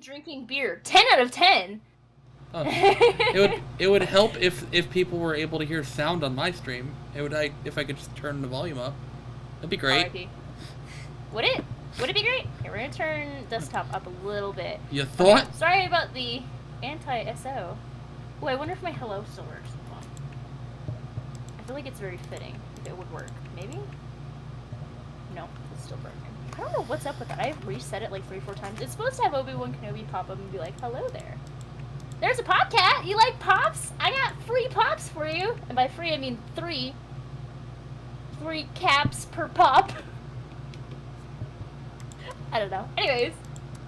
Drinking beer. 10 out of 10. Oh. it would help if people were able to hear sound on my stream. If I could just turn the volume up. That'd be great. RIP. Would it? Would it be great? Okay, we're gonna turn desktop up a little bit. You thought? Okay, sorry about the anti-SO. Oh, I wonder if my hello still works. I feel like it's very fitting if it would work. Maybe? No, it's still broken. I don't know what's up with that. I've reset it like 3-4 times. It's supposed to have Obi-Wan Kenobi pop up and be like, hello there. There's a pop cat! You like pops? I got free pops for you! And by free, I mean 3. 3 caps per pop. I don't know. Anyways,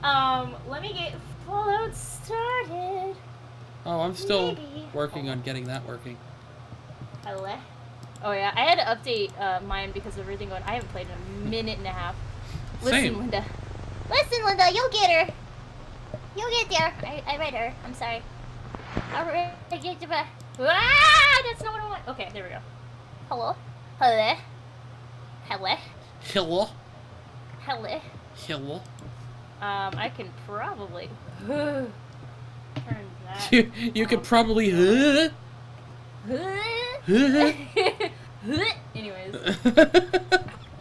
let me get Fallout started. Oh, I'm still working on getting that working. Hello? Oh yeah, I had to update mine because of everything going. I haven't played in a minute and a half. Listen, Same. Linda. Listen, Linda, you'll get her. You'll get there. I read her. I'm sorry. I get to Ah! That's not what I want. Okay, there we go. Hello? Hello? Hello? Hello? Hello? Hello? I can probably turn that. You could probably. Anyways.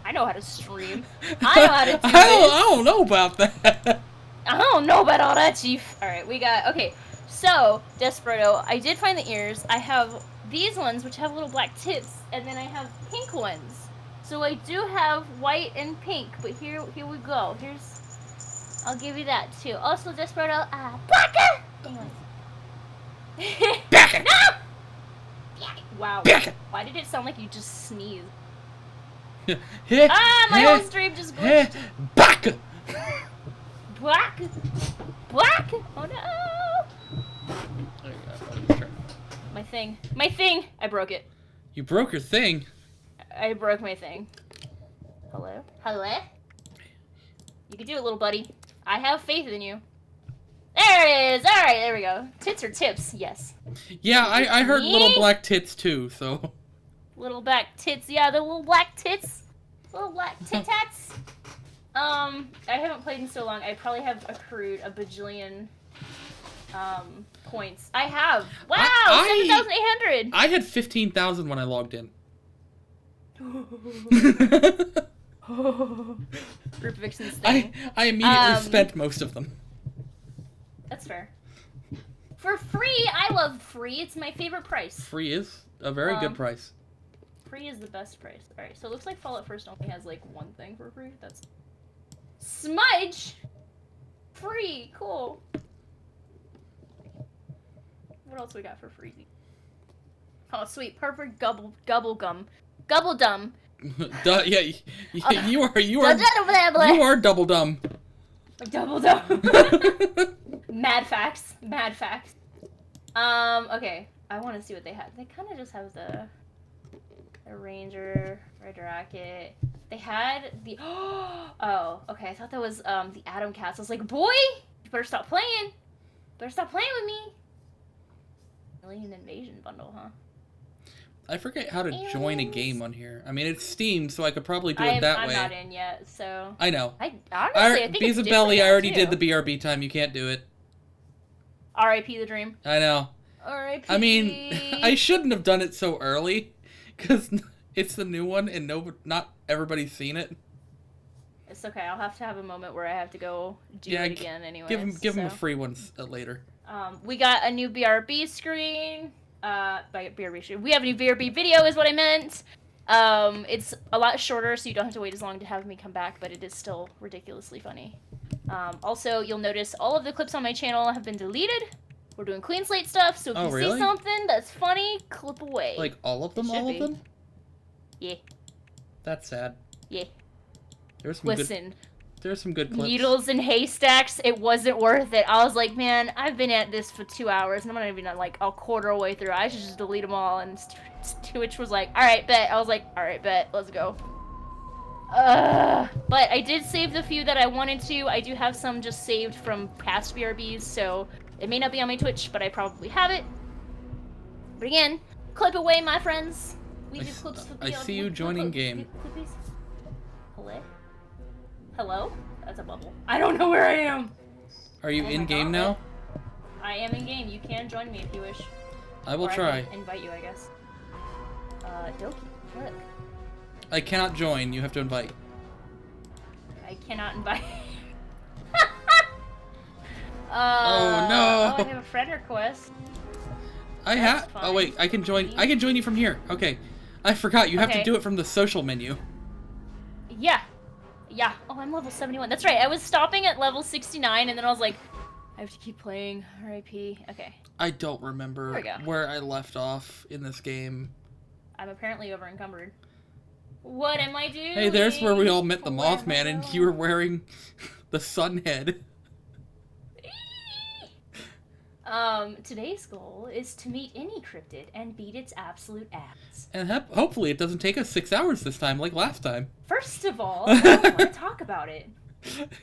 I know how to stream. I know how to do this. I don't know about that. I don't know about all that, Chief. Alright, we got... Okay, so, Desperado, I did find the ears. I have these ones, which have little black tips, and then I have pink ones. So I do have white and pink, but here we go. Here's... I'll give you that, too. Also, Desperado, Baka! Anyways. Baka! No! Wow. Baka! Why did it sound like you just sneezed? My whole stream just glitched. Baka! Black! Black! Oh no! My thing. My thing! I broke it. You broke your thing? I broke my thing. Hello? Hello? You can do it, little buddy. I have faith in you. There it is! Alright, there we go. Tits or tips? Yes. Yeah, I heard little black tits too, so... Little black tits, yeah, the little black tits. Little black tit-tats. I haven't played in so long. I probably have accrued a bajillion, points. I have. Wow, 7,800. I had 15,000 when I logged in. Group Vixen's thing. I immediately spent most of them. That's fair. For free, I love free. It's my favorite price. Free is a very good price. Free is the best price. Alright, so it looks like Fallout First only has like one thing for free. That's Smudge! Free! Cool. What else we got for free? Oh, sweet. Perfect gum. Gobble gum. Gobble dumb. Yeah, you are double dumb. Double dumb. Mad facts. Mad facts. Okay. I want to see what they have. They kind of just have the Ranger, Red Rocket. They had the... Oh, okay. I thought that was the Atom Cats. I was like, boy, you better stop playing. Better stop playing with me. Alien Invasion bundle, huh? I forget how to join a game on here. I mean, it's Steam, so I could probably do it that way. I'm not in yet, so... I know. Honestly, I think it's different Belly, I already too. did the BRB time. You can't do it. R.I.P. the dream. I know. R.I.P. I mean, I shouldn't have done it so early, because it's the new one, and not everybody's seen it. It's okay. I'll have to have a moment where I have to go do it again anyway. Give him a free one later. We got a new BRB screen. By BRB screen. We have a new BRB video is what I meant. It's a lot shorter, so you don't have to wait as long to have me come back, but it is still ridiculously funny. Also, you'll notice all of the clips on my channel have been deleted. We're doing clean slate stuff, so if you see something that's funny, clip away. Like all of them? All of them? Yeah. That's sad. Yeah. There's some good clips. Needles and haystacks, it wasn't worth it. I was like, man, I've been at this for 2 hours, and I'm not even like a quarter way through. I should just delete them all. And Twitch was like, alright, bet. I was like, alright, bet. Let's go. But I did save the few that I wanted to. I do have some just saved from past BRBs, so it may not be on my Twitch, but I probably have it. But again, clip away, my friends. We do clips for I see you joining game. Hello? Hello? That's a bubble. I don't know where I am. Are you Oh in my game God. now? I am in game. You can join me if you wish. I will Or try. I can invite you, I guess. Doki, look. I cannot join. You have to invite. I cannot invite. Oh, no. Oh, I have a friend request. I That's have. Oh fine. wait, I can join. I can join you from here. Okay. I forgot. You have to Okay. do it from the social menu. Yeah. Yeah. Oh, I'm level 71. That's right. I was stopping at level 69, and then I was like, I have to keep playing. R.I.P. Okay. I don't remember There we go. where I left off in this game. I'm apparently over encumbered. What am I doing? Hey, there's where we all met the Where am I Mothman, and going? you were wearing the sun head. Today's goal is to meet any cryptid and beat its absolute ass. And hopefully it doesn't take us 6 hours this time, like last time. First of all, I don't want to talk about it.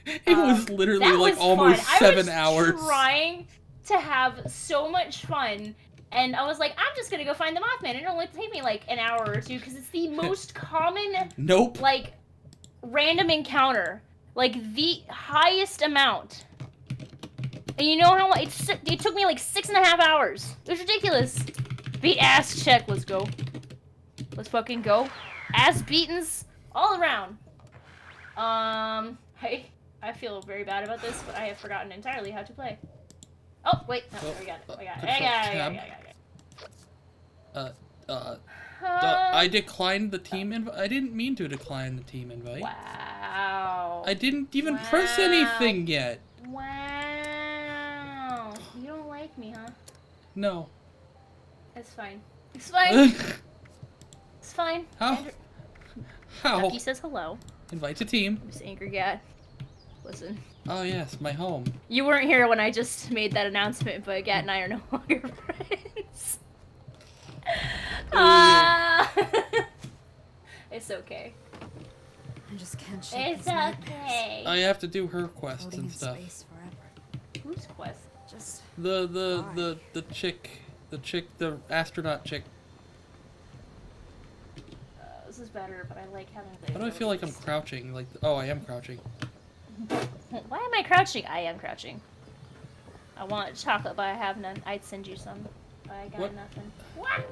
It was literally That like was almost fun. 7 hours. I was trying to have so much fun, and I was like, I'm just gonna go find the Mothman. It'll only take me like an hour or two because it's the most common, Nope. like, random encounter, like the highest amount. And you know how long it took me like 6.5 hours. It was ridiculous. Beat ass check. Let's go. Let's fucking go. Ass beatings all around. Hey, I feel very bad about this, but I have forgotten entirely how to play. Oh, wait. No, we got it. I declined the team invite. I didn't mean to decline the team invite. Wow. I didn't even press anything yet. Wow. You don't like me, huh? No. It's fine. It's fine. It's fine. How? How? Ducky says hello. Invite the team. Miss Angry Cat. Listen. Oh yes, my home. You weren't here when I just made that announcement, but Gat and I are no longer friends. It's okay. I just can't shake It's these nightmares. okay. I have to do her quests Floating and in stuff. space forever. Whose quest? Just The the astronaut chick. This is better, but I like having the. Why do I feel like I'm crouching? Like, oh, I am crouching. Why am I crouching? I am crouching. I want chocolate, but I have none. I'd send you some, but I got What? nothing. What?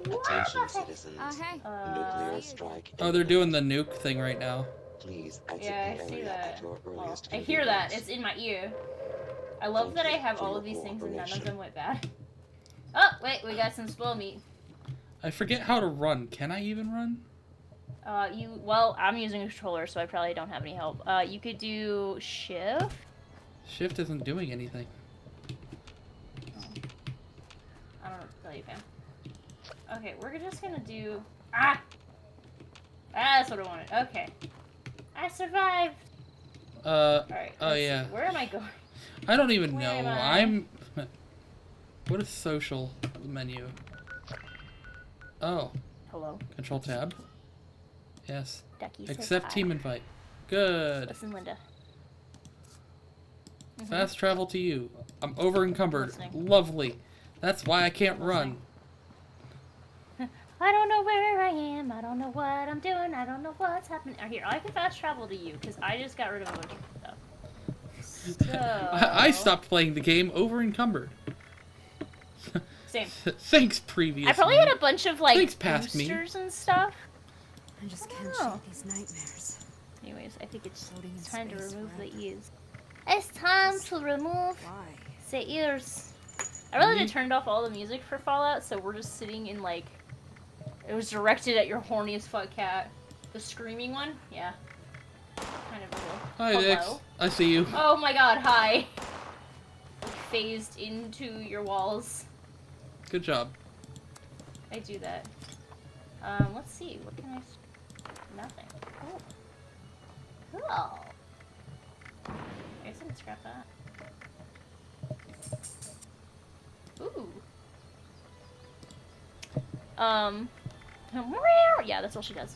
Attention, citizens. hey. Nuclear strike. Oh, they're doing the nuke thing right now. Please exit Yeah, the I see area that. at your Well, earliest I hear that. convenience. It's in my ear. I love Thank that I you have for all your of these things and none of cooperation. them went bad. Oh, wait, we got some spoil meat. I forget how to run. Can I even run? Well, I'm using a controller, so I probably don't have any help. You could do shift. Shift isn't doing anything. I don't know what to tell you, Pam. Okay, we're just gonna do... Ah! That's what I wanted. Okay. I survived! Alright, Oh let's yeah. see. Where am I going? I don't even Where know. am I? I'm. What is social menu? Oh, Hello. control tab. Yes. Ducky says Accept hi. team invite. Good. Listen, Linda. Mhm. Fast travel to you. I'm over encumbered. Listening. Lovely. That's why I can't run. I don't know where I am. I don't know what I'm doing. I don't know what's happening. Here, I can fast travel to you because I just got rid of a bunch of stuff. So... I stopped playing the game over encumbered. Same. Thanks, previous. I probably had a bunch of like Thanks, past me. boosters and stuff. I just can't Oh. shake these nightmares. Anyways, I think it's Floating in time to space remove forever. the ears. It's time to remove Why? the ears. I really did turned off all the music for Fallout, so we're just sitting in like. It was directed at your horny as fuck cat. The screaming one? Yeah. Kind of cool. Hi, Hello? Vix. I see you. Oh my god, hi. Phased into your walls. Good job. I do that. Let's see. What can I... Nothing. Cool. Cool. I guess I can scrap that. Ooh. Yeah, that's all she does.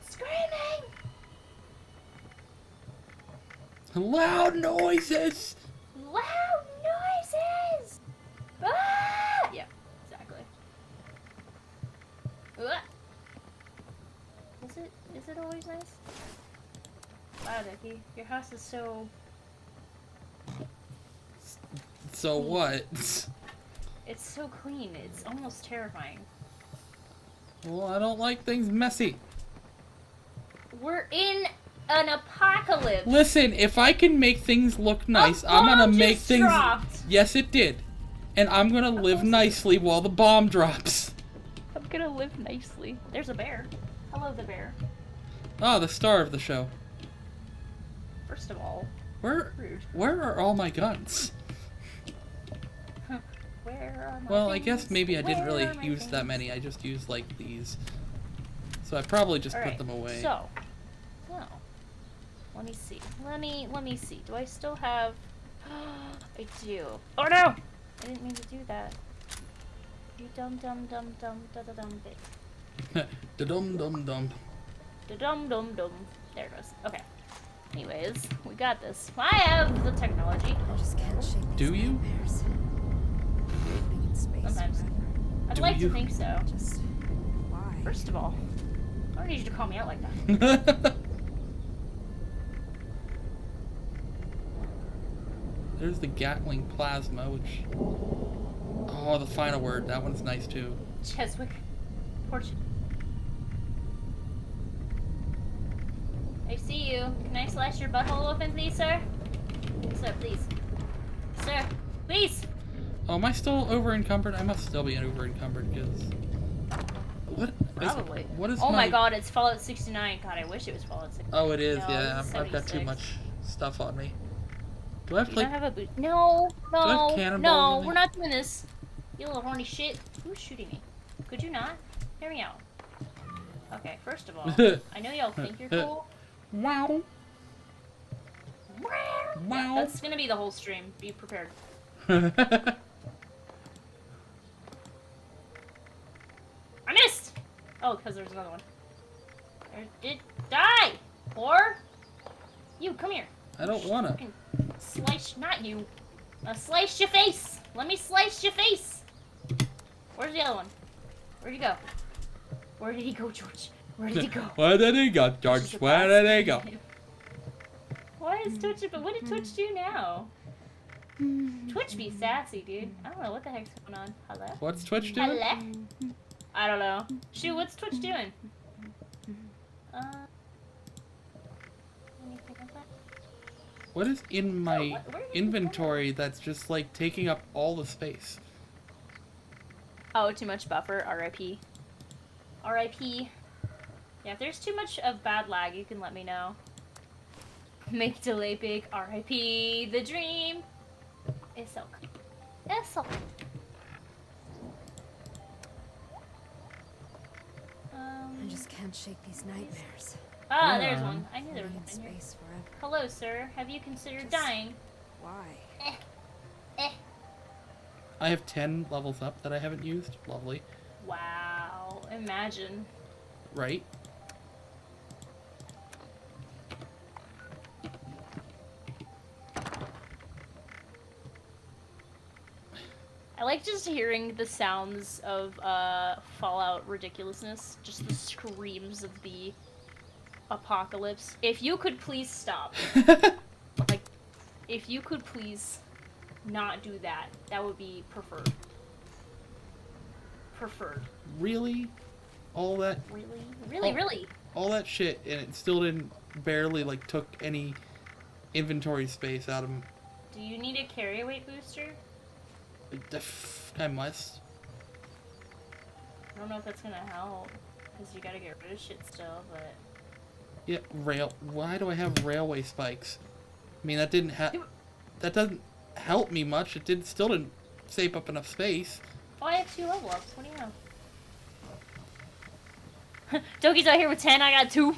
Screaming! Loud noises! Loud noises! Ah! Yeah, exactly. Is it always nice? Wow, Becky, your house is so So clean. what? It's so clean. It's almost terrifying. Well, I don't like things messy. We're in an apocalypse. Listen, if I can make things look nice, A I'm gonna bomb make just things. dropped. Yes, it did. And I'm gonna live nicely while the bomb drops. I'm gonna live nicely. There's a bear. Hello, the bear. Oh, the star of the show. First of all, Where rude. are all my guns? Where are my Well, I things? guess maybe I didn't Where really are my use that things? many. I just used like these. So I probably just All put right, them away. So, well, let me see. Let me see. Do I still have? I do. Oh no! I didn't mean to do that. You dumb da da dum bitch. Da dum dum dum. Da dum dum dum. There it goes. Okay. Anyways, we got this. I have the technology. I just can't shake these Do you? nightmares. Floating in space Sometimes. forever. I'd Do like you? to think so. Just why? First of all, I don't need you to call me out like that. There's the Gatling plasma, which. Oh, the final word. That one's nice too. Cheswick. I see you. Can I slash your butthole open, please, sir? Sir, please. Sir, please! Oh, am I still over encumbered? I must still be over encumbered because. Probably. What is Oh my? my god, it's Fallout 69. God, I wish it was Fallout 69. Oh, it is. No, Yeah, this is I've got too 76. much stuff on me. Do I have You to like? don't have a boot. No, I have no, cannonballs no, in me? we're not doing this. You little horny shit. Who's shooting me? Could you not? Hear me out. Okay, first of all, I know y'all think you're cool. Wow. Yeah, that's gonna be the whole stream. Be prepared. Wow. I missed! Oh, because there's another one. There did die! Or you, come here. I don't wanna. Fucking slice, not you. Slice your face! Let me slice your face! Where's the other one? Where'd he go? Where did he go, George? Where did he go? Where did he go, George? Where did he go? Why is Twitch? But what did Twitch do now? Twitch be sassy, dude. I don't know what the heck's going on. Hello? What's Twitch doing? Hello? I don't know. Shoot, what's Twitch doing? Anything like that? What is in my where did you inventory that's just like taking up all the space? Oh, too much buffer. RIP. RIP. Yeah, if there's too much of bad lag, you can let me know. Make delay big. RIP the dream. It's okay. It's okay. I just can't shake these nightmares. Ah, Yeah. there's one. I knew there was Floating in one in here. space forever. Hello, sir. Have you considered Just- dying? Why? I have 10 levels up that I haven't used. Lovely. Wow. Imagine. Right? I like just hearing the sounds of Fallout ridiculousness. Just the screams of the apocalypse. If you could please stop. Like, if you could please not do that, that would be preferred. Preferred. Really? All that Really? Really, Oh. really? all that shit and it still didn't barely like took any inventory space out of them. Do you need a carry weight booster? I must. I don't know if that's gonna help. Because you gotta get rid of shit still, but... Yeah, why do I have railway spikes? I mean, that doesn't help me much. Still didn't save up enough space. Oh, I have 2 level ups. What do you know? Doki's out here with 10, I got 2.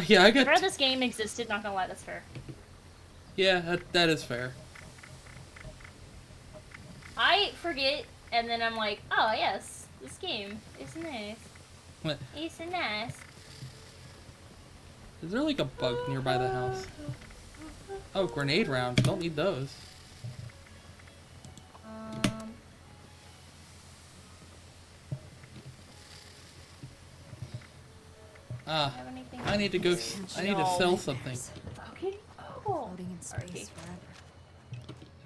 Yeah, I If got. ever this game existed, not gonna lie, that's fair. Yeah, that is fair. I forget, and then I'm like, oh yes, this game is nice. What? It's nice. Is there like a bug nearby the house? Oh, grenade rounds. Don't need those. Ah, Have anything? I need to go. I need to No. sell something. Okay. Oh. Floating in Okay. space forever.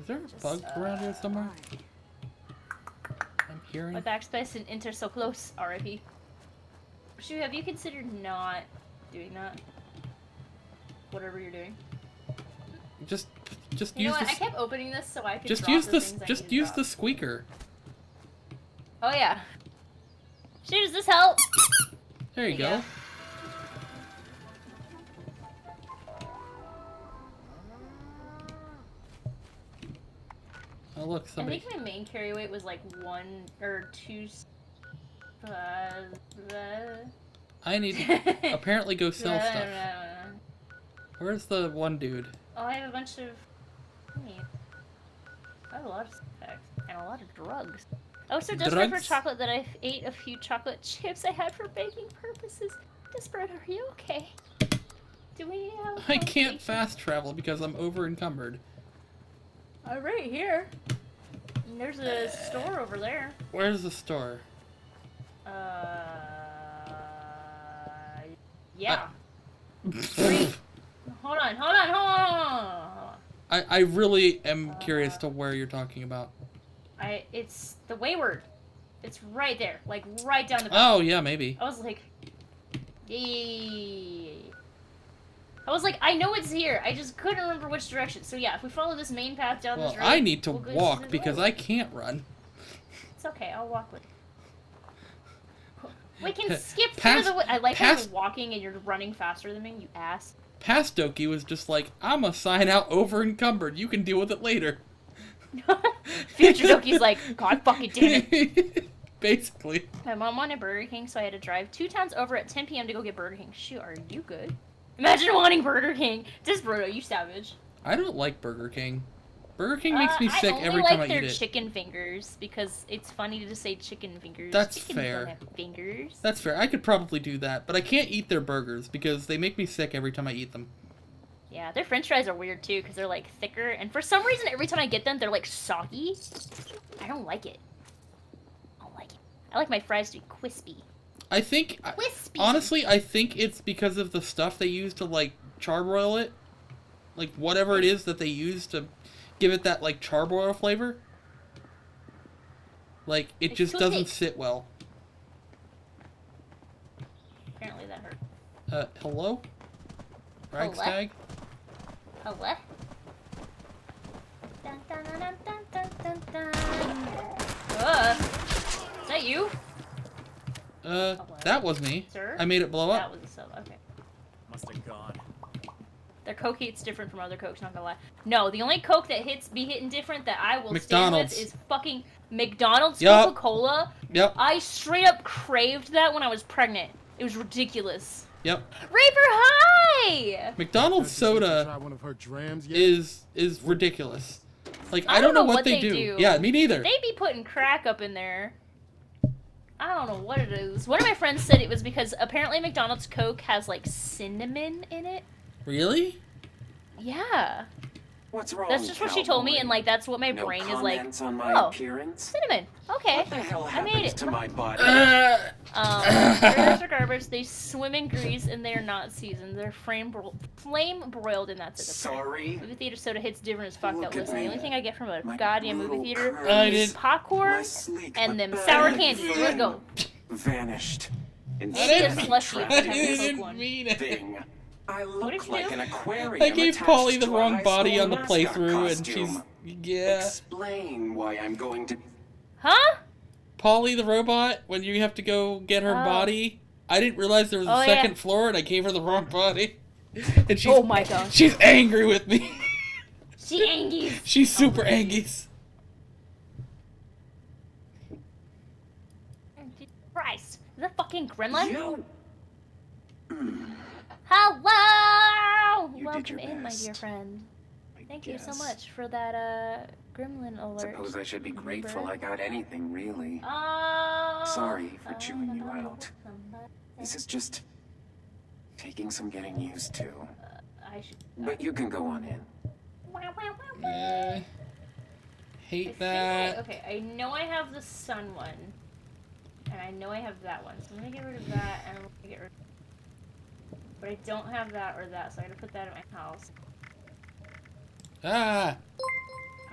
Is there a bug around here somewhere? I'm hearing. My backspace didn't enter so close. R.I.P. Shu, have you considered not doing that? Whatever you're doing. Just You know use what? the. I kept opening this so I could. Just drop use the this. things I Just need to use drop. the squeaker. Oh yeah. Shu, does this help? There you go. Oh look, I somebody. think my main carry weight was like 1 or 2. I need to apparently go sell stuff. Oh, Where's the one dude? I have a bunch of. I have a lot of snacks and a lot of drugs. Oh, so desperate for Drugs? chocolate that I ate a few chocolate chips I had for baking purposes. Desperate, are you okay? Do we have? I can't fast travel because I'm over encumbered. I'm right here. And there's a store over there. Where's the store? Yeah. Wait. Hold on. I really am curious to where you're talking about. It's the Wayward. It's right there, like right down the. Oh yeah, maybe. I was like, yay. I was like, I know it's here. I just couldn't remember which direction. So yeah, if we follow this main path down Well, this road, I need to we'll go walk the because road. I can't run. It's okay. I'll walk with you. We can skip Past- through the. I like how past- you're walking and you're running faster than me. You ass. Past Doki was just like, I'm a sign out over encumbered. You can deal with it later. Future Doki's like, God fucking damn it. Basically. My mom wanted Burger King, so I had to drive 2 towns over at 10 p.m. to go get Burger King. Shoot, are you good? Imagine wanting Burger King. Desperado, you savage. I don't like Burger King. Burger King makes me sick I every like time I their eat it. chicken fingers because it's funny to say chicken fingers. That's Chickens fair. Don't have fingers. That's fair. I could probably do that, but I can't eat their burgers because they make me sick every time I eat them. Yeah, their French fries are weird too because they're like thicker, and for some reason, every time I get them, they're like soggy. I don't like it. I like my fries to be crispy. I think, Crispy. honestly, I think it's because of the stuff they use to like charbroil it, like whatever it is that they use to give it that like charbroil flavor. Like it It's just too doesn't thick. sit well. Apparently that hurt. Hello? Ragstag? Hello? Dun, dun, dun, dun, dun, dun, dun. Is that you? That was me. Sir? I made it blow That up. was a sub. Okay. Must have gone. Their Coke heat's different from other Cokes, not gonna lie. No, the only Coke that be hitting different that I will McDonald's. stand with is fucking McDonald's Yup. Coca-Cola. Yep. I straight up craved that when I was pregnant. It was ridiculous. Yep. Raper High! McDonald's Try soda one of her drams yet? is ridiculous. Like I I don't know know what they do. do. Yeah, me neither. They be putting crack up in there. I don't know what it is. One of my friends said it was because apparently McDonald's Coke has like cinnamon in it. Really? Yeah. What's wrong? That's just what she told me, and like that's what my no brain is like. comments on my Oh, appearance? cinnamon. Okay. What the hell I happens made it. to my body? Burgers are garbage. They swim in grease and they're not seasoned. They're flame broiled, and that's it. That's right. Sorry. Movie theater soda hits different as fuck. Look That at listen, the me. only thing I get from a My goddamn movie little theater curly I is did- popcorn my sleek and but them bad sour candies. Let's thing go. Vanished. And Instead a of slushy. trapped I in didn't this didn't mean it. thing. I did look you like do? an aquarium. I gave attached Polly the to a wrong high body school on the mascot playthrough, and costume. she's yeah. Explain why I'm going to. Huh? Polly the robot, when you have to go get her Oh. body, I didn't realize there was a Oh, yeah. second floor, and I gave her the wrong body. And she's Oh my gosh. she's angry with me. She angies. She's super angies. Christ. Is that fucking gremlin? You. Hello! You did Welcome your in, my best. dear friend. I Thank you so guess. much for that, gremlin alert. Suppose I should be Remember? grateful I got anything, really. Oh, Sorry for chewing you out. This is just taking some getting used to. I should. But you can go on in. Eh, I hate think that. okay, I know I have the sun one, and I know I have that one. So I'm gonna get rid of that, and I'm gonna get rid. But I don't have that or that, so I gotta put that in my house. Ah,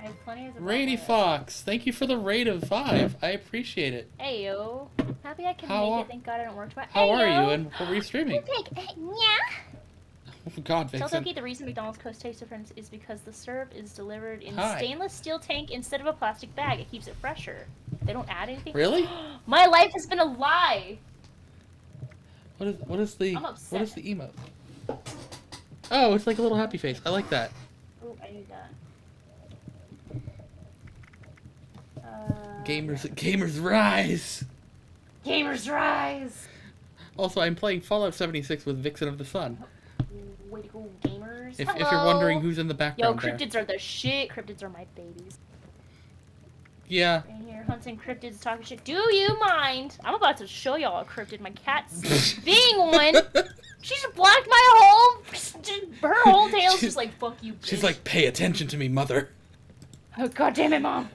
I I have plenty of. Rainy Fox, thank you for the raid of 5. I appreciate it. Hey yo, happy I can How make are- it. Thank God I don't work tomorrow. How are Ayo. you, and what were you streaming? Yeah. Oh God, Tell Vixen. Toki the reason McDonald's Coast tastes different is because the syrup is delivered in Hi. stainless steel tank instead of a plastic bag. It keeps it fresher. They don't add anything. Really? My life has been a lie. What is the I'm upset. what is the emote? Oh, it's like a little happy face. I like that. Oh, I need that. Gamers rise. Gamers rise. Also, I'm playing Fallout 76 with Vixen of the Sun. Way to go, gamers. If Hello. you're wondering who's in the Yo, background there. cryptids are the shit. Cryptids are my babies. Yeah. And here, hunting cryptids, talking shit. Do you mind? I'm about to show y'all a cryptid. My cat's being one. She just blocked my whole. Her whole tail's just like, fuck you, bitch. She's like, pay attention to me, mother. Oh, God damn it, Mom.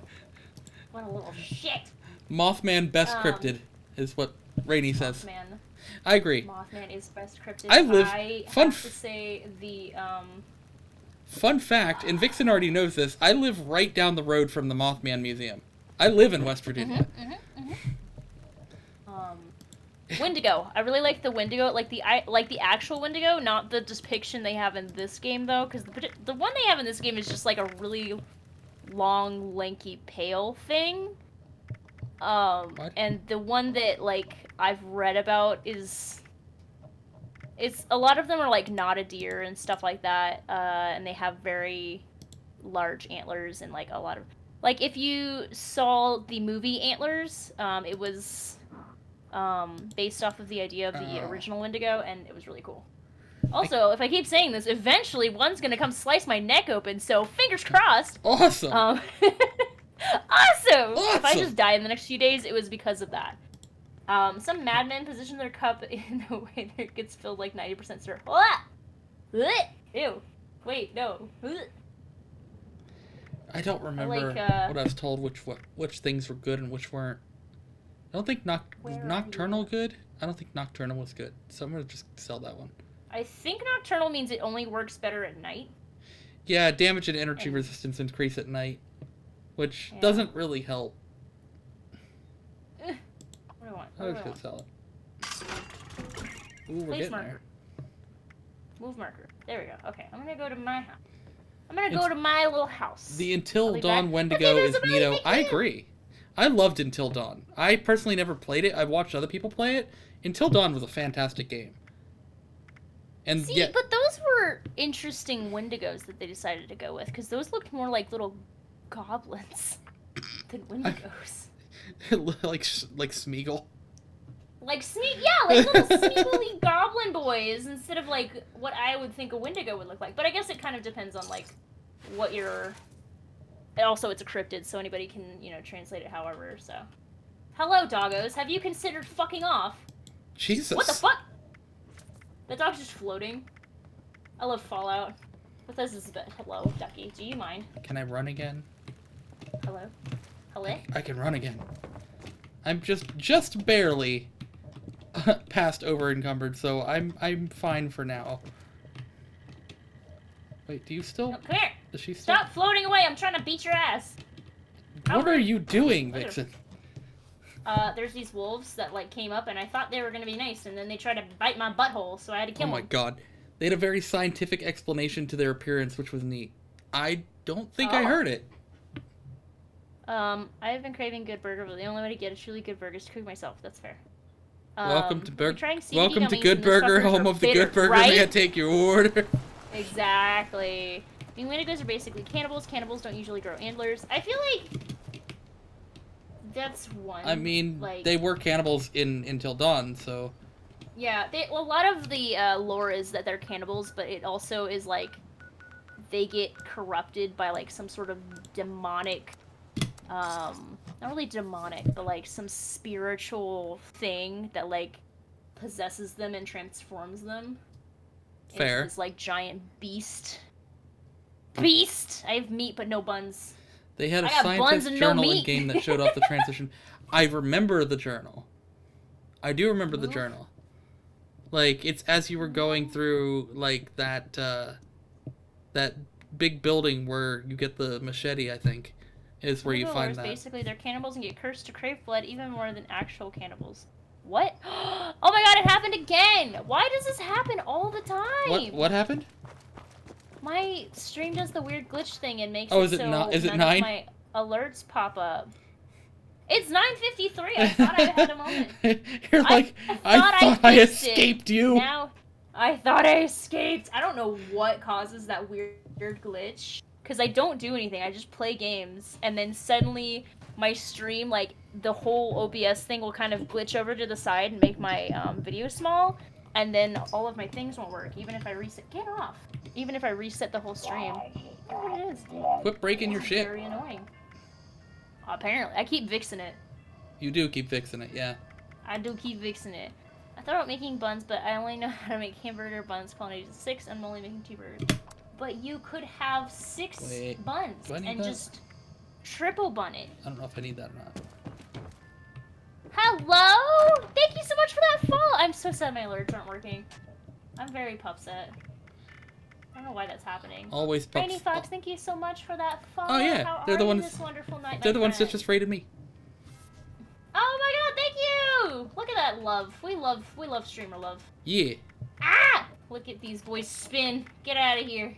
What a little shit. Mothman best cryptid is what Rainey says. Mothman. I agree. Mothman is best cryptid. I live- I fun have to say the, Fun fact, and Vixen already knows this, I live right down the road from the Mothman Museum. I live in West Virginia. Wendigo. I really like the Wendigo, like the actual Wendigo, not the depiction they have in this game though, because the one they have in this game is just like a really long, lanky, pale thing. What? And the one that like I've read about it's a lot of them are like not a deer and stuff like that, and they have very large antlers and like a lot of like if you saw the movie Antlers, it was based off of the idea of the original Wendigo, and it was really cool. Also, if I keep saying this, eventually one's gonna come slice my neck open, so fingers crossed. Awesome! Awesome! If I just die in the next few days, it was because of that. Some madmen position their cup in a way that it gets filled like 90% syrup. Ew. Wait, no. I don't remember what I was told which things were good and which weren't. I don't think Nocturnal good. I don't think Nocturnal was good, so I'm gonna just sell that one. I think Nocturnal means it only works better at night. Yeah, damage and energy resistance increase at night, which doesn't really help. What do I want? I was gonna sell it. Ooh, we're Place getting marker. there. Move marker. There we go. Okay, I'm gonna go to my house. I'm gonna go to my little house. The Until I'll be Dawn back. Wendigo Okay, is there's a neato. baby I kid. agree. I loved Until Dawn. I personally never played it. I've watched other people play it. Until Dawn was a fantastic game. And See, yeah, but those were interesting Wendigos that they decided to go with, because those looked more like little goblins than Wendigos. like Smeagol. Like like little sneakily goblin boys instead of like what I would think a Wendigo would look like. But I guess it kind of depends on like what your. Also, it's a cryptid, so anybody can translate it however. So, hello, doggos. Have you considered fucking off? Jesus. What the fuck? The dog's just floating. I love Fallout. Bethesda's the best. Hello, Ducky. Do you mind? Can I run again? Hello? Hello? I can run again. I'm just barely past over encumbered, so I'm fine for now. Wait, do you still? Oh, come here! Does she still? Stop floating away! I'm trying to beat your ass! What are you doing, Vixen? There's these wolves that like came up and I thought they were gonna be nice and then they tried to bite my butthole, so I had to kill Oh them. my god. They had a very scientific explanation to their appearance, which was neat. I don't think I heard it. I've been craving good burger, but the only way to get a truly good burger is to cook myself. That's fair. Welcome to we're trying CBD Welcome to gummies Good and those Burger, fuckers home are of the bitter, Good Burger. right? May I take your order? Exactly. I mean, Wendigos are basically cannibals. Cannibals don't usually grow antlers. I feel like that's one. I mean, like, they were cannibals in Until Dawn, so... Yeah, a lot of the lore is that they're cannibals, but it also is like they get corrupted by like some sort of demonic, not really demonic, but like some spiritual thing that like possesses them and transforms them. Fair. Into this like giant beast. Beast! I have meat but no buns. They had a I got buns scientist and no journal in meat. game that showed off the transition. I remember the journal. I do remember the journal. Like, it's as you were going through, like, that big building where you get the machete, I think, is where you find that. Basically, they're cannibals and get cursed to crave blood even more than actual cannibals. What? Oh my god, it happened again! Why does this happen all the time? What happened? My stream does the weird glitch thing and makes Oh, it is it so not? Is it none 9? of my alerts pop up. It's 9:53. I thought I had a moment. You're like, I thought I escaped you. Now, I thought I escaped. I don't know what causes that weird glitch. Because I don't do anything. I just play games. And then suddenly my stream, like, the whole OBS thing will kind of glitch over to the side and make my video small. And then all of my things won't work. Even if I reset... Get off! Even if I reset the whole stream. I don't know what it is. Quit breaking your shit. Very annoying. Apparently. I keep Vixen it. You do keep fixing it, yeah. I do keep Vixen it. I thought about making buns, but I only know how to make hamburger buns. Quantity is 6. I'm only making 2 burgers. But you could have 6 buns and just triple bun it. I don't know if I need that or not. Hello! Thank you so much for that follow! I'm so sad my alerts aren't working. I'm very upset. I don't know why that's happening. Always pups. Rainy Fox, thank you so much for that follow. Oh yeah, How they're the are you ones. this wonderful night, They're my the ones that friend? just raided me. Oh my god, thank you! Look at that love. We love streamer love. Yeah. Ah! Look at these boys spin. Get out of here.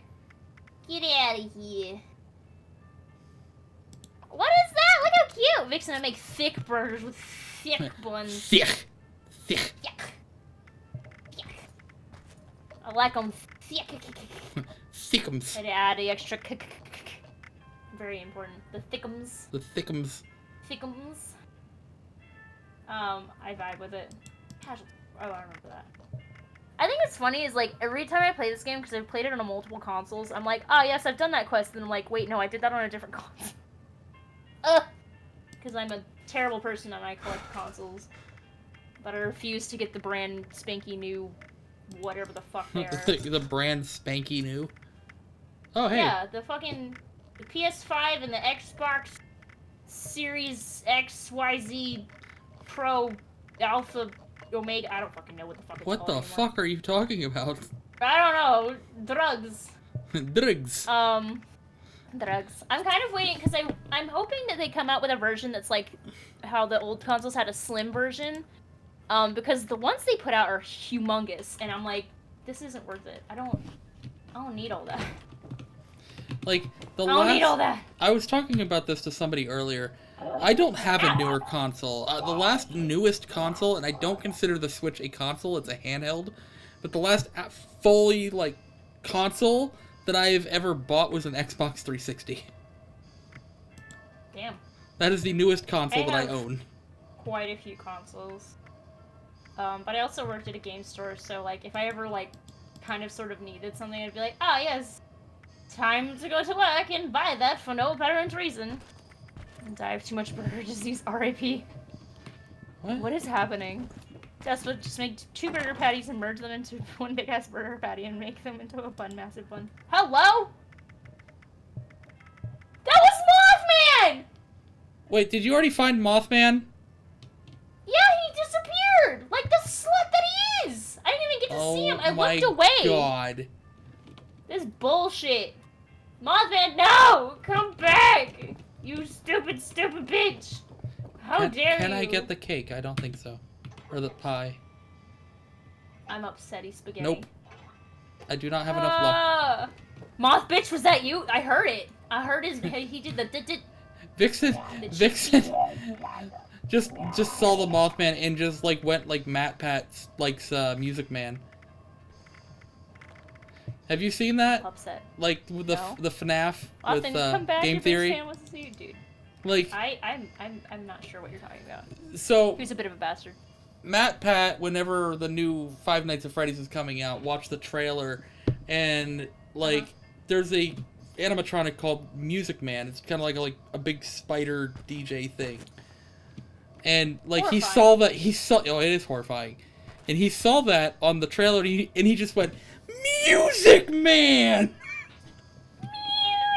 Get out of here. What is that? Look how cute! Vixen, I make thick burgers with thick buns. Thick. Thick. I like them thick. Thickums. And add the extra very important. The thickums. The thickums. Thickums. I vibe with it. Casual. Oh, I remember that. I think it's funny is like every time I play this game, because I've played it on multiple consoles, I'm like, oh yes, I've done that quest, and I'm like, wait, no, I did that on a different console. Because I'm a terrible person and I collect consoles, but I refuse to get the brand spanky new, whatever the fuck they are. The brand spanky new. Oh hey. Yeah, the PS5 and the Xbox Series XYZ Pro Alpha Omega. I don't fucking know what the fuck it's What called the anymore. fuck are you talking about? I don't know. Drugs. Drugs. Drugs. I'm kind of waiting because I'm hoping that they come out with a version that's like how the old consoles had a slim version. Because the ones they put out are humongous, and I'm like, this isn't worth it. I don't need all that. Like the I don't need all that. I was talking about this to somebody earlier. I don't have a newer console. The last newest console, and I don't consider the Switch a console, it's a handheld, but the last fully, like, console that I've ever bought was an Xbox 360. Damn. That is the newest console that I own. Quite a few consoles. But I also worked at a game store, so, like, if I ever, like, kind of sort of needed something, I'd be like, ah, yes, time to go to work and buy that for no apparent reason. And I have too much burger disease, R.I.P. What is happening? That's what, just make 2 burger patties and merge them into one big ass burger patty and make them into a bun, massive bun. Hello? That was Mothman! Wait, did you already find Mothman? Yeah, he disappeared! Like the slut that he is! I didn't even get to see him. I looked away. Oh my god. This bullshit. Mothman, no! Come back! You stupid, stupid bitch! How dare you! Can I get the cake? I don't think so. Or the pie. I'm upsetty spaghetti. Nope. I do not have enough luck. Moth bitch, was that you? I heard it. I heard he did the Vixen just saw the Mothman and just like went like Matt Pat likes Music Man. Have you seen that? Upset. Like with the FNAF Often with come back Game if Theory. this fan wants to see you, dude. Like I'm not sure what you're talking about. So Who's a bit of a bastard? Matt Pat, whenever the new Five Nights at Freddy's is coming out, watched the trailer, and like there's a animatronic called Music Man. It's kind of like a big spider DJ thing, and like Horrifying. he saw it is horrifying, and he saw that on the trailer, and he just went Music Man.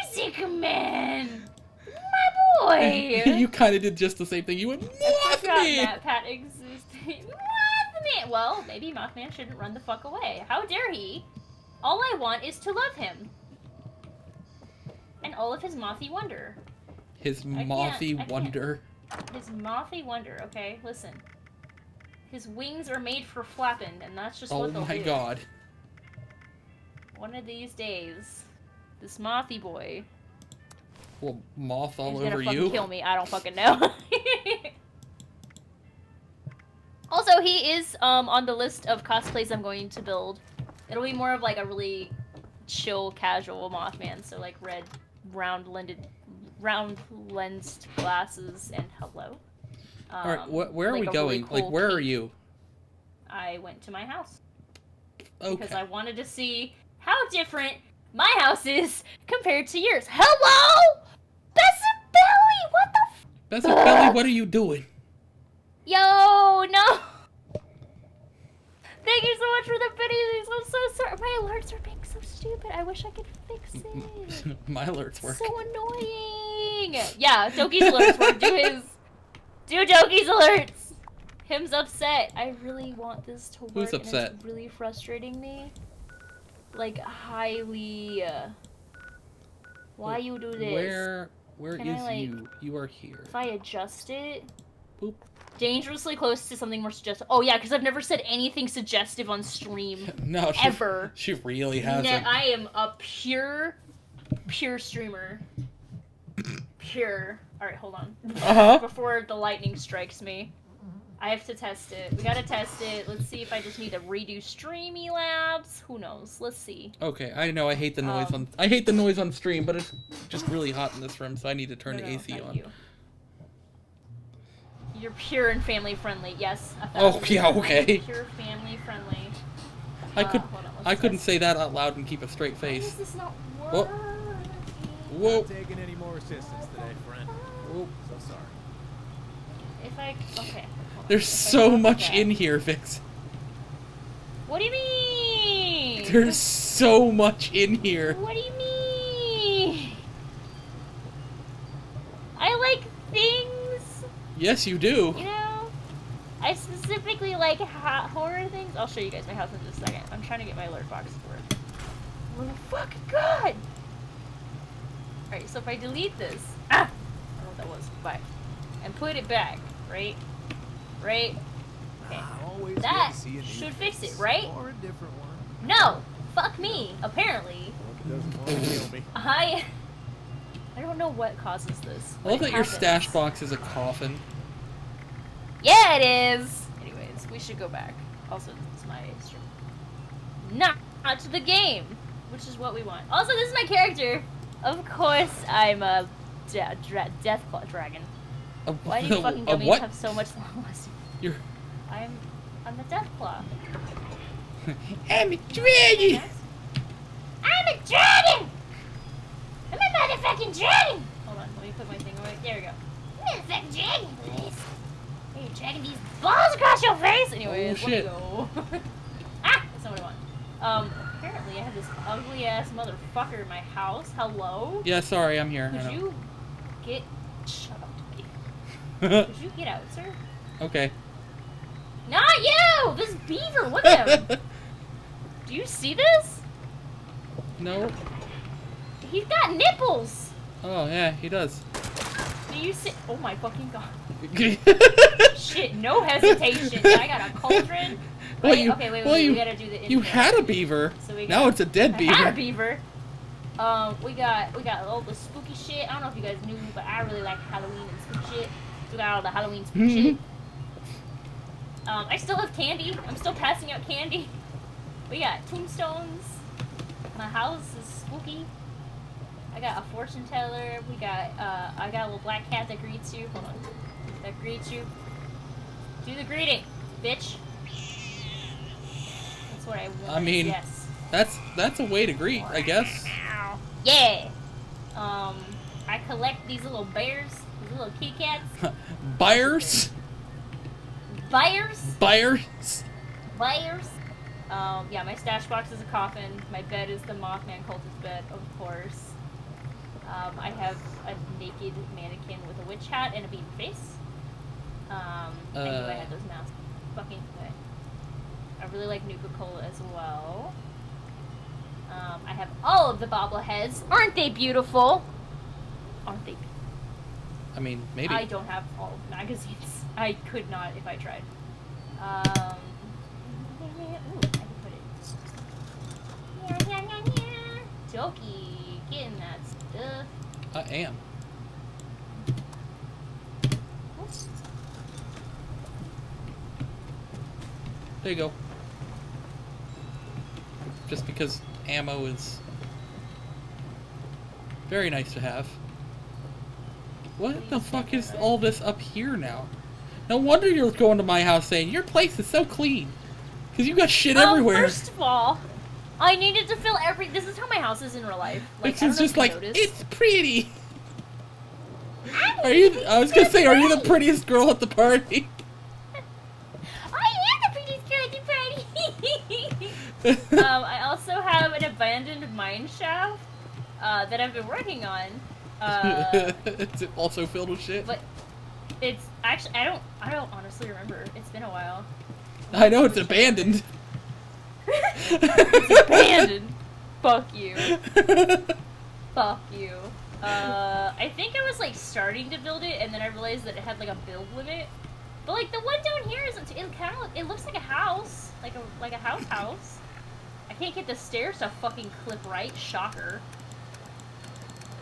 Music Man, my boy. You kind of did just the same thing. You went I forgot Mothman. Matt Pat existed. Mothman! Well, maybe Mothman shouldn't run the fuck away. How dare he? All I want is to love him. And all of his mothy wonder. His I mothy can't. wonder. His mothy wonder, okay? Listen. His wings are made for flapping, and that's just Oh what they'll my do. god. One of these days, this mothy boy Well, moth all is gonna over fucking you. kill me. I don't fucking know. Also, he is on the list of cosplays I'm going to build. It'll be more of like a really chill, casual Mothman. So like red, round lensed glasses, and hello. All right, where are like we a going? really cool Like, where are cape. you? I went to my house Okay. because I wanted to see how different my house is compared to yours. Hello, Bessie Belly. What the? Bessie Belly, what are you doing? Yo, no. Thank you so much for the videos. I'm so sorry. My alerts are being so stupid. I wish I could fix it. My alerts work. So annoying. Yeah, Doki's alerts work. Do Doki's alerts. Him's upset. I really want this to work. Who's upset? And it's really frustrating me. Like, highly. Why you do this? Where Can is I, like, you? You are here. If I adjust it. Boop. Dangerously close to something more suggestive. Oh yeah, because I've never said anything suggestive on stream. No, ever. She really hasn't. I am a pure streamer. Pure. Alright, hold on. Uh-huh. Before the lightning strikes me. I have to test it. We gotta test it. Let's see if I just need to redo Streamy Labs. Who knows? Let's see. Okay, I know I hate the noise I hate the noise on stream, but it's just really hot in this room, so I need to turn the AC on. You're pure and family friendly. Yes. Oh yeah, okay. Pure family friendly. I Hold on, let's couldn't test. say that out loud and keep a straight Why face. is this not Whoa. working? Whoa. Not taking any more assistance today, friend. Whoa. So sorry. If I okay. Hold on. There's If I so go much back- in here, Vix. What do you mean? There's so much in here. What do you mean? I like things. Yes, you do. You know, I specifically like horror things. I'll show you guys my house in just a second. I'm trying to get my alert box to work. Oh my fucking god! Alright, so if I delete this, I don't know what that was. Bye. And put it back, right? Right? Okay. Always That good to see a new should face. fix it, right? Or a different one. No! Fuck me, apparently. Look, it doesn't want to kill me. I don't know what causes this. I love but that it your happens. stash box is a coffin. Yeah, it is! Anyways, we should go back. Also, this is my stream. Not to the game! Which is what we want. Also, this is my character! Of course, I'm a Deathclaw dragon. Why do you fucking a dummies what? have so much long list? You're... I'm a Deathclaw. I'm a dragon! I'm a dragon! I'm a motherfucking dragon! Hold on, let me put my thing away. There we go. I'm a motherfucking dragon, please. Hey, you're dragging these balls across your face! Anyways, Oh, shit. let me go. Ah! That's not what I want. Apparently I have this ugly-ass motherfucker in my house. Hello? Yeah, sorry, I'm here. I Could know. you get... Shut up, Toby. Could you get out, sir? Okay. Not you! This beaver, look at him! Do you see this? No. He's got nipples! Oh, yeah, he does. Do you see? Oh my fucking god. Shit, no hesitation. I got a cauldron. Well, Wait, you, okay, wait, well, we gotta do the you intro. had a beaver. So we Now got- it's a dead I had a beaver. beaver. We got all the spooky shit. I don't know if you guys knew, but I really like Halloween and spooky shit. So we got all the Halloween spooky shit. I still have candy. I'm still passing out candy. We got tombstones. My house is spooky. I got a fortune teller. We got I got a little black cat that greets you. Hold on. That greets you. Do the greeting, bitch. That's what I want. I mean, yes. that's a way to greet, I guess. Yeah. I collect these little bears, these little kitty cats. Buyers? Buyers? Buyers? Buyers? Yeah, my stash box is a coffin. My bed is the Mothman cultist bed, of course. I have a naked mannequin with a witch hat and a beaver face. I knew I had those masks. Fucking good. I really like Nuka-Cola as well. I have all of the bobbleheads. Aren't they beautiful? Aren't they? I mean, maybe. I don't have all of the magazines. I could not if I tried. Ooh, I can put it. Yeah. Jokey, getting that stuff. I am. Oops. There you go. Just because ammo is very nice to have. What the fuck is all this up here now? No wonder you're going to my house saying, your place is so clean. Because you got shit everywhere. First of all, I needed to fill this is how my house is in real life. Like, It's just like, noticed. it's pretty. I was gonna say, are you the prettiest girl at the party? I am the prettiest girl at the party! I also have an abandoned mine shaft that I've been working on. Is it also filled with shit? But it's actually I don't honestly remember. It's been a while. I know it's abandoned. It's abandoned. Fuck you. Fuck you. I think I was like starting to build it, and then I realized that it had like a build limit. But like the one down here isn't. It looks like a house, like a house. I can't get the stairs to fucking clip right. Shocker.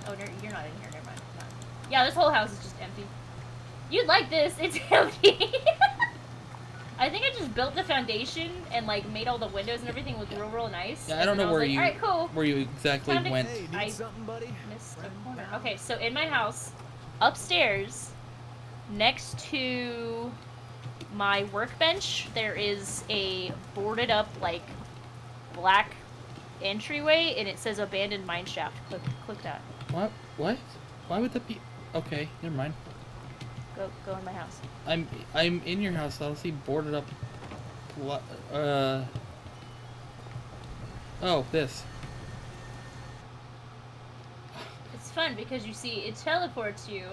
Oh, you're not in here. Never mind. No. Yeah, this whole house is just empty. You'd like this. It's empty. I think I just built the foundation and like made all the windows and everything look real nice. Yeah, I don't know where you Alright, cool. where you exactly Time to- went. Hey, need I something, buddy? Missed a corner. Okay, so in my house, upstairs, next to my workbench, there is a boarded up like black entryway, and it says abandoned mine shaft. Click that. What? What? Why would that be? Okay, never mind. Go in my house. I'm in your house. I don't see boarded up. Oh, this. It's fun because you see it teleports you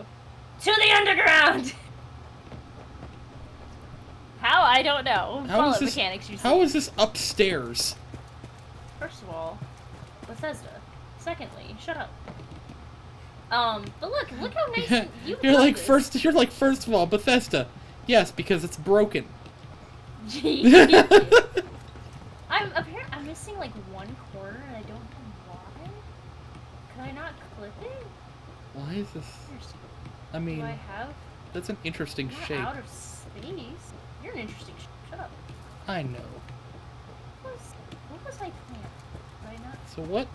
to the underground. How? I don't know. How is Fallout this? mechanics. You see. How is this upstairs? First of all, Bethesda. Secondly, shut up. But look how nice you You're built like this. first of all, Bethesda. Yes, because it's broken. I'm missing like one corner and I don't know why. Can I not clip it? Why is this? Seriously, I do mean, I have? that's an interesting I'm not shape. out of space. You're an interesting shape. Shut up. I know. What was my plan? Did I not? So what?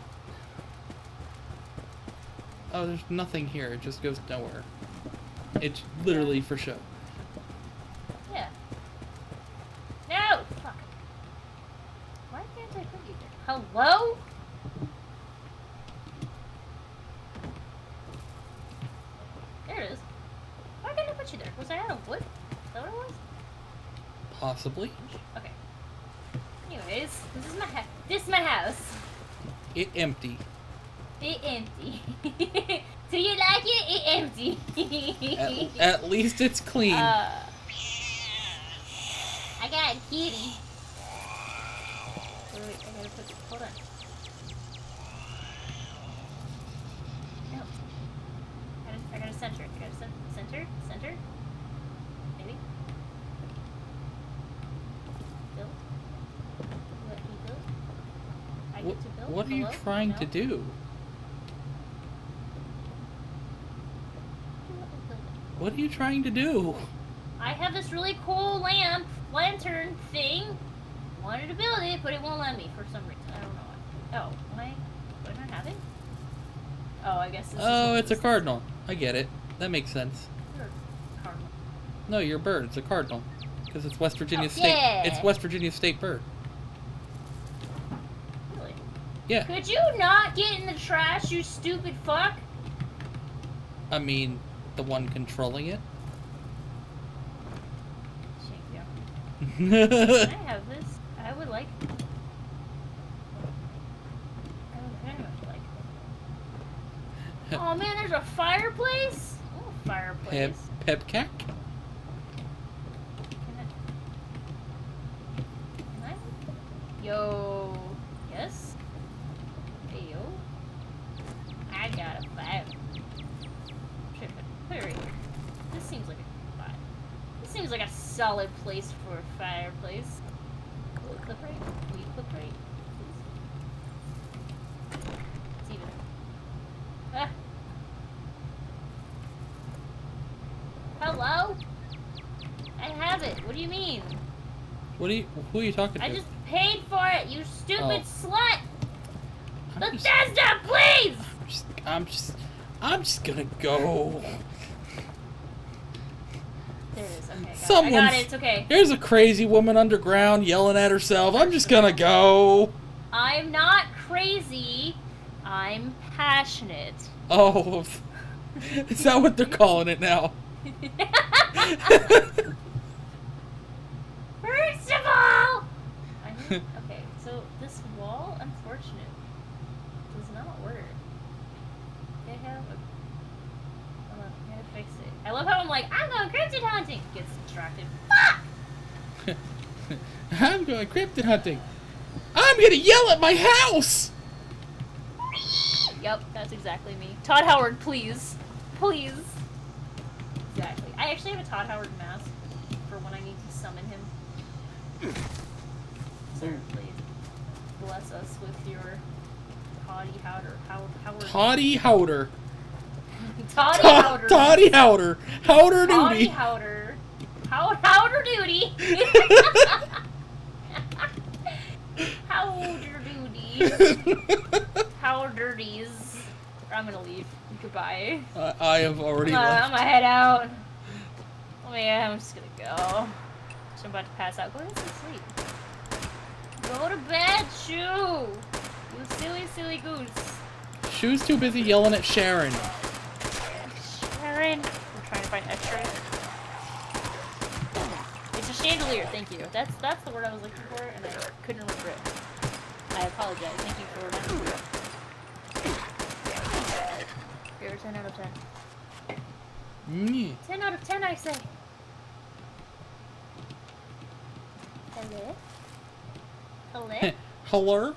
Oh, there's nothing here. It just goes nowhere. It's literally for show. Yeah. No! Fuck. Why can't I put you there? Hello? There it is. Why can't I put you there? Was I out of wood? Is that what it was? Possibly. Okay. Anyways, this is my house. It empty. It empty. Do you like it? It empty. At least it's clean. I got a kitty. Wait, I gotta put. Hold on. No. I gotta center it. I gotta center. Maybe. Build. Let me build. I get to build. What are you Hello? trying No? to do? What are you trying to do? I have this really cool lantern thing. Wanted to build it, but it won't let me for some reason. I don't know why. Oh, why? What am I having? Oh, I guess this Oh, is it's a cardinal. I get it. That makes sense. Cardinal. No, you're a bird. It's a cardinal. Because it's West Virginia Oh, state. yeah. It's West Virginia state bird. Really? Yeah. Could you not get in the trash, you stupid fuck? I mean, the one controlling it. Thank you. Can I have this? I would like. I would very much like. Oh man, there's a fireplace. Oh, fireplace. Pepcack? Can I? Yo. Yes. Hey yo. I got a fire. put it right here. This seems like a spot. This seems like a solid place for a fireplace. Will you clip right? Will you clip right? Please. It's even. Ah. Hello? I have it. What do you mean? Who are you talking to? I just paid for it, you stupid Oh. slut! I'm just- Bethesda, please! I'm just gonna go. There it is. Okay, I got it. I Someone's- got it. It's okay. There's a crazy woman underground yelling at herself. I'm just gonna go. I'm not crazy. I'm passionate. Oh, is that what they're calling it now? First of all, okay. So this wall, unfortunate, does not work. I have a. Hold on, I gotta fix it. I love how I'm like, I'm going cryptid hunting. Gets distracted. Fuck! I'm going cryptid hunting. I'm gonna yell at my house. Yep, that's exactly me. Todd Howard, please. Please. Exactly. I actually have a Todd Howard mask for when I need to summon him. So please bless us with your Toddy Howder. Howard. Toddy Howder. Toddy Howder. Toddy Howder. Howder Toddy duty. Howder. Howder duty. Howder duty. Howderdies. I'm gonna leave. Goodbye. I have already left. I'm gonna head out. Oh yeah, I'm just gonna go. I'm about to pass out. Go to sleep. Go to bed, Shoo! You silly, silly goose. Shoe's too busy yelling at Sharon. Sharon. I'm trying to find extras. It's a chandelier, thank you. That's the word I was looking for, and I couldn't remember it. I apologize. Thank you for remembering it. You're a 10 out of 10. Mm. 10 out of 10, I say. Hello? Hello? Hello?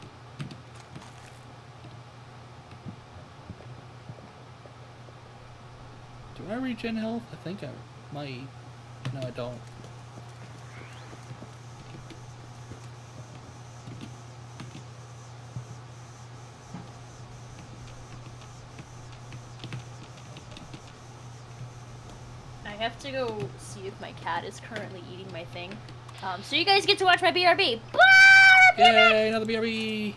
Do I regen health? I think I might. No, I don't. I have to go see if my cat is currently eating my thing. So you guys get to watch my BRB. Yay, another BRB!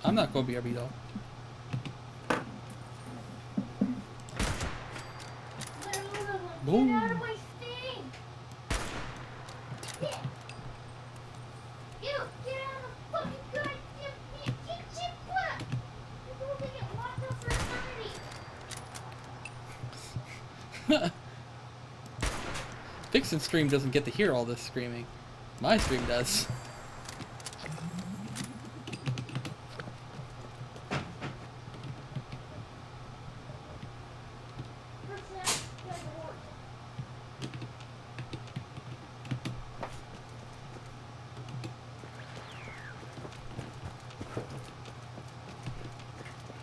I'm not going BRB though. Get out of my thing! Get out of the fucking goddamn thing! Get your butt! You're going to get locked up for eternity! Vixen's stream doesn't get to hear all this screaming. My stream does.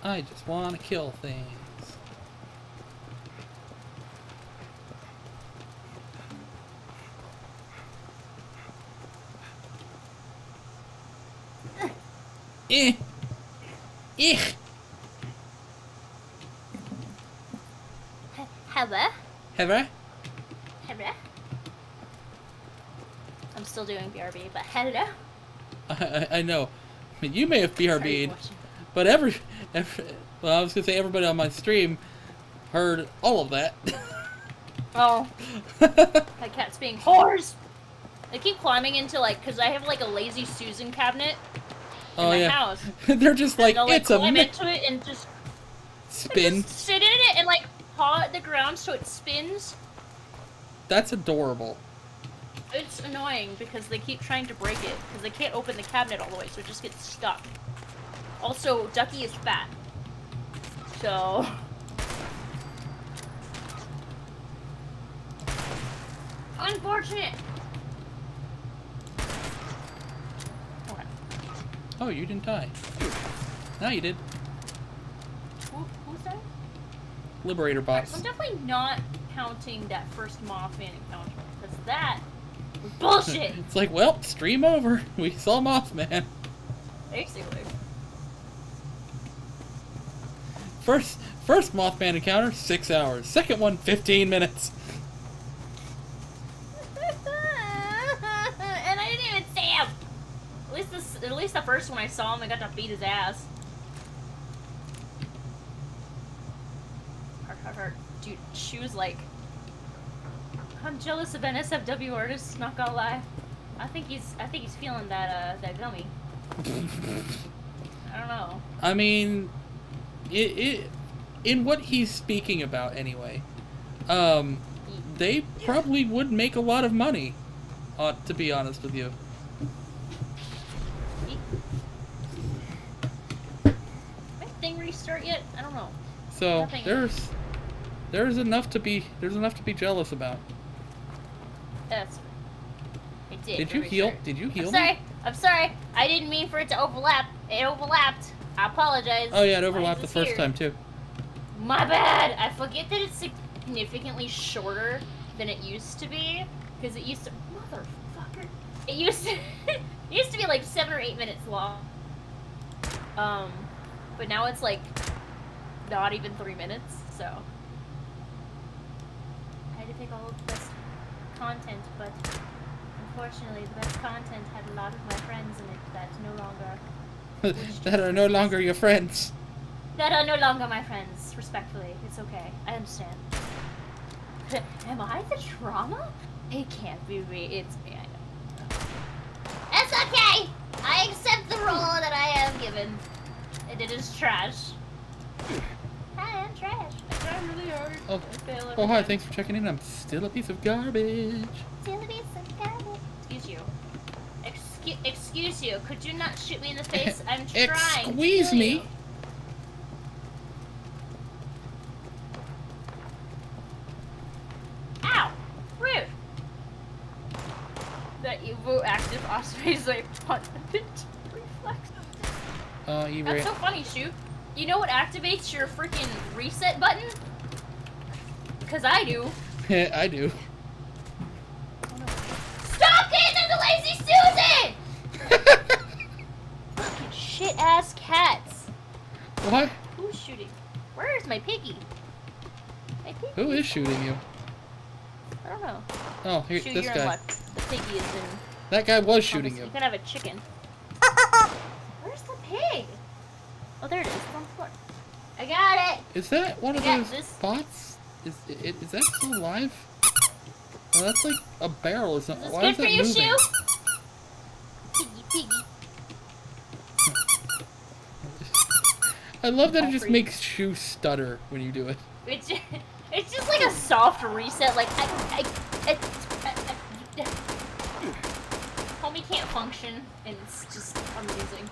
I just want to kill things. Eh. Ich. Hello? Hello? Hello? I'm still doing BRB, but hello? I know. You may have Sorry, BRB'd, watching. but well, I was gonna say everybody on my stream heard all of that. Oh. My cat's being whores! They keep climbing into, like, because I have, like, a Lazy Susan cabinet in my house. They're just like, And they'll, it's a climb into it and just spin. Just sit in it and, like, paw at the ground so it spins. That's adorable. It's annoying because they keep trying to break it because they can't open the cabinet all the way, so it just gets stuck. Also, Ducky is fat. So... Unfortunate! Okay. Oh, you didn't die. Now you did. Who's that? Liberator bots. I'm definitely not counting that first Mothman encounter, because that was bullshit! It's like, well, stream over. We saw Mothman. Basically. First Mothman encounter, 6 hours. Second one, 15 minutes. And I didn't even see him! At least the first one I saw him, I got to beat his ass. Her. Dude, she was like, I'm jealous of NSFW artists, not gonna lie. I think he's feeling that gummy. I don't know. I mean, in what he's speaking about anyway, they probably would make a lot of money, to be honest with you. My thing restart yet? I don't know. So Nothing. there's enough to be jealous about. That's. It did. Did you heal? Did you heal? I'm sorry. I didn't mean for it to overlap. It overlapped. I apologize. Oh yeah, it overlapped the first time too. My bad. I forget that it's significantly shorter than it used to be, because it used to. Motherfucker. It used to. It used to be like 7 or 8 minutes long. But now it's like not even 3 minutes. So I had to pick all of the best content, but unfortunately, the best content had a lot of my friends in it that no longer. That are no longer your friends. That are no longer my friends, respectfully. It's okay. I understand. Am I the trauma? It can't be me. It's me. I know. It's okay! I accept the role that I am given. And it is trash. Hi, I'm trash. I try really hard. Oh, I fail every oh hi, time. thanks for checking in. I'm still a piece of garbage. Still a piece of garbage. Excuse you. Excuse you. Could you not shoot me in the face? I'm trying to Squeeze kill me. you. Ow! Rude! That Evo active oscillates like punt reflex. That's so funny, Shoot. You know what activates your freaking reset button? Because I do. I do. Stop dancing the lazy Susan! Fucking shit ass cats. What? Who's shooting? Where is my piggy? My piggy. Who is shooting you? I don't know. Oh, here, Shoot, this you're in guy. luck. The piggy is in. That guy was shooting You you. can have a chicken. Where's the pig? Oh, there it is. It's on the floor. I got it. Is that one of I got those this. bots? Is that still alive? Oh, that's like a barrel or Is something. this Why good is for that you, moving? Shoe? Piggy. I love that it All just free. makes Shoe stutter when you do it. It's just like a soft reset. Like homie can't function, and it's just amusing.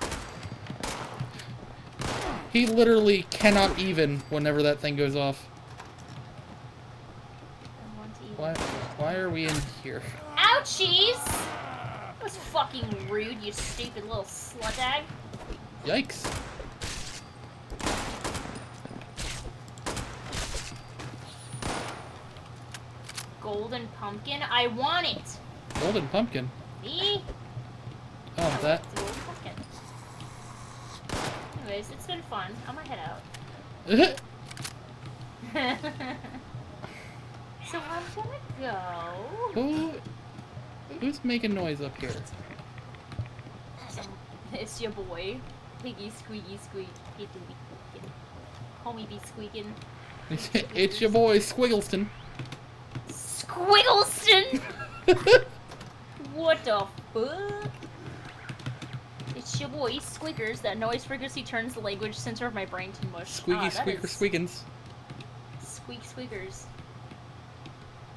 He literally cannot even whenever that thing goes off. I want to eat. Why are we in here? Ouchies! That was fucking rude, you stupid little slut bag. Yikes. Golden pumpkin? I want it! Golden pumpkin. Me? Oh, that. It's a golden pumpkin. Anyways, it's been fun. I'm gonna head out. So I'm gonna go. Who's making noise up here? It's your boy. Piggy squeaky squeak. Homie be squeaking. It's your boy Squiggleston. Squiggleston! What the fuck? It's your boy Squeakers. That noise frequency turns the language center of my brain to mush. Squeaky squeaker squeakins. Squeak squeakers.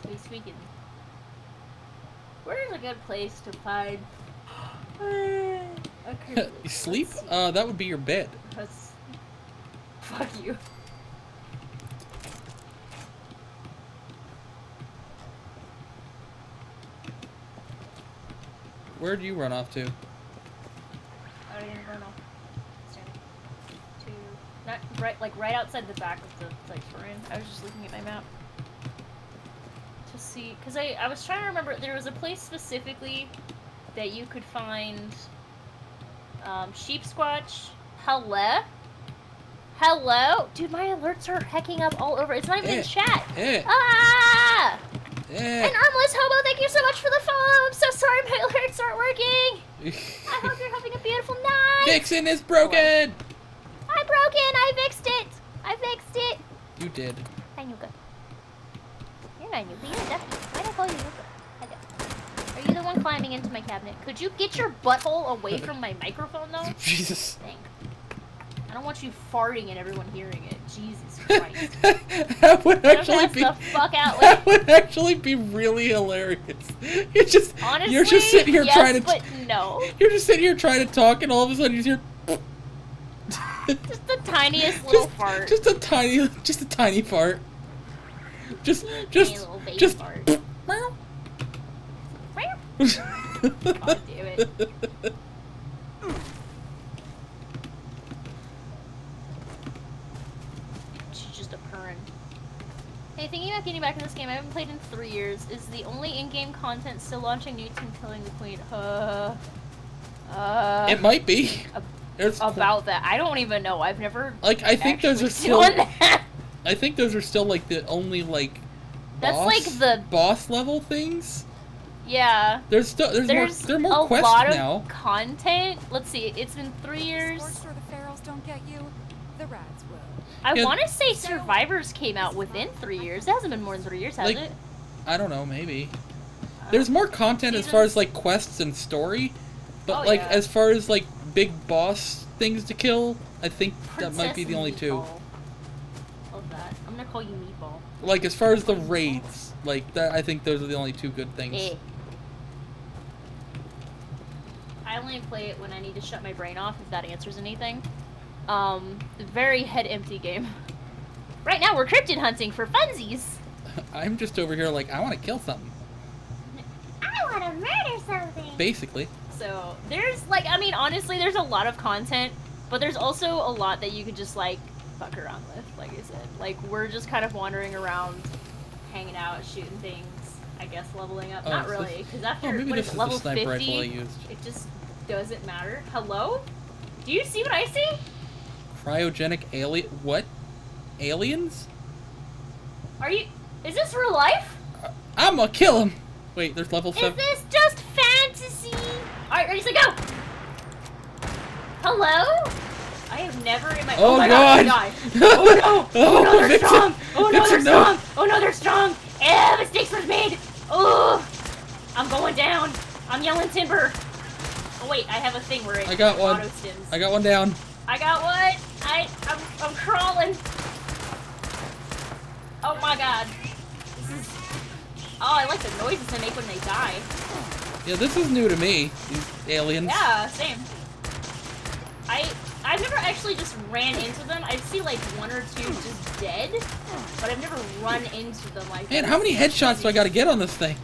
Squeak squeaking. Where's a good place to find a You sleep? That would be your bed. Fuck you. Where'd you run off to? I didn't run off. Standing. 2. Not right, like right outside the back of the place we're in. I was just looking at my map to see, because I was trying to remember. There was a place specifically that you could find sheep squatch. Hello, dude. My alerts are hecking up all over. It's not even in chat. Ah! An armless hobo, thank you so much for the follow. I'm so sorry my alerts aren't working. I hope you're having a beautiful night. Vixen is broken! I'm broken. I fixed it. You did. Hi, Nuka. You're not Nuka. You're Ducky. Why did I call you Nuka? Hi, Ducky. Are you the one climbing into my cabinet? Could you get your butthole away from my microphone, though? Jesus. Thank. I don't want you farting and everyone hearing it. Jesus Christ. That would actually be. The fuck out, that would actually be really hilarious. You're just. Honestly, You're just sitting here yes, trying to. But no. You're just sitting here trying to talk, and all of a sudden you hear. Just the tiniest little fart. Just a tiny fart. Just little baby fart. God damn it. She's just a purring. Hey, thinking about getting back in this game, I haven't played in 3 years. Is the only in-game content still launching newts and killing the queen? It might be. About that, I don't even know. I've never. Like, I think those are still. That. I think those are still like the only like. That's like the boss level things. Yeah. There's more a quests lot of now. Content. Let's see. It's been 3 years. Sports or the ferals don't get you, the rats will. I want to say Survivors came out within 3 years. It hasn't been more than 3 years, has Like, it? I don't know. Maybe. There's more content as far as like quests and story, but like as far as like big boss things to kill, I think that might be the only two. Love that. I'm gonna call you Meatball. Like as far as the raids, like that, I think those are the only two good things. I only play it when I need to shut my brain off, if that answers anything. Very head empty game. Right now we're cryptid hunting for funsies. I'm just over here like I want to kill something. I want to murder something. Basically. So there's like, I mean, honestly, there's a lot of content, but there's also a lot that you could just like fuck around with. Like I said, like we're just kind of wandering around, hanging out, shooting things. I guess leveling up. Not really, because after maybe what this is is level the sniper 50, rifle I used. it just doesn't matter. Hello? Do you see what I see? Cryogenic alien? What? Aliens? Are you? Is this real life? I'm gonna kill him. Wait, there's level 7. Is this just fantasy? Alright, ready to go! Hello? I have never in my... Oh, my God! God. Oh no! Oh no, they're Vixen! strong! Oh no, they're Vixen, no! strong! Oh no, they're strong! Eh, mistakes was made! Oh! I'm going down! I'm yelling timber! Oh wait, I have a thing where it I got one. auto-stims. I got one down. I got one! I'm crawling! Oh my God. This is... Oh, I like the noises they make when they die. Yeah, this is new to me, these aliens. Yeah, same. I've never actually just ran into them. I see like one or two just dead, but I've never run into them like that. Man, how many headshots do I gotta get on this thing?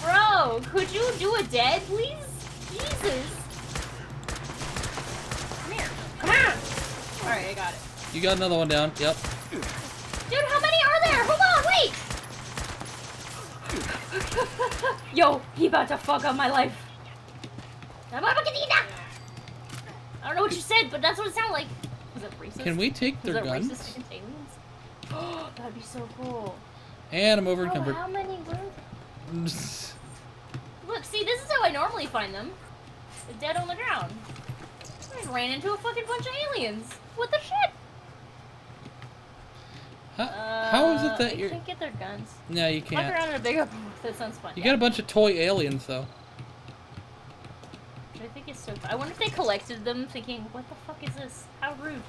Bro, could you do a dead, please? Jesus. Come here. Come on! Alright, I got it. You got another one down. Yep. Dude, how many are there? Hold on, wait! Yo, he about to fuck up my life. I don't know what you said, but that's what it sounded like. Is that racist? Can we take Is their that guns? racist against aliens? Oh, that'd be so cool. And I'm over Oh, encumbered. how many were... Look, see, this is how I normally find them. They're dead on the ground. I just ran into a fucking bunch of aliens. What the shit? How is it that you you're... can't get their guns. No, you Fuck can't. around in a big open... That sounds fun. You yeah. got a bunch of toy aliens, though. I think it's so fun. I wonder if they collected them thinking, what the fuck is this? How rude.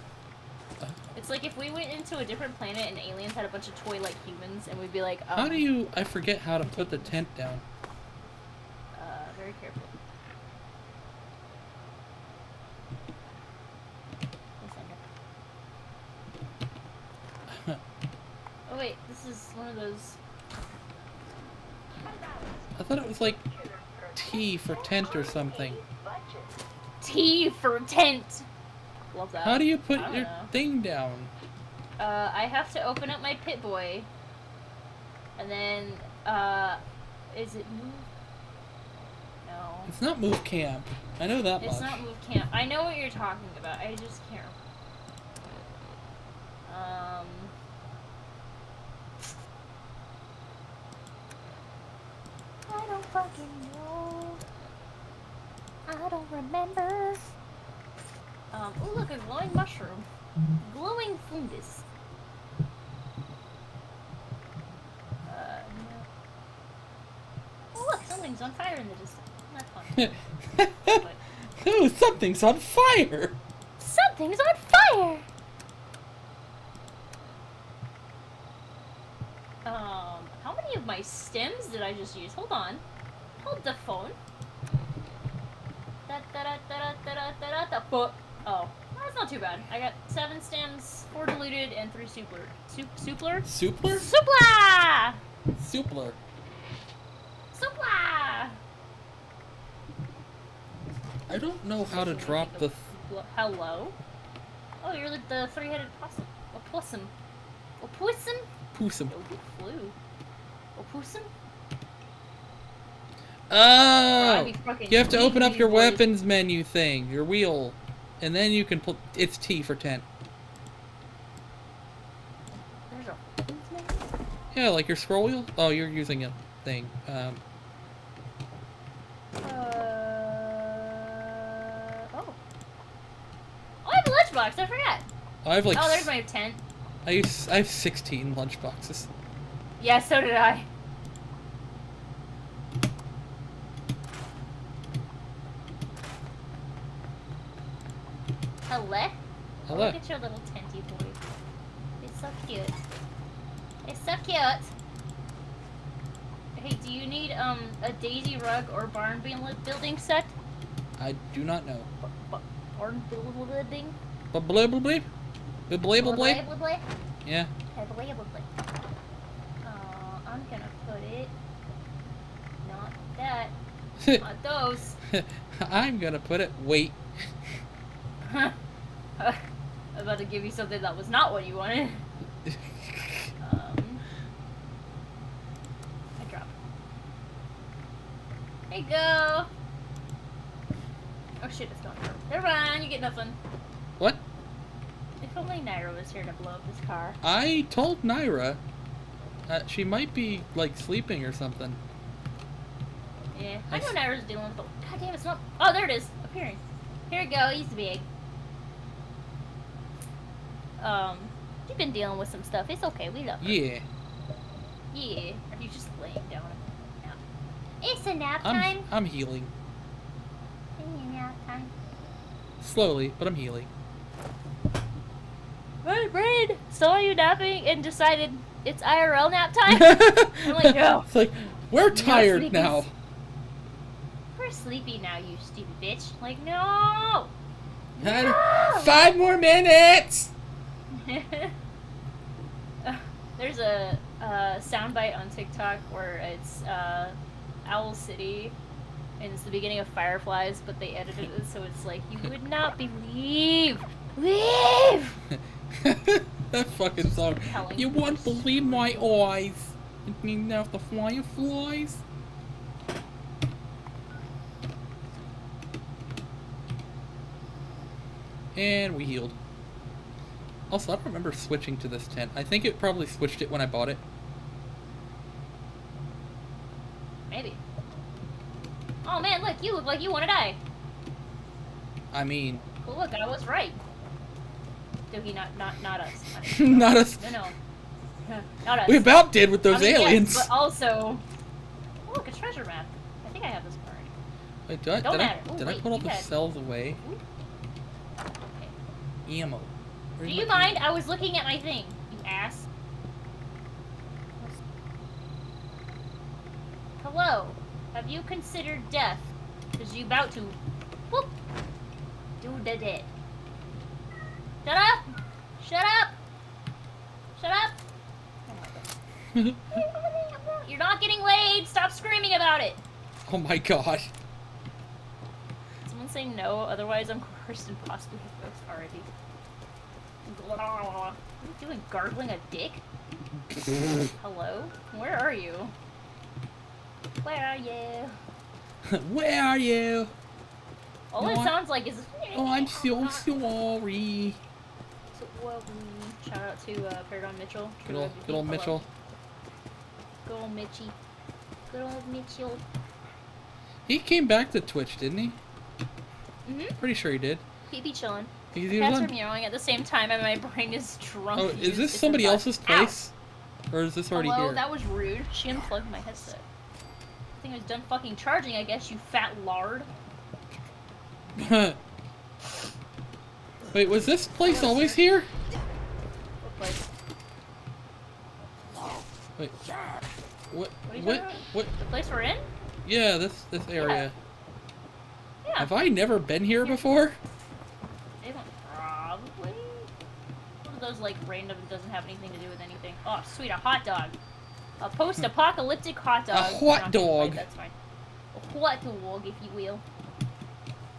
It's like if we went into a different planet and aliens had a bunch of toy-like humans and we'd be like, How do you... I forget how to put the tent down. Very careful. Oh wait, this is one of those... I thought it was like T for tent or something. T for tent! Love that. How do you put I don't your know. thing down? I have to open up my Pit Boy. And then, is it move? No. It's not move camp. I know that It's much. not move camp. I know what you're talking about. I just can't. I don't fucking know. I don't remember. Oh look, a glowing mushroom. Glowing fungus. No. Oh look, something's on fire in the distance. That's fun. But Ooh, something's on fire! something's on fire! How many of my stems did I just use? Hold on. Hold the phone. Oh, that's not too bad. I got 7 stems, 4 diluted, and 3 supler. Supler? Supler? Supla! Supler. Supla! I don't know how to drop the... Hello? Oh, you're like the 3-headed possum. Opossum. Opossum? Poosum. No, who flew? Opossum? Oh! I'd be fucking You have to open up easy, your boys. weapons menu thing, your wheel. And then you can put... It's T for tent. There's a... Yeah, like your scroll wheel? Oh, you're using a thing. Oh. Oh, I have a lunchbox. I forgot. I have like... Oh, there's my tent. I have 16 lunchboxes. Yeah, so did I. Hello? Hello. Look at your little tenty boy. It's so cute. It's so cute. Hey, do you need a daisy rug or barn building set? I do not know. Barn building? But blah blah blah. Blah blah blah blah. Blah, blah. Yeah. Blah, blah, blah. I'm gonna put it. Not that. Not those. I'm gonna put it. Wait. I'm about to give you something that was not what you wanted. I drop. There you go. Oh shit, it's gone. Never mind, you get nothing. What? If only Naira was here to blow up this car. I told Naira. She might be like sleeping or something. Yeah, I know Naira's dealing with. God damn, it's not. Oh, there it is, appearing. Here we go. He's big. You've been dealing with some stuff. It's okay. We love her. Yeah. Yeah. Are you just laying down? Nap? It's a nap time. I'm healing. Nap time. Slowly, but I'm healing. My brain saw you napping and decided it's IRL nap time. I'm like, no. It's like, we're No tired sleeping. now. We're sleepy now, you stupid bitch. Like, no. 5 more minutes! There's a soundbite on TikTok where it's Owl City, and it's the beginning of Fireflies, but they edited it so it's like, you would not believe, leave. That fucking song. Telling You people won't to believe my eyes. It means now the fireflies. And we healed. Also, I don't remember switching to this tent. I think it probably switched it when I bought it. Maybe. Oh man, look, you look like you want to die. I mean... Well, look, I was right. Doogie, not us. Not us. No. Not us. We about did with those I mean, aliens. Yes, but also... Oh, look, a treasure map. I think I have this card. Wait, Don't matter. Ooh, did I wait, put all you the had- cells away? Okay. Ammo. Do Where's you my mind? I was looking at my thing, you ass. Hello. Have you considered death? Because you about to... Whoop! Do the dead. Shut up! Shut up! Shut up! Oh my god. You're not getting laid! Stop screaming about it! Oh my god. Someone say no, otherwise I'm person possibly has both already. What are you doing? Gargling a dick? Hello? Where are you? Where are you? Where are you? All it sounds like is. Oh, I'm so sorry. So, well, shout out to Paragon Mitchell. Good old Mitchell. Good old Mitchie. Good old Mitchell. He came back to Twitch, didn't he? Pretty sure he did. He be chillin'. He The was cats are on- meowing at the same time, and my brain is drunk. Oh, is this somebody else's place? Or is this already Hello? here? That was rude. She unplugged my headset. I think it was done fucking charging, I guess, you fat lard. Wait, was this place always here? What place? Wait. What? What are you What? talking about? What? The place we're in? Yeah, this area. Yeah. Have I never been here before? They don't probably. One of those like random doesn't have anything to do with anything. Oh, sweet, a hot dog. A post-apocalyptic hot dog. hot We're not gonna dog. fight, that's fine. A hot dog, if you will.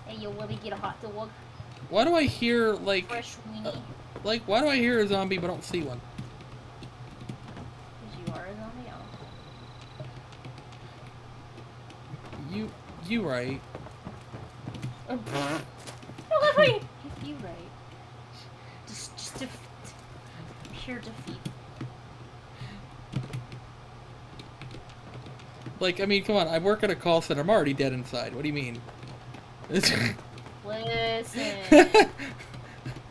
Hey, yo, let me get a hot dog. Why do I hear like, Fresh weenie. why do I hear a zombie but don't see one? Because you are a zombie. Oh. You right. No, let me. You right. Just defeat. Pure defeat. Like, I mean, come on. I work at a call center. I'm already dead inside. What do you mean? Listen.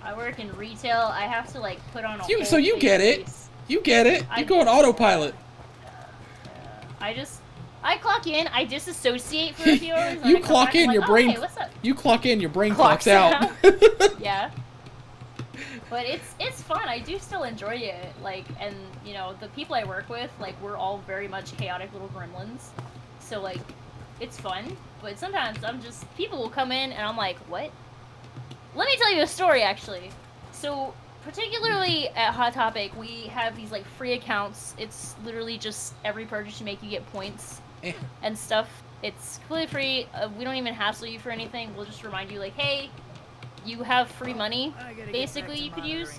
I work in retail. I have to like put on a whole So you get it. face. You get it. You go on autopilot. I clock in. I disassociate for a few hours. and You I come clock back, in, I'm your like, brain. Oh, hey, what's up? You clock in, your brain Clocks clocks out. Yeah. But it's fun. I do still enjoy it. Like, and you know, the people I work with, like, we're all very much chaotic little gremlins. So like, it's fun. But sometimes people will come in and I'm like, what? Let me tell you a story actually. So particularly at Hot Topic, we have these like free accounts. It's literally just every purchase you make, you get points and stuff. It's completely free. We don't even hassle you for anything. We'll just remind you like, hey, you have free money. Basically, you could use.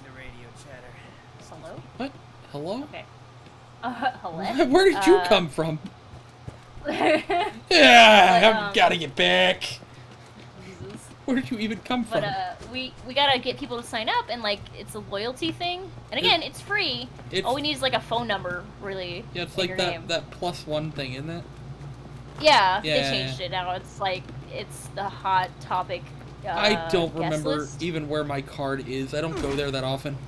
Hello? What? Hello? Okay. Hello? Where did you come from? Yeah, I've gotta get back. Jesus. Where did you even come from? But we gotta get people to sign up, and like it's a loyalty thing. And again, it's free. All we need is like a phone number, really. Yeah, it's and like your that name. that +1 thing, isn't it? Yeah, they Yeah. changed it now. It's like it's the Hot Topic. I don't guest remember list. even where my card is. I don't go there that often.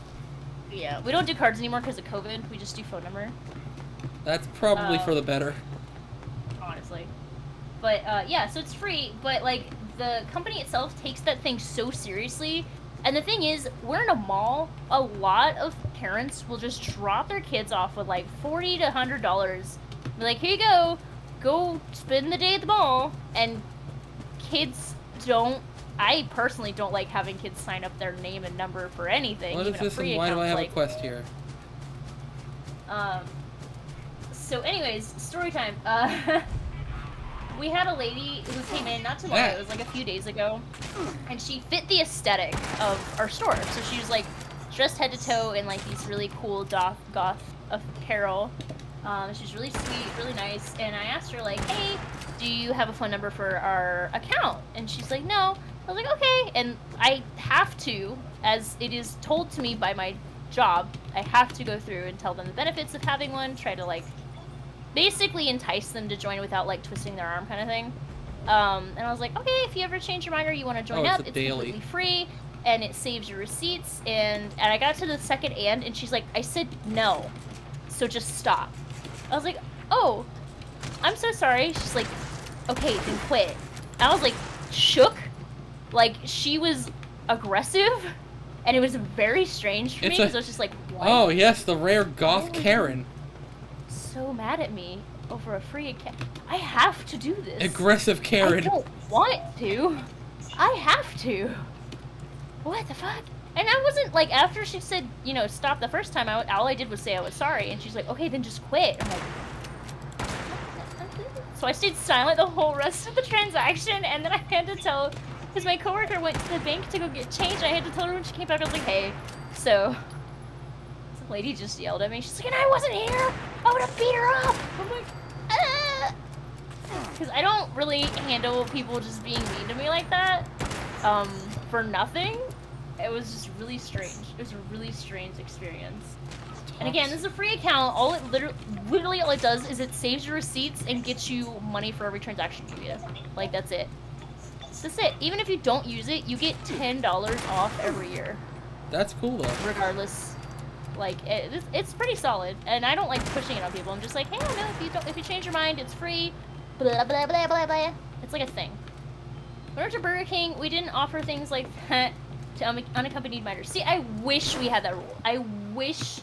Yeah, we don't do cards anymore because of COVID. We just do phone number, That's probably for the better. honestly. But yeah, so it's free. But like the company itself takes that thing so seriously. And the thing is, we're in a mall. A lot of parents will just drop their kids off with like $40 to $100. Be like, here you go. Go spend the day at the mall. And kids don't. I personally don't like having kids sign up their name and number for anything. What is even a this free and why do I have account's a quest here? So anyways, story time. We had a lady who came in not too long ago, it was like a few days ago, and she fit the aesthetic of our store. So she was like dressed head to toe in like these really cool goth apparel. She's really sweet, really nice, and I asked her like, hey, do you have a phone number for our account? And she's like, no. I was like, okay, and I have to, as it is told to me by my job, I have to go through and tell them the benefits of having one, try to like basically entice them to join without like twisting their arm kind of thing. And I was like, okay, if you ever change your mind or you want to join up, it's completely free and it saves your receipts. And I got to the second and she's like, I said no, so just stop. I was like, oh, I'm so sorry. She's like, okay, then quit. And I was like shook, like she was aggressive, and it was very strange for me because I was just like, what? Oh yes, the rare goth Karen. So mad at me over a free account. I have to do this. Aggressive Karen. I don't want to. I have to. What the fuck? And I wasn't like, after she said, you know, stop the first time, all I did was say I was sorry, and she's like, okay, then just quit. I'm like, so I stayed silent the whole rest of the transaction, and then I had to tell Because my coworker went to the bank to go get change. I had to tell her when she came back. I was like, hey. So, some lady just yelled at me. She's like, and I wasn't here. I would have beat her up. I'm like, because I don't really handle people just being mean to me like that, for nothing. It was just really strange. It was a really strange experience. And again, this is a free account. All it literally all it does is it saves your receipts and gets you money for every transaction you do. Like, that's it. That's it. Even if you don't use it, you get $10 off every year. That's cool though. Regardless, like it's pretty solid. And I don't like pushing it on people. I'm just like, hey, no, if you change your mind, it's free. Blah blah blah blah blah. It's like a thing. When we went to Burger King, we didn't offer things like that to unaccompanied minors. See, I wish we had that rule. I wish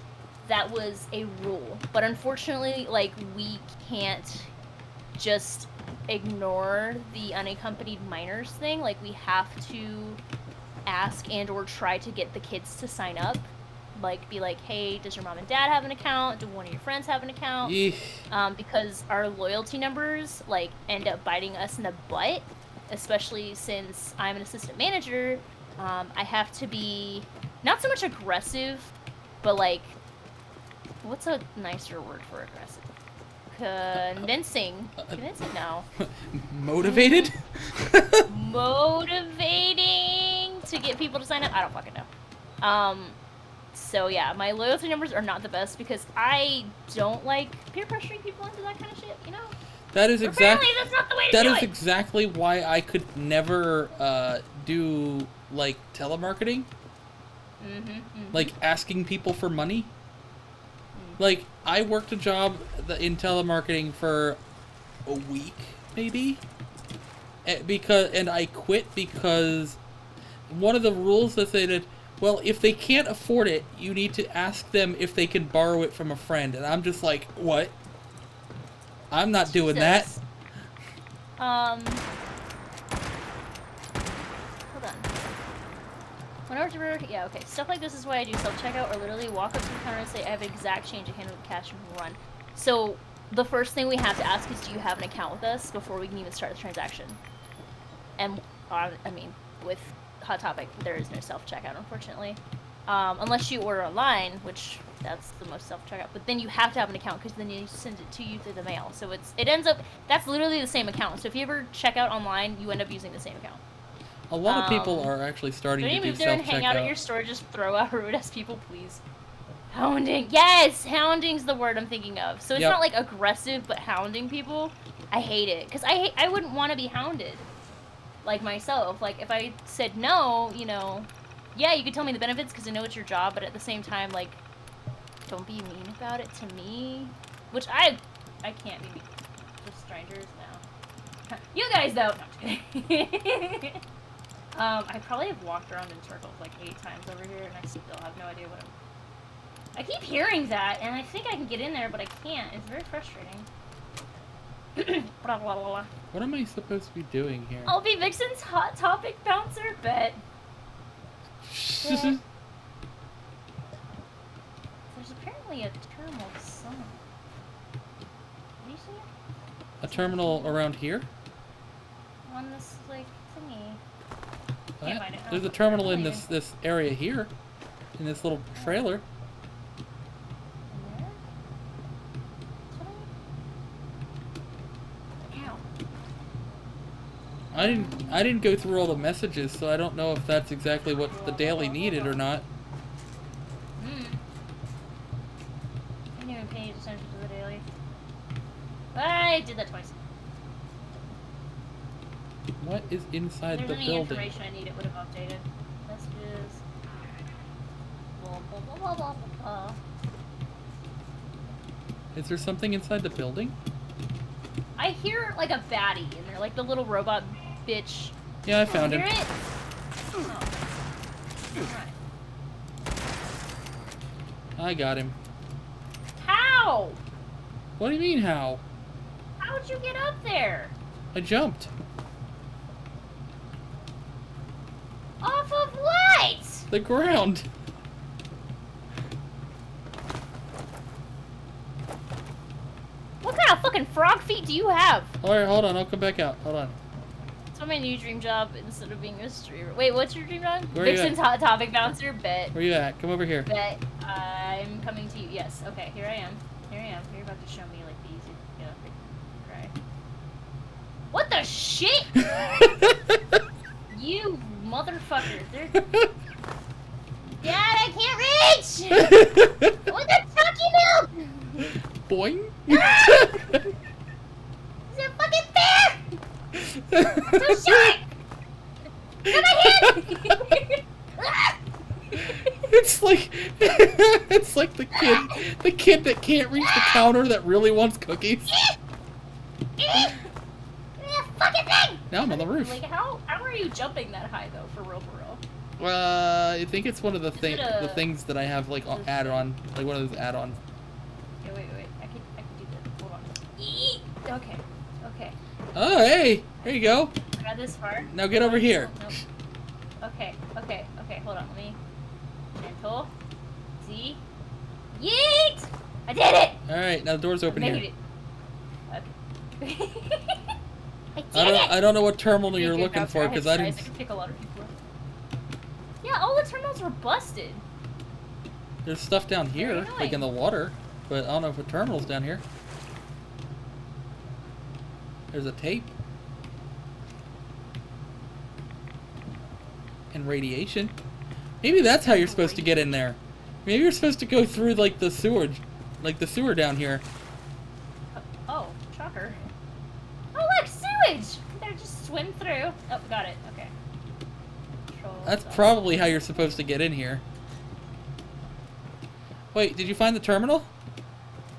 that was a rule, but unfortunately, like, we can't just ignore the unaccompanied minors thing. Like, we have to ask and or try to get the kids to sign up. Like, be like, hey, does your mom and dad have an account? Do one of your friends have an account? Because our loyalty numbers, like, end up biting us in the butt, especially since I'm an assistant manager. I have to be not so much aggressive, but, like, what's a nicer word for aggressive? Convincing. Convincing? No. Motivated? Motivating to get people to sign up? I don't fucking know. So yeah, my loyalty numbers are not the best because I don't like peer pressuring people into that kind of shit, you know? That is exactly. That's not the way to do it. Exactly why I could never do like telemarketing. Like asking people for money. Like, I worked a job in telemarketing for a week, maybe, and I quit because one of the rules that they did, well, if they can't afford it, you need to ask them if they can borrow it from a friend, and I'm just like, what? I'm not doing that. Hold on. Yeah, okay. Stuff like this is why I do self-checkout or literally walk up to the counter and say, I have exact change to handle the cash and run. So, the first thing we have to ask is, do you have an account with us before we can even start the transaction? And, I mean, with Hot Topic, there is no self-checkout, unfortunately. Unless you order online, which that's the most self-checkout. But then you have to have an account because then you send it to you through the mail. So it ends up, that's literally the same account. So if you ever check out online, you end up using the same account. A lot of people are actually starting to do self-checkout. Don't you move there and hang out at your store, just throw out rude ass people, please. Hounding. Yes! Hounding's the word I'm thinking of. So it's not like aggressive, but hounding people. I hate it. Because I wouldn't want to be hounded. Like myself. Like, if I said no, you know, yeah, you could tell me the benefits because I know it's your job, but at the same time, like, don't be mean about it to me. Which I can't be mean to strangers now. You guys, though. No, I'm just kidding. I probably have walked around in circles like 8 times over here, and I still have no idea what I keep hearing that, and I think I can get in there, but I can't. It's very frustrating. Blah, blah, blah, blah. What am I supposed to be doing here? I'll be Vixen's Hot Topic bouncer, bet. Yeah. There's apparently a terminal somewhere. What do you see? A terminal around here? On this, like, thingy. Can't find it. There's a terminal in this area here. In this little trailer. I didn't go through all the messages, so I don't know if that's exactly what the daily needed or not. I didn't even pay attention to the daily. I did that twice. What is inside the building? If there's any information I need, it would have updated. Messages. Blah, blah, blah, blah, blah, blah. Is there something inside the building? I hear like a baddie in there, like the little robot bitch. Yeah, I found him. Hear it? Oh. I got him. How? What do you mean, how? How'd you get up there? I jumped. Off of what? The ground. What kind of fucking frog feet do you have? Alright, hold on. I'll come back out. Hold on. That's So my new dream job instead of being a streamer. Wait, what's your dream job? Where you Vixen's Hot Topic Bouncer. Bet. Where you at? Come over here. Bet. I'm coming to you. Yes. Okay. Here I am. Here I am. You're about to show me like the easy. You know, cry. What the shit? You motherfucker. Dad, I can't reach. What the fuck you do? Boing. Is it fucking fair? I'm so short! Come on here! It's like it's like the kid that can't reach the counter that really wants cookies. Fucking thing! Now I'm on the roof. Like how are you jumping that high though? For real, for real. I think it's one of the things that I have like add on, like one of those add-ons. Okay, wait. I can do this. Hold on. Okay. Oh, hey! There you go. I got this far. Now get over here. Nope. Okay. Hold on. Let me. Gentle. Z. Yeet! I did it! Alright, now the door's open here. It. Okay. I did it! I don't know what terminal you're Okay, looking now for, try because his I didn't... size. I can pick a lot of people up. Yeah, all the terminals were busted. There's stuff down here, Very like in the water, but I don't know if a terminal's down here. There's a tape. And radiation. Maybe that's how you're supposed to get in there. Maybe you're supposed to go through like the sewage, like the sewer down here. Oh, shocker. Oh, look, sewage! There, just swim through. Oh, got it. Okay. Control That's stuff. probably how you're supposed to get in here. Wait, did you find the terminal?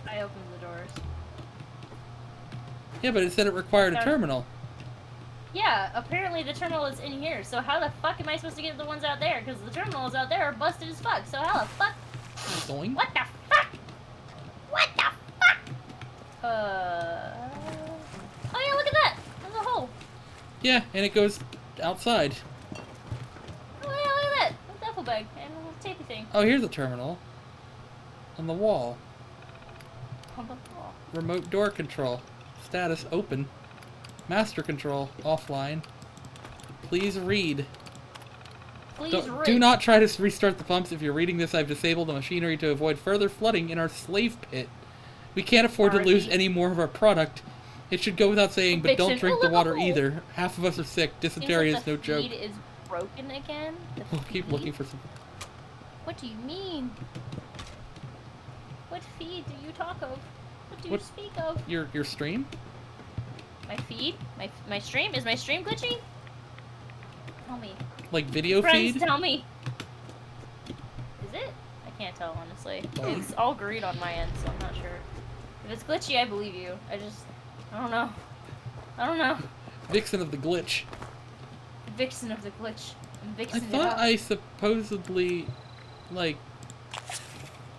I opened the doors. Yeah, but it said it required a Found- terminal. Yeah, apparently the terminal is in here, so how the fuck am I supposed to get the ones out there? Because the terminals out there are busted as fuck, so how the fuck? Going? What the fuck? What the fuck? Oh yeah, look at that! There's a hole. Yeah, and it goes outside. Oh yeah, look at that! A duffel bag and a little tapey thing. Oh, here's a terminal. On the wall. On the wall. Remote door control. Status open. Master control offline. Please read. Please read. Do not try to restart the pumps. If you're reading this, I've disabled the machinery to avoid further flooding in our slave pit. We can't afford to lose any more of our product. It should go without saying, but don't Vixen, drink the look, water look. either. Half of us are sick. Seems Dysentery like is no the joke. feed is broken again. The We'll keep feed? looking for some. What do you mean? What feed do you talk of? What do you What- speak of? Your stream? My feed? My stream? Is my stream glitchy? Tell me. Like video Friends, feed? tell me. Is it? I can't tell, honestly. It's all green on my end, so I'm not sure. If it's glitchy, I believe you. I don't know. I don't know. Vixen of the glitch. Vixen of the glitch. I'm I Vixen it thought up. I supposedly, like,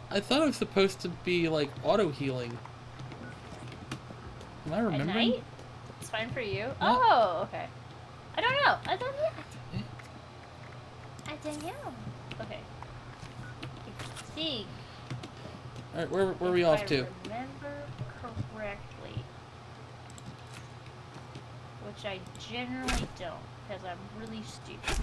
I thought it was supposed to be like auto healing. Am I At remembering? night? It's fine for you? What? Oh, okay. I don't know. I don't know. Okay. See. All right, where are we off to? If I remember correctly, which I generally don't, because I'm really stupid.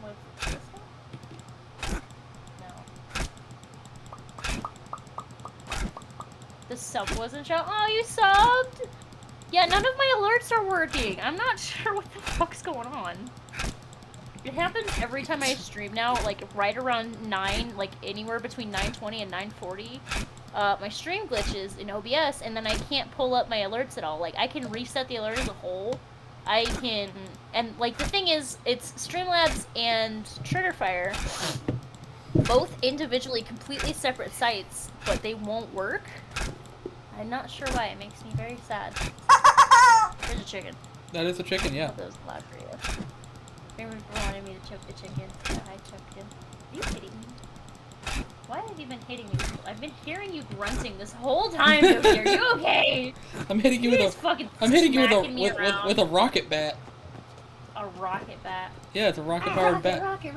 Was it this one? No. The sub wasn't shown. Oh, you subbed? Yeah, none of my alerts are working. I'm not sure what the fuck's going on. It happens every time I stream now, like right around 9, like anywhere between 9:20 and 9:40. My stream glitches in OBS, and then I can't pull up my alerts at all. Like, I can reset the alert as a whole. I can, and like the thing is, it's Streamlabs and Triggerfire, both individually completely separate sites, but they won't work. I'm not sure why. It makes me very sad. There's a chicken. That is a chicken, yeah. That was loud for you. Remember wanted me to choke the chicken. Yeah, I choked him. Are you hitting me? Why have you been hitting me? I've been hearing you grunting this whole time, Toby. Are you okay? I'm hitting you with Just a. fucking I'm hitting you smacking me with around. a rocket bat. A rocket bat. Yeah, it's a rocket powered bat. Rocket,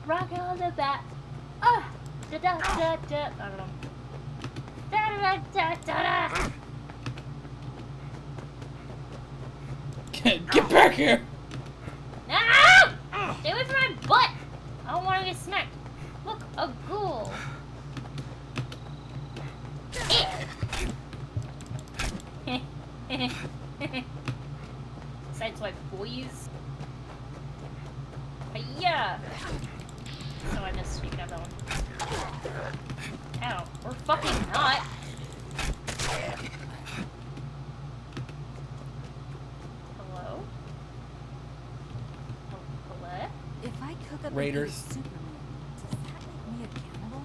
rocket on the bat. Ah! Da da da da. I don't know. Da da da da da. Get back here! No! Stay away from my butt! I don't want to get smacked. Look, a ghoul. Sideswipe, boys. Yeah. Oh, I missed. You can have that one. Ow. We're fucking not. Hello? Hello? If I cook up Raiders. a super mutant, does that make me a cannibal?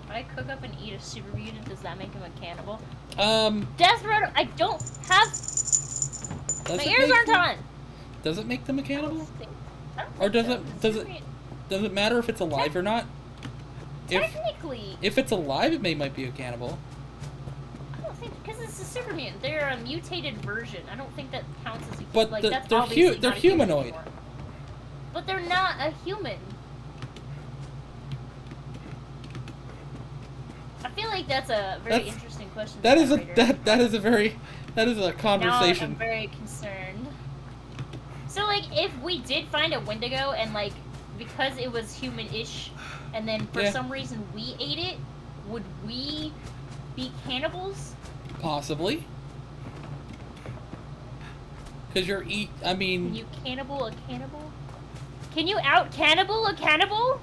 If I cook up and eat a super mutant, does that make him a cannibal? Um, Desperado, I don't have. does My it ears make aren't them- on. Does it make them a I cannibal? don't think Or does so. it- The does super it- mutant- Does it matter if it's alive or not? Technically, If it's alive, it might be a cannibal. I don't think because it's a super mutant. They're a mutated version. I don't think that counts as a But like the- that's they're obviously they're not a human humanoid. anymore. But they're not a human. I feel like that's a very That's- interesting question. That to is a Operator. that is a very that is a Now conversation. I'm very concerned. So like, if we did find a Wendigo and like because it was human-ish, and then for Yeah. some reason we ate it, would we be cannibals? Possibly. Because I Can mean, you cannibal a cannibal? Can you out cannibal a cannibal?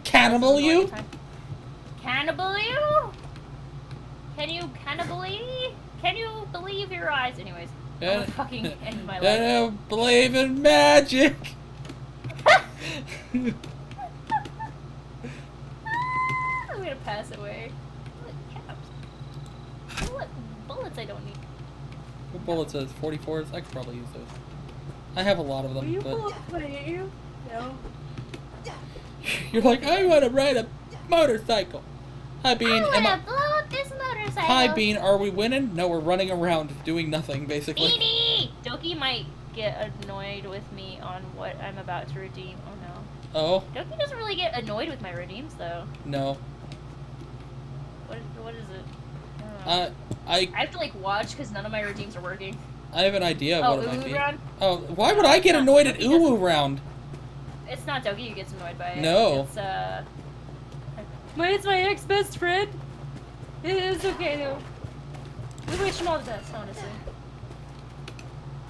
cannibal you? Cannibal you? Can you cannibally? Can you believe your eyes? Anyways, I'm Yeah. gonna fucking end my I life. don't believe in magic. I'm gonna pass away. What caps? What bullets I don't need? What bullet says 44s? I could probably use those. I have a lot of them, but What I hate you? No. you're like, I want to ride a motorcycle. Hi, Bean. I Am wanna blow up this motorcycle. Hi, Bean. Are we winning? No, we're running around doing nothing, basically. Beanie! Doki might get annoyed with me on what I'm about to redeem. Oh no. Oh, Doki doesn't really get annoyed with my redeems though. no. What is it? I don't know. I I have to like watch because none of my redeems are working. I have an idea of Oh, what it might Uwu be. round? Oh, why would I get annoyed at Doki doesn't- Uwu round? It's not Doki who gets annoyed by it. No. It's it's my ex-best friend. It is okay though. We wish him all the best, honestly.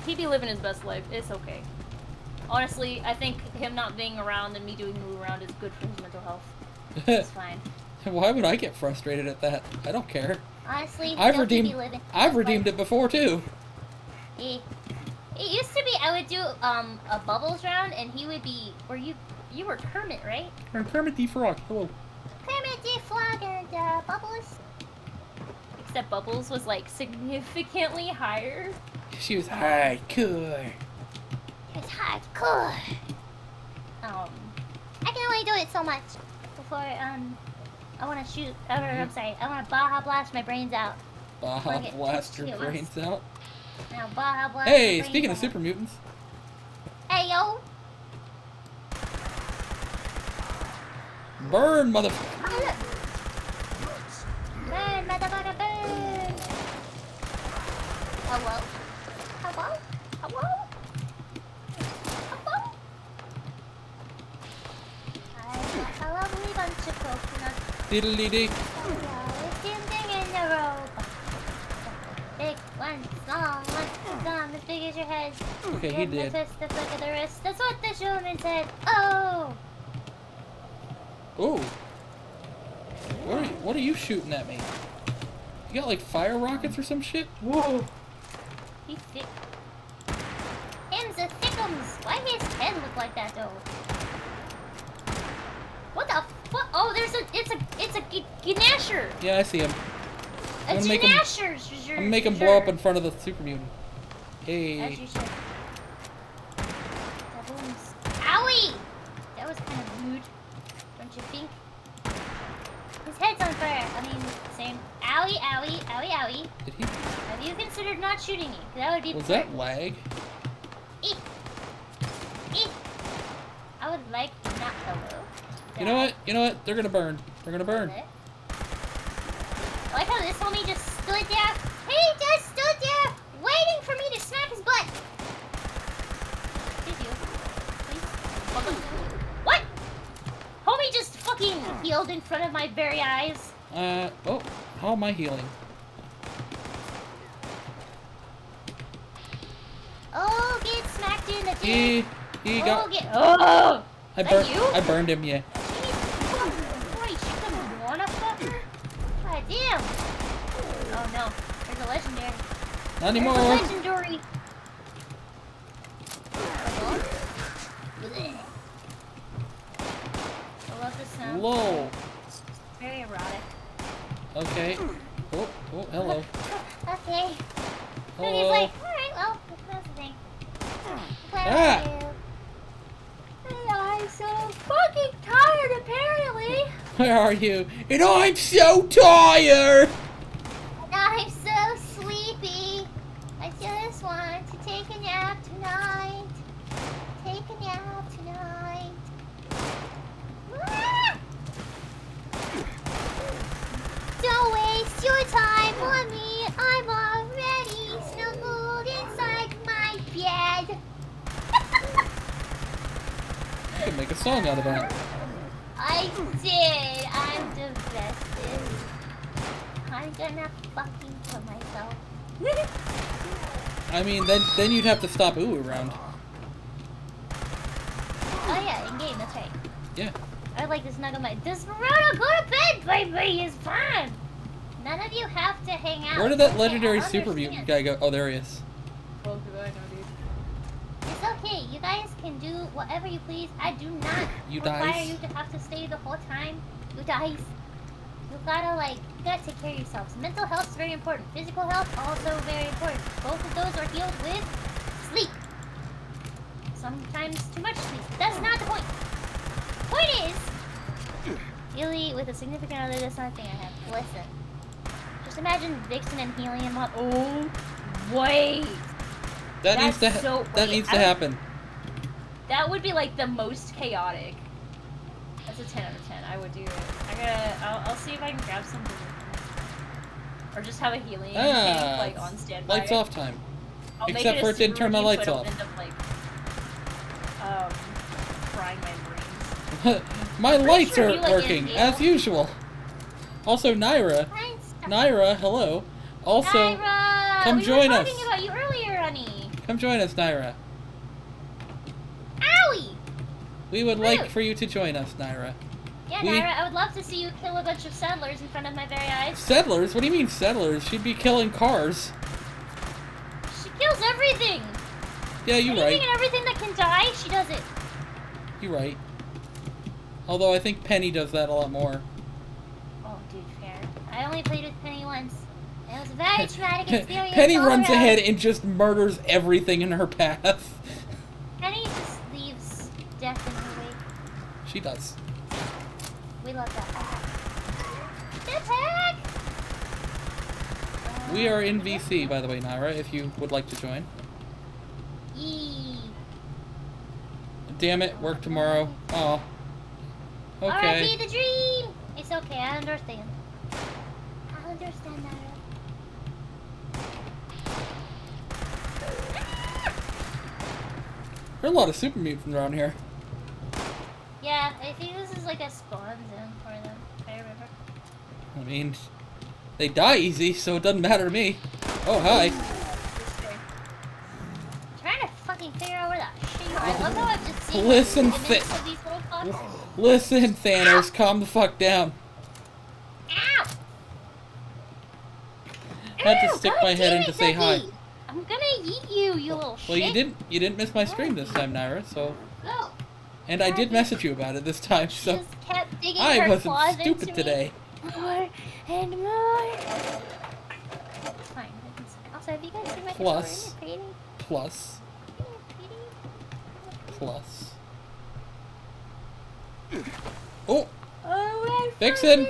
He'd be living his best life. It's okay. Honestly, I think him not being around and me doing move around is good for his mental health. It's fine. Why would I get frustrated at that? I don't care. Honestly, I've Doki redeemed be living. I've redeemed it before too. It used to be I would do a bubbles round and he would be you were Kermit, right? I'm Kermit the Frog. Hello. Kermit the Frog and Bubbles. Except Bubbles was like significantly higher. She was hardcore. It's hardcore. I can only do it so much before I want to shoot. I'm sorry. I want to Baja Blast my brains out. Baja Like it- blast your it was- brains out. Now Baja Blast. Hey, my brains speaking of out. super mutants, Hey yo. burn, mother. Burn, motherfucker, burn! Hello? Hello? Hello? Hello? I lovely bunch of coconuts. Diddly dee. Standing in a row. Big one, small one, some as big as your head. Okay, he Give the did. twist, the flick of the wrist. That's what the showman said. Oh! Ooh. What are you shooting at me? You got like fire rockets or some shit? Whoa. He's thick. Him's a thickums. Why his head look like that though? What the fuck? Oh, it's a Gnasher. Yeah, I see him. A I'm gonna make him- Gnasher. I'm gonna make him blow up in front of the super mutant. As Hey. you should. Kabooms. Owie! That was kind of rude. Don't you think? His head's on fire. I mean, same. Owie, owie, owie, owie. Did he? Have you considered not shooting me? That would be Was that lag? Eek. Eek. I would like not hello. You know what? You know what? They're gonna burn. They're gonna burn. I like how this homie just stood there. He just stood there waiting for me to smack his butt. What? Homie just fucking healed in front of my very eyes. Oh, how am I healing? Oh, get smacked in the dick. He got. Oh! I Is that you? I burned him. Yeah. Holy shit, the motherfucker. God damn. Oh no, there's a legendary. Not anymore. There's a legendary. I love this sound. Lol. Very erotic. Okay. Oh, hello. Okay. Hello. And he's like, alright, well, that's the thing. Where Ah. are you? I'm so fucking tired, apparently. Where are you? And I'm so tired. And I'm so sleepy. I just want to take a nap tonight. Take a nap tonight. Ah! Don't waste your time on me. I'm already snuggled inside my bed. You can make a song out of that. I did. I'm divested. I'm gonna fucking kill myself. I mean, then you'd have to stop Ooh around. Oh yeah, in game, that's right. Yeah. I would like to snuggle my Desperado, go to bed, baby, it's fine. None of you have to hang out. Where did that Okay, legendary I super understand. mutant guy go? Oh, there he is. Well, do I know, dude? It's okay. You guys can do whatever you please. I do not You require dice. you to have to stay the whole time. You guys. You gotta take care of yourselves. Mental health is very important. Physical health also very important. Both of those are healed with sleep. Sometimes too much sleep. That's not the point. Point is, really, with a significant other, that's not the thing I have. Listen. Just imagine Vixen and helium up. Oh, wait. That needs to happen. That would be like the most chaotic. That's a 10 out of 10. I would do it. I'll see if I can grab something. Or just have a helium tank on standby. Lights off time. I'll make Except it a for it didn't super turn my routine lights so I off. don't end up frying my brains. My lights sure are you like working Indio. as usual. Also, Naira, hello. Also, Naira! come we join were us. talking about you earlier, honey. Come join us, Naira. Owie! We would like for you to join us, Naira. Yeah, Naira, I would love to see you kill a bunch of settlers in front of my very eyes. Settlers? What do you mean settlers? She'd be killing cars. She kills everything! Yeah, you're Anything right. and everything that can die, she does it. You're right. Although I think Penny does that a lot more. Oh, dude, fair. I only played with Penny once. It was a very traumatic experience. Penny all runs around. ahead and just murders everything in her path. Penny just leaves death in her wake. She does. We love that. Jetpack! We are in VC, by the way, Naira, if you would like to join. Yee. Damn it, work tomorrow. Oh. Okay. R.I.P. the dream! It's okay, I understand. I understand, Naira. There are a lot of super mutants around here. Yeah, I think this is like a spawn zone for them, if I remember. I mean, they die easy, so it doesn't matter to me. Oh, hi. Trying to fucking figure out where that shit is. I love how I've just seen Listen, images of these little fucks. Listen, Thanos, calm the fuck down. Ow! I had to Ow, stick God my head damn in to it, say hi. Ducky. I'm gonna eat you, you little shit. Well, you didn't miss my stream this time, Naira, so... No. And I did message you about it this time, so... Just kept digging I her wasn't claws stupid into today. Me. More and more. It's fine. Also, have you guys seen my Plus. controller? Isn't it Plus. pretty? Plus. Oh! Oh, Vixen!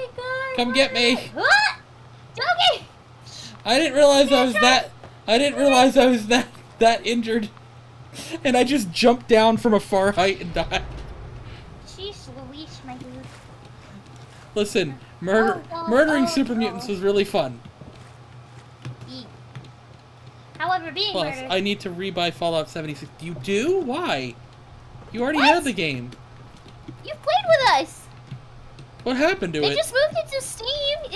Come get me! What? Doggy! I didn't realize I was that injured. And I just jumped down from a far height and died. Sheesh Louise, my dude. Listen, murdering super mutants was really fun. Eat. However, being Plus, murdered... I need to rebuy Fallout 76. You do? Why? You already What? had the game. You played with us. What happened to They it? just moved it to Steam, and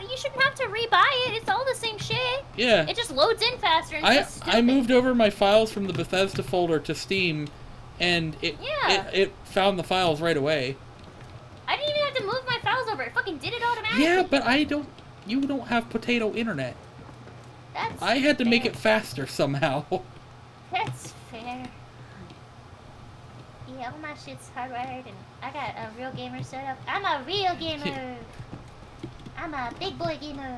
you shouldn't have to rebuy it. It's all the same shit. Yeah. It just loads in faster. And it's so I stupid. moved over my files from the Bethesda folder to Steam, and it found the files right away. I didn't even have to move my files over. It fucking did it automatically. Yeah, but you don't have potato internet. That's I had to make fair. it faster somehow. That's fair. Yeah, all my shit's hardwired, and I got a real gamer setup. I'm a real gamer. I'm a big boy gamer.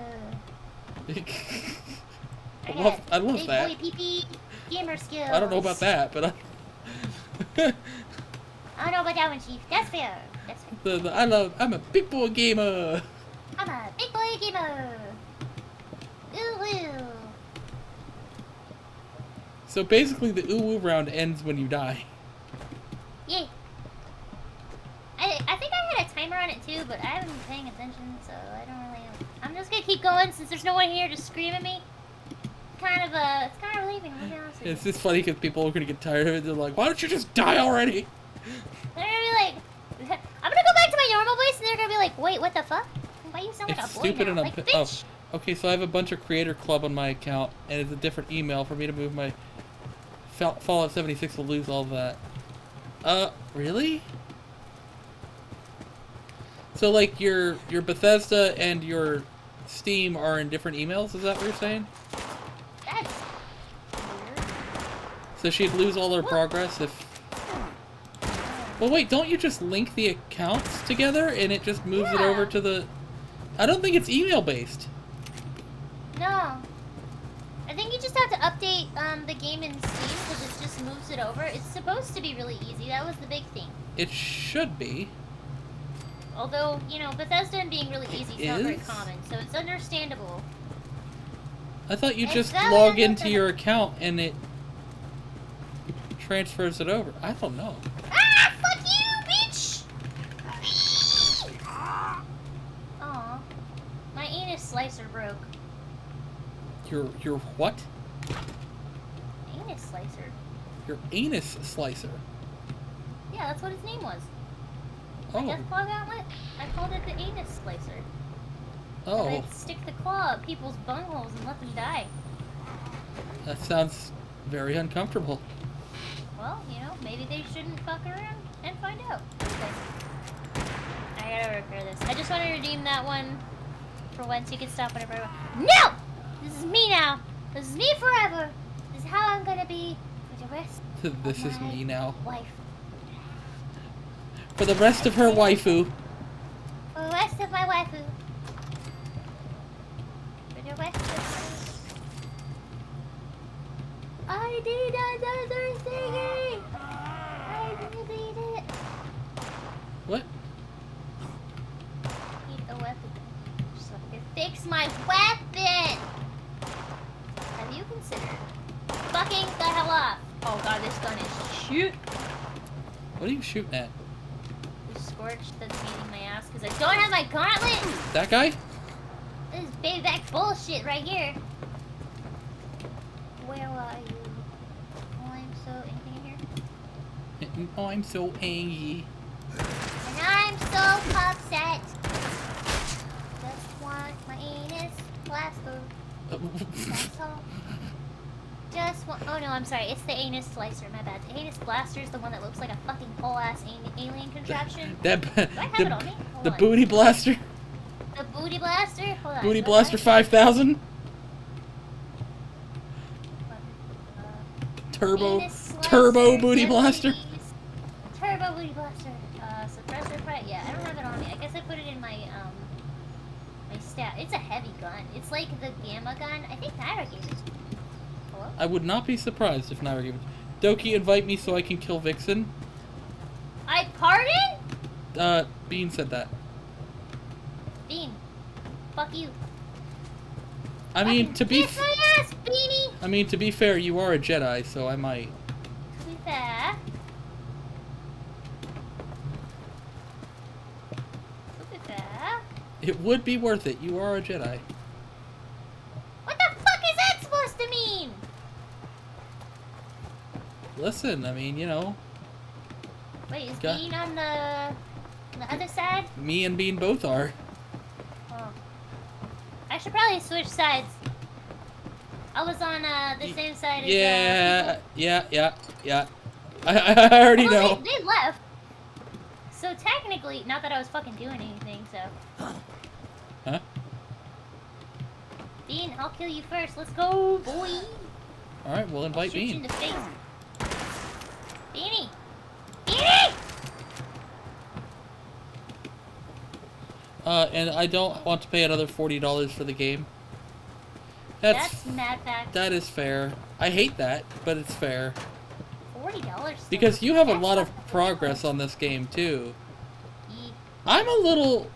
I love big that. boy PP gamer skills. I don't know about that, but I don't know about that one, Chief. That's fair. That's fair. I'm a big boy gamer. I'm a big boy gamer. Ooh woo. So basically, the ooh woo round ends when you die. Yeah. I think I had a timer on it too, but I haven't been paying attention, so I don't really know. I'm just gonna keep going since there's no one here to scream at me. It's kind of relieving, to be honest with you. It's just funny because people are gonna get tired of it. They're like, "Why don't you just die already?" They're gonna be like, I'm gonna go back to my normal voice, and they're gonna be like, wait, what the fuck? Why you sound like It's a boy stupid now? and Like, oh, bitch. okay. So I have a bunch of Creator Club on my account, and it's a different email for me to move my Fallout 76 will lose all that. Really? So like your Bethesda and your Steam are in different emails? Is that what you're saying? That's weird. So she'd lose all her progress if... Well, wait, don't you just link the accounts together and it just moves it over to the... I don't think it's email-based. No. I think you just have to update the game in Steam because it just moves it over. It's supposed to be really easy. That was the big thing. It should be. Although, you know, Bethesda and being really easy is not very is? common, so it's understandable. I thought you It's just valid log enough into to- your account and it transfers it over. I don't know. Ah! Fuck you, bitch! Aw. My anus slicer broke. Your what? Anus slicer? Your anus slicer. Yeah, that's what his name was. My Oh. death claw gauntlet? I called it the anus slicer. Oh. And I'd stick the claw up people's bungholes and let them die. That sounds very uncomfortable. Well, you know, maybe they shouldn't fuck around and find out. Okay. I gotta repair this. I just want to redeem that one for once. You can stop whenever I want. No! This is me now. This is me forever. This is how I'm gonna be for the rest This of is my me now. life. For the rest of her waifu. For the rest of my waifu. For the rest of my... I did another thingy! I deleted it. What? Need a weapon. So I can fix my weapon! Have you considered fucking the hell up? Oh god, this gun is shoot! What are you shooting at? The scorch that's beating my ass because I don't have my gauntlet! That guy? This is baby back bullshit right here. Where are you? Oh, I'm so... Anything in here? Oh, I'm so angry. And I'm so upset. Just want my anus plaster. That's all. Just want... Oh no, I'm sorry. It's the anus slicer. My bad. The anus blaster is the one that looks like a fucking whole-ass alien contraption. That Do I have it on me? Hold the on. booty blaster? The booty blaster? Hold on. Booty what blaster do 5000? I- Anus slicer, Turbo booty yes, blaster? please. Turbo booty blaster. Suppressor price. Yeah, I don't have it on me. I guess I put it in my my stat. It's a heavy gun. It's like the gamma gun. I think Naira gave it to me. Hello? I would not be surprised if Naira gave it. Doki, invite me so I can kill Vixen. I pardon? Bean said that. Bean. Fuck you. I mean, to be Kiss my ass, Beanie! I mean, to be fair, you are a Jedi, so I might. To be fair. To be fair. It would be worth it. You are a Jedi. What the fuck is that supposed to mean? Listen, I mean, you know, Wait, is Got- Bean on the other side? Me and Bean both are. Oh. I should probably switch sides. I was on the same side Yeah, as yeah. I already well, know. they left. So technically, not that I was fucking doing anything, so. Huh? Bean, I'll kill you first. Let's go, boy. Alright, we'll invite Shoot you in Bean. the face. Beanie! Beanie! And I don't want to pay another $40 for the game. That's mad fact. That is fair. I hate that, but it's fair. $40. Because you have a lot of progress on this game, too. Ye- I'm a little...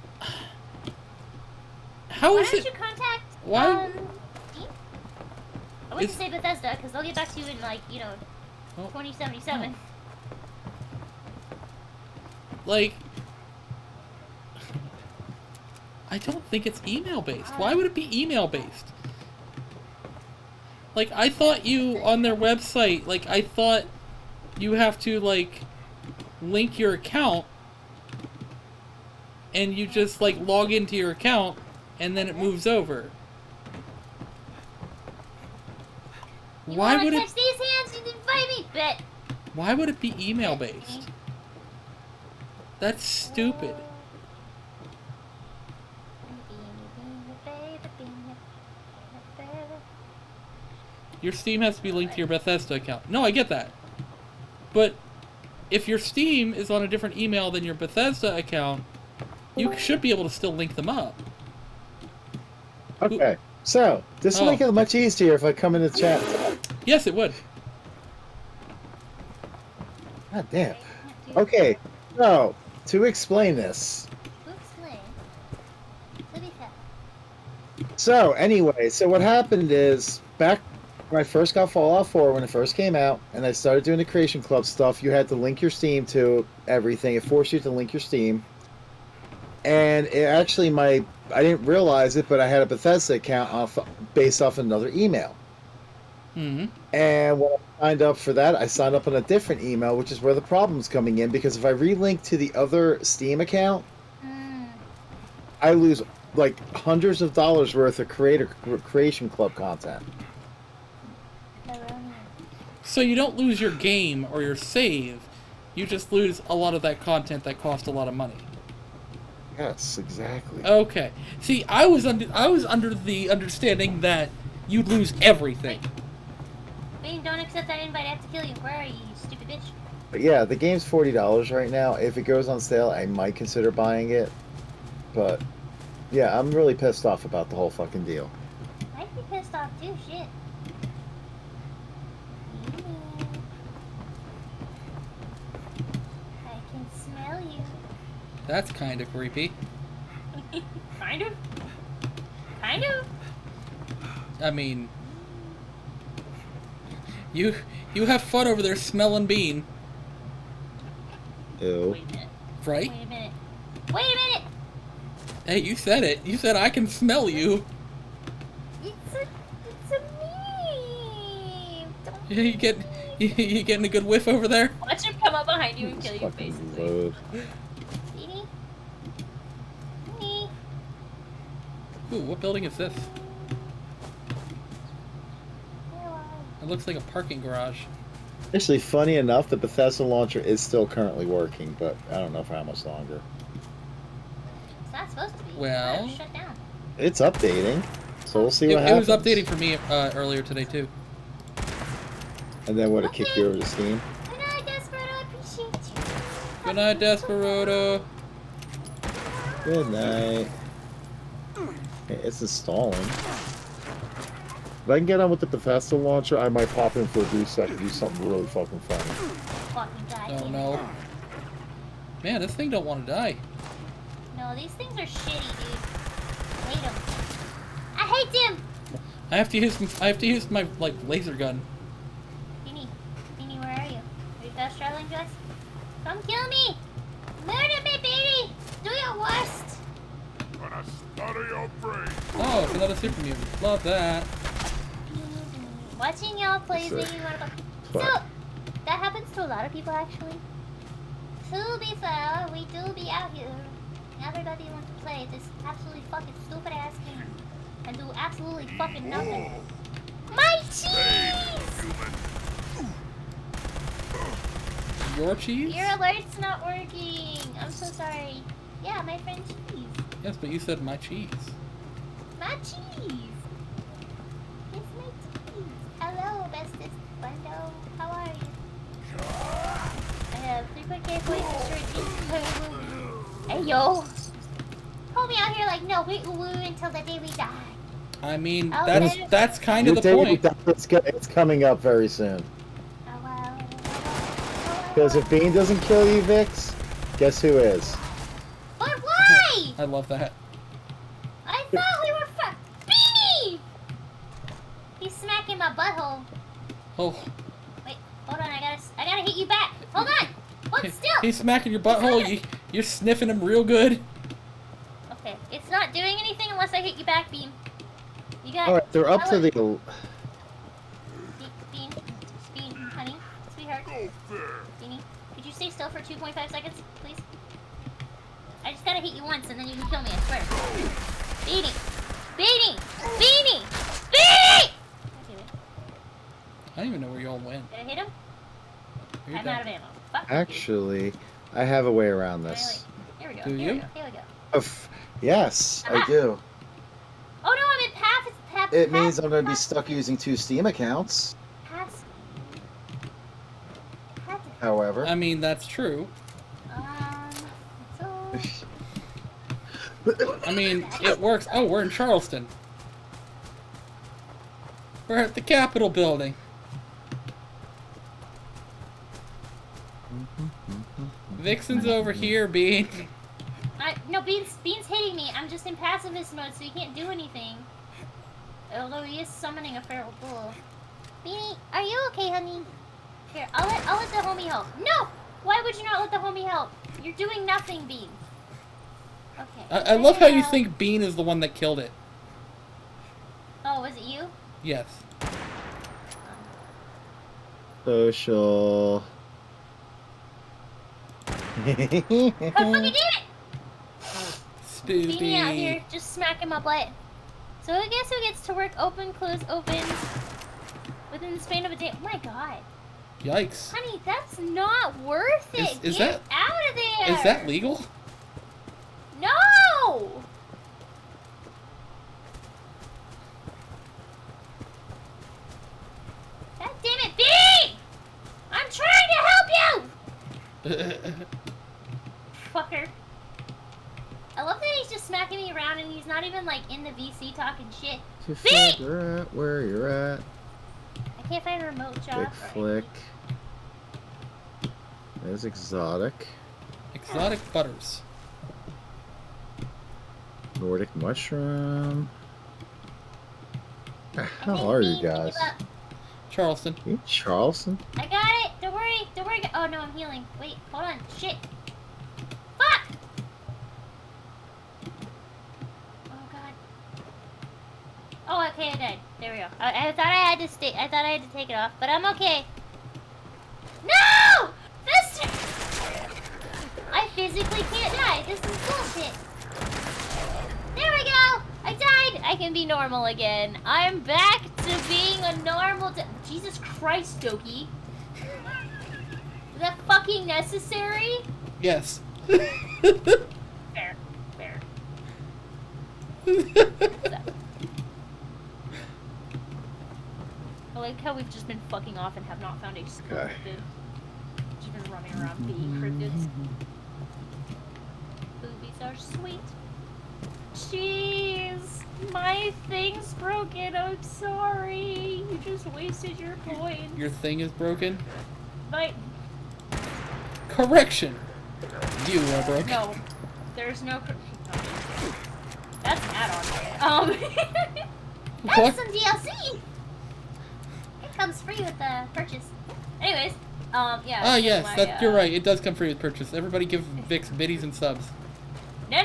How Why is don't it... you contact, Why- Steam? I wouldn't Is- say Bethesda, because they'll get back to you in, like, you know, Oh. 2077. Like... I don't think it's email-based. Why would it be email-based? Like, I thought you, on their website, like, I thought you have to, like, link your account, and you just, like, log into your account, and then it moves over. You Why wanna would touch it... these hands? You can fight me, bet. Why would it be email-based? That's stupid. Your Steam has to be linked to your Bethesda account. No, I get that. But if your Steam is on a different email than your Bethesda account, you should be able to still link them up. Okay, so this will make it much easier if I come in the chat. Yes, it would. God damn. Okay, so to explain this. So anyway, so what happened is back when I first got Fallout 4, when it first came out, and I started doing the Creation Club stuff, you had to link your Steam to everything. It forced you to link your Steam. And it actually, I didn't realize it, but I had a Bethesda account based off another email. Mm-hmm. And when I signed up for that, I signed up on a different email, which is where the problem's coming in, because if I relink to the other Steam account, I lose like hundreds of dollars worth of Creation Club content. So you don't lose your game or your save, you just lose a lot of that content that cost a lot of money. Yes, exactly. Okay. See, I was under the understanding that you'd lose everything. Bean, don't accept that invite. I have to kill you. Where are you, you stupid bitch? But yeah, the game's $40 right now. If it goes on sale, I might consider buying it. But yeah, I'm really pissed off about the whole fucking deal. I'd be pissed off too, shit. I can smell you. That's kind of creepy. Kind of. Kind of. I mean, you have fun over there smelling Bean, Ew. Wait a minute. right? Wait a minute. Wait a minute! Hey, you said it. You said I can smell you. It's a meme! Don't You getting a good whiff over there? watch him come up behind you and kill you, Fucking basically. load. Beanie? Beanie? Ooh, what building is this? Where are It looks like a parking garage. Actually, funny enough, the Bethesda launcher is still currently working, but I don't know for how much longer. It's not supposed to be. Well- It's shut down. It's updating, so we'll see It what happens. was updating for me earlier today too. And then would it kick you over to Steam? Good night, Desperado. I appreciate you. Good night, Desperado. Good night. Hey, it's installing. If I can get on with the Bethesda launcher, I might pop in for a brief second, do something really fucking funny. Fucking guy. Oh no. Man, this thing don't want to die. No, these things are shitty, dude. Hate them. I hate them! I have to use my like laser gun. Beanie. Beanie, where are you? Are you fast traveling to us? Come kill me! Murder me, Beanie! Do your worst! Gonna study your brain. Oh, it's another super mutant. Love that. Watching y'all play is Sick. making me want to go. Fuck. So, that happens to a lot of people, actually. So, so we do be out here. Everybody wants to play this absolutely fucking stupid ass game and do absolutely fucking nothing. My cheese! Your cheese? Your alert's not working. I'm so sorry. Yeah, my friend cheese. Yes, but you said my cheese. My cheese. It's my cheese. Hello, bestest friendo. How are you? I have 3.k points for sure. Hey yo. Hold me out here like no wait woo until the day we die. I mean, Oh, that's kind of the Your day point. it's coming up very soon. Oh wow. Because if Bean doesn't kill you, Vix, guess who is? But why? I love that. I thought we were Beanie! He's smacking my butthole. Oh, Wait, hold on, I gotta hit you back. Hold on! Hold still! he's smacking your butthole. You're sniffing him real good. Okay, it's not doing anything unless I hit you back, Bean. You got Alright, they're up to the... Bean, honey, sweetheart. Go fair. Beanie, could you stay still for 2.5 seconds, please? I just gotta hit you once and then you can kill me, I swear. Beanie! Beanie! Beanie! Beanie! Okay, wait. I don't even know where y'all went. Did I hit him? You're I'm done. out of ammo. Fuck you. Actually, I have a way around Wait, this. Here we go. Do Here we you? go. Here we go. Yes, I Aha. do. Oh no, I'm in path. It's path. It means I'm going to be stuck using 2 Steam accounts. Path. However, I mean, that's true. So. I mean, it works. Oh, we're in Charleston. We're at the Capitol building. Vixen's over here, Bean. No, Bean's hitting me. I'm just in pacifist mode, so he can't do anything. Although he is summoning a feral bull. Beanie, are you okay, honey? Here, I'll let the homie help. No! Why would you not let the homie help? You're doing nothing, Bean. Okay. I love how you think Bean is the one that killed it. Oh, was it you? Yes. social. God fucking damn it! Spoopy. Beanie out here, just smacking my butt. So I guess who gets to work open, close, open within the span of a day? Oh my god. Yikes. Honey, that's not worth it. Is Get out of there. Is that legal? No! God damn it, B! I'm trying to help you! Fucker. I love that he's just smacking me around and he's not even like in the VC talking shit. To B! figure out where you're at. I can't find a remote job. Big flick. There's exotic. Exotic butters. Nordic mushroom. I How think are you Bean gave guys? up. Charleston. You Charleston? I got it. Don't worry. Don't worry. Oh no, I'm healing. Wait, hold on. Shit. Fuck. Oh god. Oh, okay, I died. There we go. I thought I had to stay. I thought I had to take it off, but I'm okay. No! This. I physically can't die. This is bullshit. There we go. I died. I can be normal again. I'm back to being a normal. Jesus Christ, Doki. Is that fucking necessary? Yes. Fair. Fair. I like how we've just been fucking off and have not found a single Okay. cryptid. Just been running around being cryptids. Boobies are sweet. Jeez. My thing's broken. I'm sorry. You just wasted your coin. Your thing is broken? My... Correction! You are broken. No. There's no... That's an add-on. That's What? some DLC! It comes free with the purchase. Anyways, yeah. Ah, yes, my, that, you're right. It does come free with purchase. Everybody give Vix biddies and subs. No.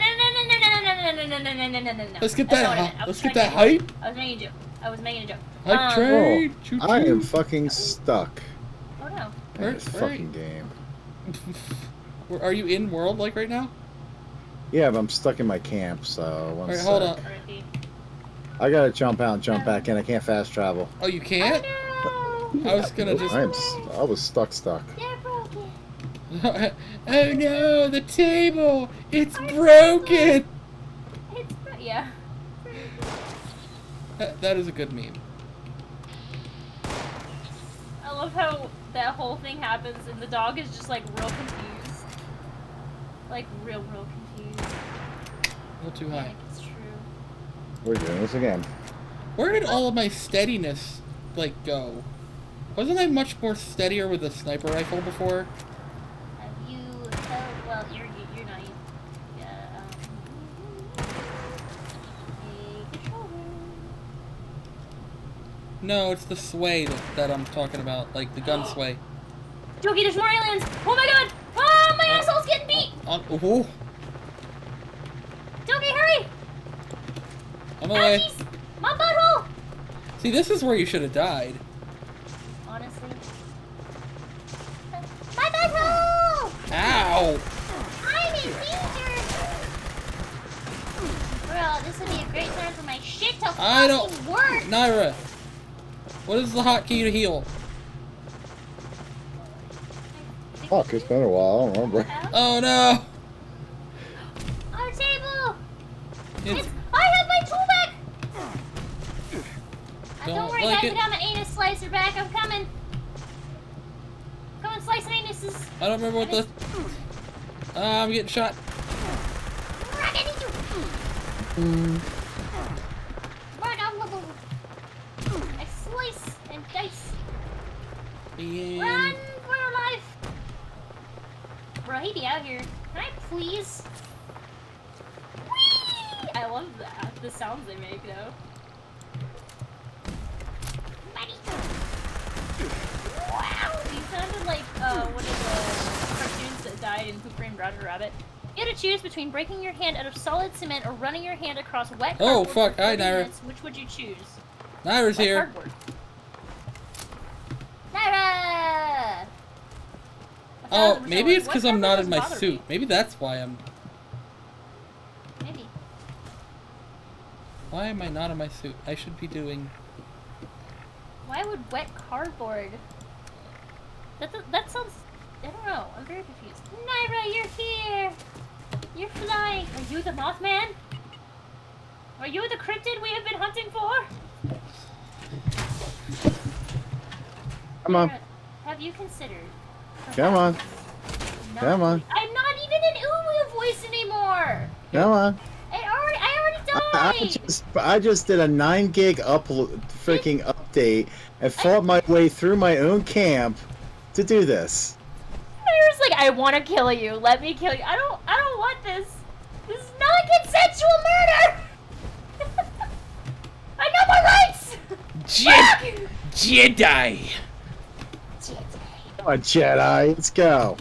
Let's get That's that not what I hy- meant. I was let's get trying that to- hype. I was making a joke. I was making a joke. Hype train. Oh, Choo-choo. I am fucking stuck Oh no. in this Right. fucking game. Are you in world like right now? Yeah, but I'm stuck in my camp, so All one right, sec. hold on. RIP. I gotta jump out and jump back in. I can't fast travel. Oh, you can't? Oh no! I was gonna just. I was stuck. They're broken. Oh no, the table! It's broken! Yeah. That is a good meme. I love how that whole thing happens and the dog is just like real confused. Like real confused. A little too high. Yeah, it's true. We're doing this again. Where did all of my steadiness, like, go? Wasn't I much more steadier with a sniper rifle before? Have you? Oh, well, you're not. Yeah. A controller. No, it's the sway that I'm talking about, like the gun sway. Jokey, there's more aliens! Oh my god! Oh, my asshole's getting beat! Oh, Jokey, hurry! on my way. Ouchies! My butthole! See, this is where you should have died. Honestly. My butthole! Ow! I'm in danger! Bro, this would be a great time for my shit to I fucking don't. work! Naira, what is the hotkey to heal? Fuck, it's been a while. I don't remember. Oh no! Our table! It's, I have my tool back! Don't Don't worry, like guys, it. I got my anus slicer back. I'm coming. Come on, slice my anuses. I don't remember what the. I'm getting shot. I slice and dice. And Run for your life! Bro, he be out here. Can I please? Whee! I love that. The sounds they make, though. Buddy. Wow! You sounded like one of the cartoons that died in Who Framed Roger Rabbit. You had to choose between breaking your hand out of solid cement or running your hand across wet Oh, cardboard fuck. for Hi, 30 Naira. minutes. Which would you choose? Naira's Wet here. cardboard. Naira! Oh, maybe it's What because I'm cardboard not doesn't in my bother suit. me? Maybe that's why I'm. Maybe. Why am I not in my suit? I should be doing. Why would wet cardboard? That sounds. I don't know. I'm very confused. Naira, you're here! You're flying! Are you the Mothman? Are you the cryptid we have been hunting for? Come on. Naira, have you considered? Come on. not- Come on. I'm not even an Uwu voice anymore! Come on. I already died! I just did a 9 gig freaking update and fought my way through my own camp to do this. Naira's like, I want to kill you. Let me kill you. I don't want this. This is non-consensual murder! I know my rights! Jedi! Come on, Jedi. Let's go.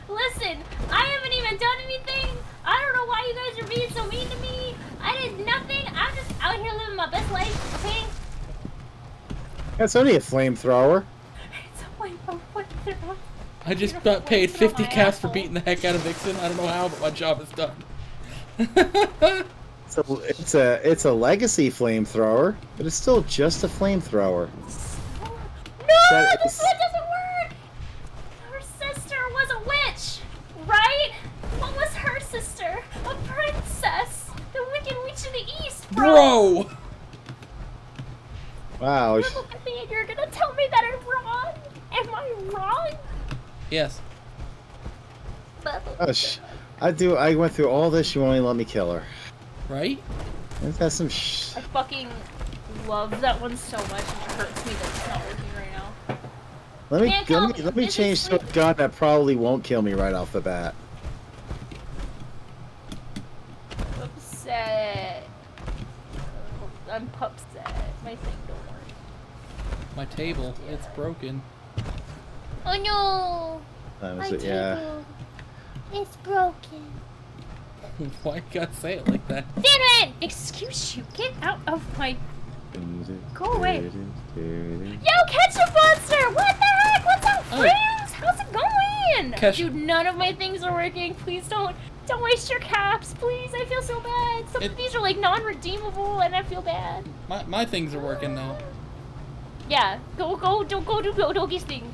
Listen. I haven't even done anything. I don't know why you guys are being so mean to me. I did nothing. I'm just out here living my best life, okay? That's only a flamethrower. It's a white flamethrower. I just You're got paid flaming 50 my caps for asshole. beating the heck out of Vixen. I don't know how, but my job is done. It's a legacy flamethrower, but it's still just a flamethrower. No, That this is- one doesn't work. Her sister was a witch, right? What was her sister? A princess. The Wicked Witch of the East, bro. Bro! Wow. You're looking at me and you're gonna tell me that I'm wrong? Am I wrong? Yes. Gosh, I went through all this. You only let me kill her. Right? That's some I fucking love that one so much. It hurts me that it's not working right now. Let me change to a gun that probably won't kill me right off the bat. Upset. I'm pupset. My thing don't work. My table. It's broken. Oh no! That My was it, yeah. table. It's broken. Why you gotta say it like that? Damn it! Excuse you. Get out of my. Go away. Yo, Ketchup Monster! What the heck? What's up, Oh. friends? How's it going? working! Cash- Dude, none of my things are working. Please don't waste your caps, please. I feel so bad. Some of these are like non-redeemable, and I feel bad. My things are working now. Yeah, don't go do Doggy's things.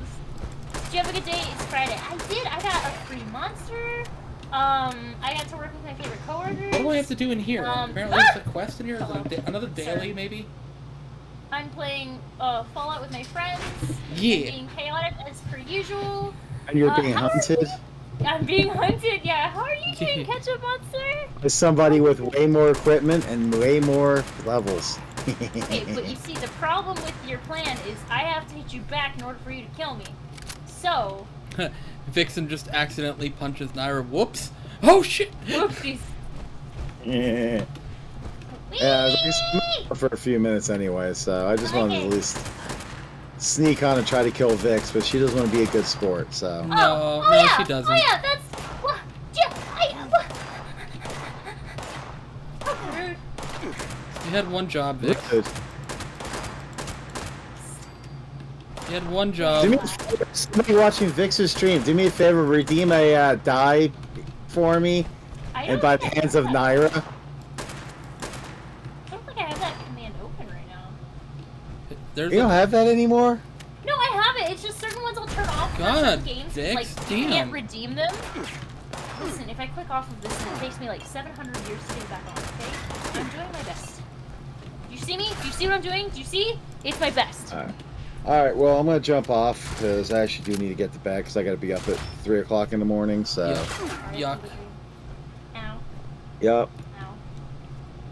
Did you have a good day? It's Friday. I did. I got a free monster. I got to work with my favorite coworkers. What do I have to do in here? Apparently there's a quest in here. Is it another daily, maybe? I'm playing Fallout with my friends. Yeah. I'm being chaotic as per usual. And you're being how are hunted you? I'm being hunted, yeah. How are you doing, Ketchup Monster? by somebody with way more equipment and way more levels. Okay, but you see, the problem with your plan is I have to hit you back in order for you to kill me. So... Vixen just accidentally punches Naira. Whoops! Oh shit! Whoopsies. Yeah. Yeah, for a few minutes anyway, so I just wanted to at least sneak on and try to kill Vix, but she doesn't want to be a good sport, so. No, yeah. she doesn't. Oh yeah, that's... What? Rude. You had one job, Vix. Good. You had one job. Do me a favor, somebody watching Vix's stream, do me a favor, redeem a die for me, and by the hands of Naira. I don't think I have that command open right now. There's You don't have that anymore? No, I have it. It's just certain ones I'll turn off for God, certain games. Vix, Like, you damn. can't redeem them. Listen, if I click off of this, it takes me like 700 years to get it back on, okay? I'm doing my best. You see me? Do you see what I'm doing? Do you see? It's my best. Alright, well, I'm going to jump off, because I actually do need to get to bed, because I got to be up at 3 o'clock in the morning, so. Yuck. Ow. Yep. Ow.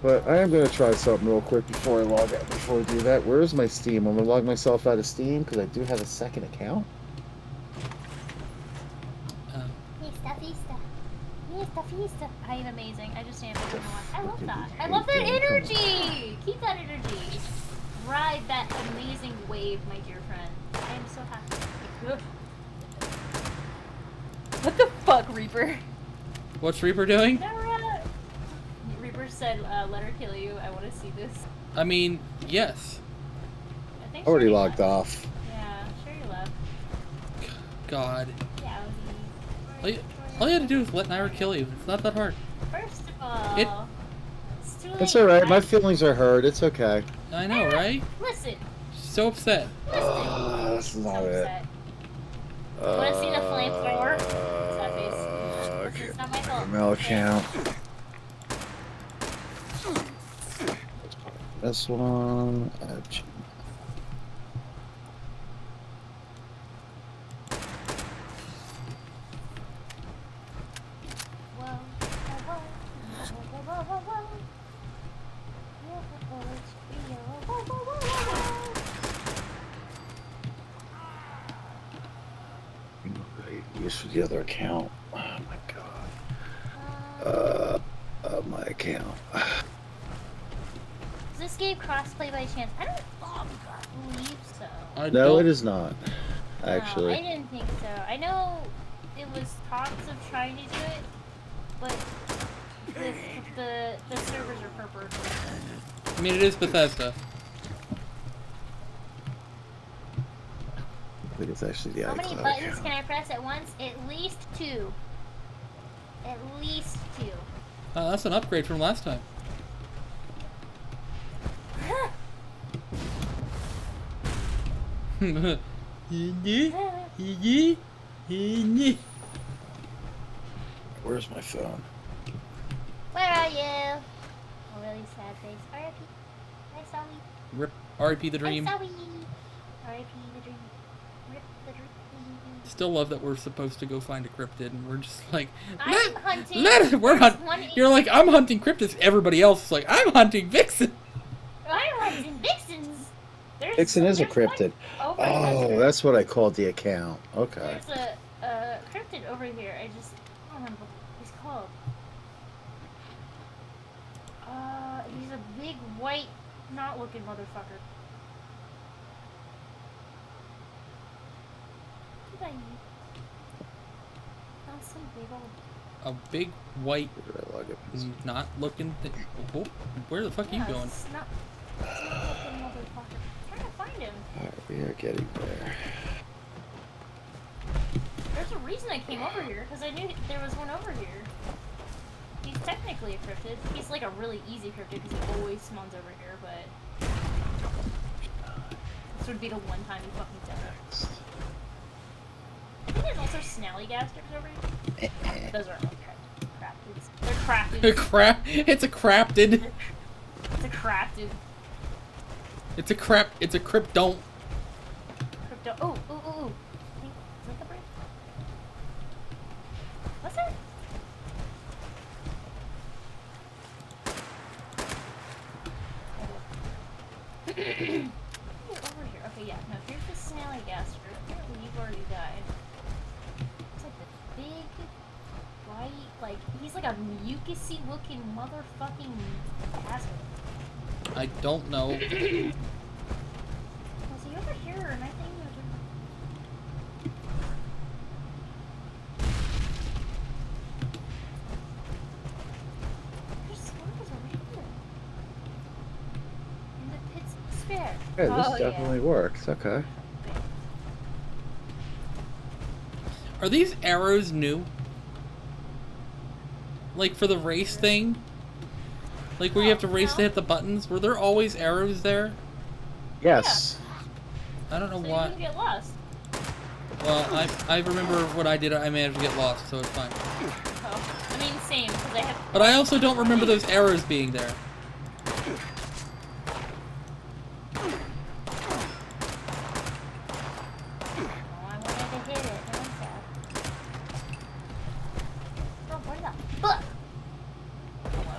But I am going to try something real quick before I log out, before I do that. Where is my Steam? I'm going to log myself out of Steam, because I do have a second account. I am amazing. I just am. I love that. I love that energy! Keep that energy. Ride that amazing wave, my dear friend. I am so happy. What the fuck, Reaper? What's Reaper doing? Reaper said, let her kill you. I want to see this. I mean, yes. I think Already she logged left. off. Yeah, sure you left. God. Yeah, All you had to do is let Naira kill you. It's not that hard. First of all, it's too late. It's alright, my feelings are hurt, it's okay. I know, right? Listen. She's so upset. That's not it. Want to see the flamethrower? It's not my fault. Email account. This one. Use for the other account. Oh my god. My account. Is this game crossplay by chance? I don't believe so. No, it is not. No, Actually. I didn't think so. I know it was talks of trying to do it, but the servers are purple. I mean, it is Bethesda. I think it's actually the How many iCloud buttons account. can I press at once? At least 2. At least 2. That's an upgrade from last time. Where's my phone? Where are you? A really sad face. R.I.P. I saw you. Rip R.I.P. the dream. I saw you. R.I.P. the dream. Rip the dream. Still love that we're supposed to go find a cryptid, and we're just like, I'm hunting. we're You're like, I'm hunting cryptids. Everybody else is like, I'm hunting Vixen. I'm hunting Vixens. Vixen is a cryptid. Oh, that's what I called the account. Okay. There's a cryptid over here. I don't remember what he's called. He's a big white, not looking motherfucker. That's some big old. A big white, Where did I log it? not looking thing. Oh, where the fuck are you going? It's not looking motherfucker. I'm trying to find him. Alright, we are getting there. There's a reason I came over here, because I knew there was one over here. He's technically a cryptid. He's like a really easy cryptid because he always spawns over here, but this would be the one time he fucking does it. I think there's also snallygasters over here. Those aren't really crafted. They're crafted. It's a crapted. It's a crafted. It's a crap. It's a cryptont. Crypto. Oh, ooh, ooh, ooh. Is that the bird? What's that? Over here. Okay, yeah. No, here's the snallygaster. Apparently you've already died. It's like the big, white, like, he's like a mucusy looking motherfucking asshole. I don't know. Was he over here or am I thinking of him? There's squirrels over here. In the pits of despair. Hey, this Oh, definitely works. Okay. Are these arrows new? Like for the race thing? Like where you have to race to hit the buttons? Were there always arrows there? Yes. I don't know So why. you can get lost. Well, I remember what I did. I managed to get lost, so it's fine. Oh, I mean, same, because I have... But I also don't remember those arrows being there. Oh, I wanted to hit it. Now I'm sad. Oh, what the fuck? Hello?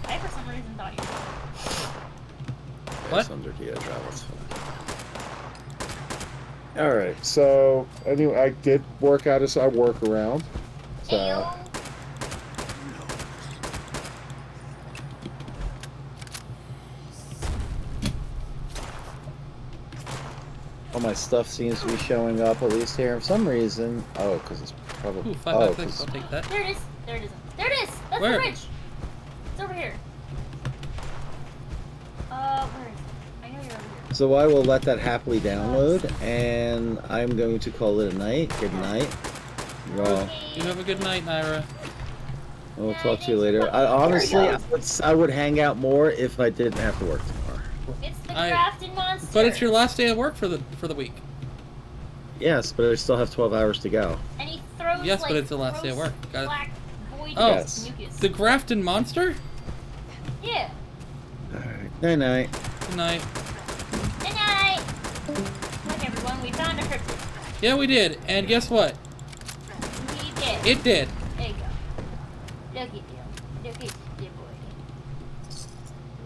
I, for some reason, thought you were... What? It's under the edge. That's fine. All right. So anyway, I did work out as I work around. So Ayo. all my stuff seems to be showing up at least here for some reason. Oh, because it's probably. Ooh, 5 oh, by 6. 'cause- I'll take that. There it is. There it isn't. There it is. That's Where? the bridge. It's over here. Where is it? I know you're over here. So I will let that happily download, and I'm going to call it a night. Good night. Well, You have a good night, Naira. we'll talk to you later. I honestly, I would hang out more if I didn't have to work tomorrow. It's the I- crafted monster. But it's your last day of work for the week. Yes, but I still have 12 hours to go. And he throws, Yes, but like, it's the last day of gross work. Got it. black void Oh, Yes. mucus. The Grafton monster? Yeah. All right. Night night. Good night. Good night. Look, everyone, we found a cryptid. Yeah, we did. And guess what? We did. It did. There you go. Look at you. Look at you, boy.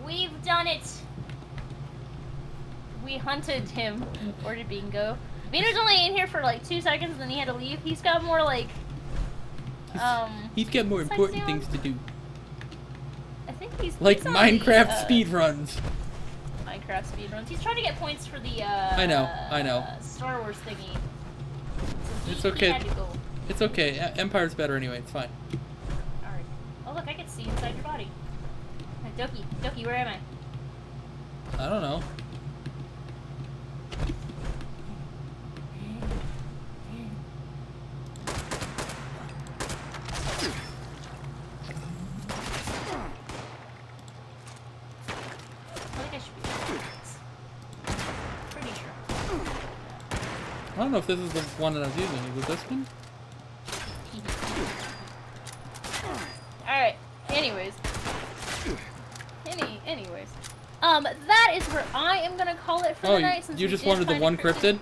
We've done it. We hunted him. Or did Bingo? Bingo's only in here for like 2 seconds and then he had to leave. He's got more like, He's got more what's that important sound? things to do. I think he's Like he's on Minecraft the, speedruns. Minecraft speedruns. He's trying to get points for the, I know. Star Wars thingy. So It's he okay. had to go. It's okay. Empire's better anyway. It's fine. Alright. Oh look, I can see inside your body. Hey, Doki, where am I? I don't know. I think I should be. Pretty sure. I don't know if this is the one that I was using. Was this one? Alright. Anyways. Anyways. That is where I am gonna call it for Oh, the night since you we just did wanted the find a one cryptid?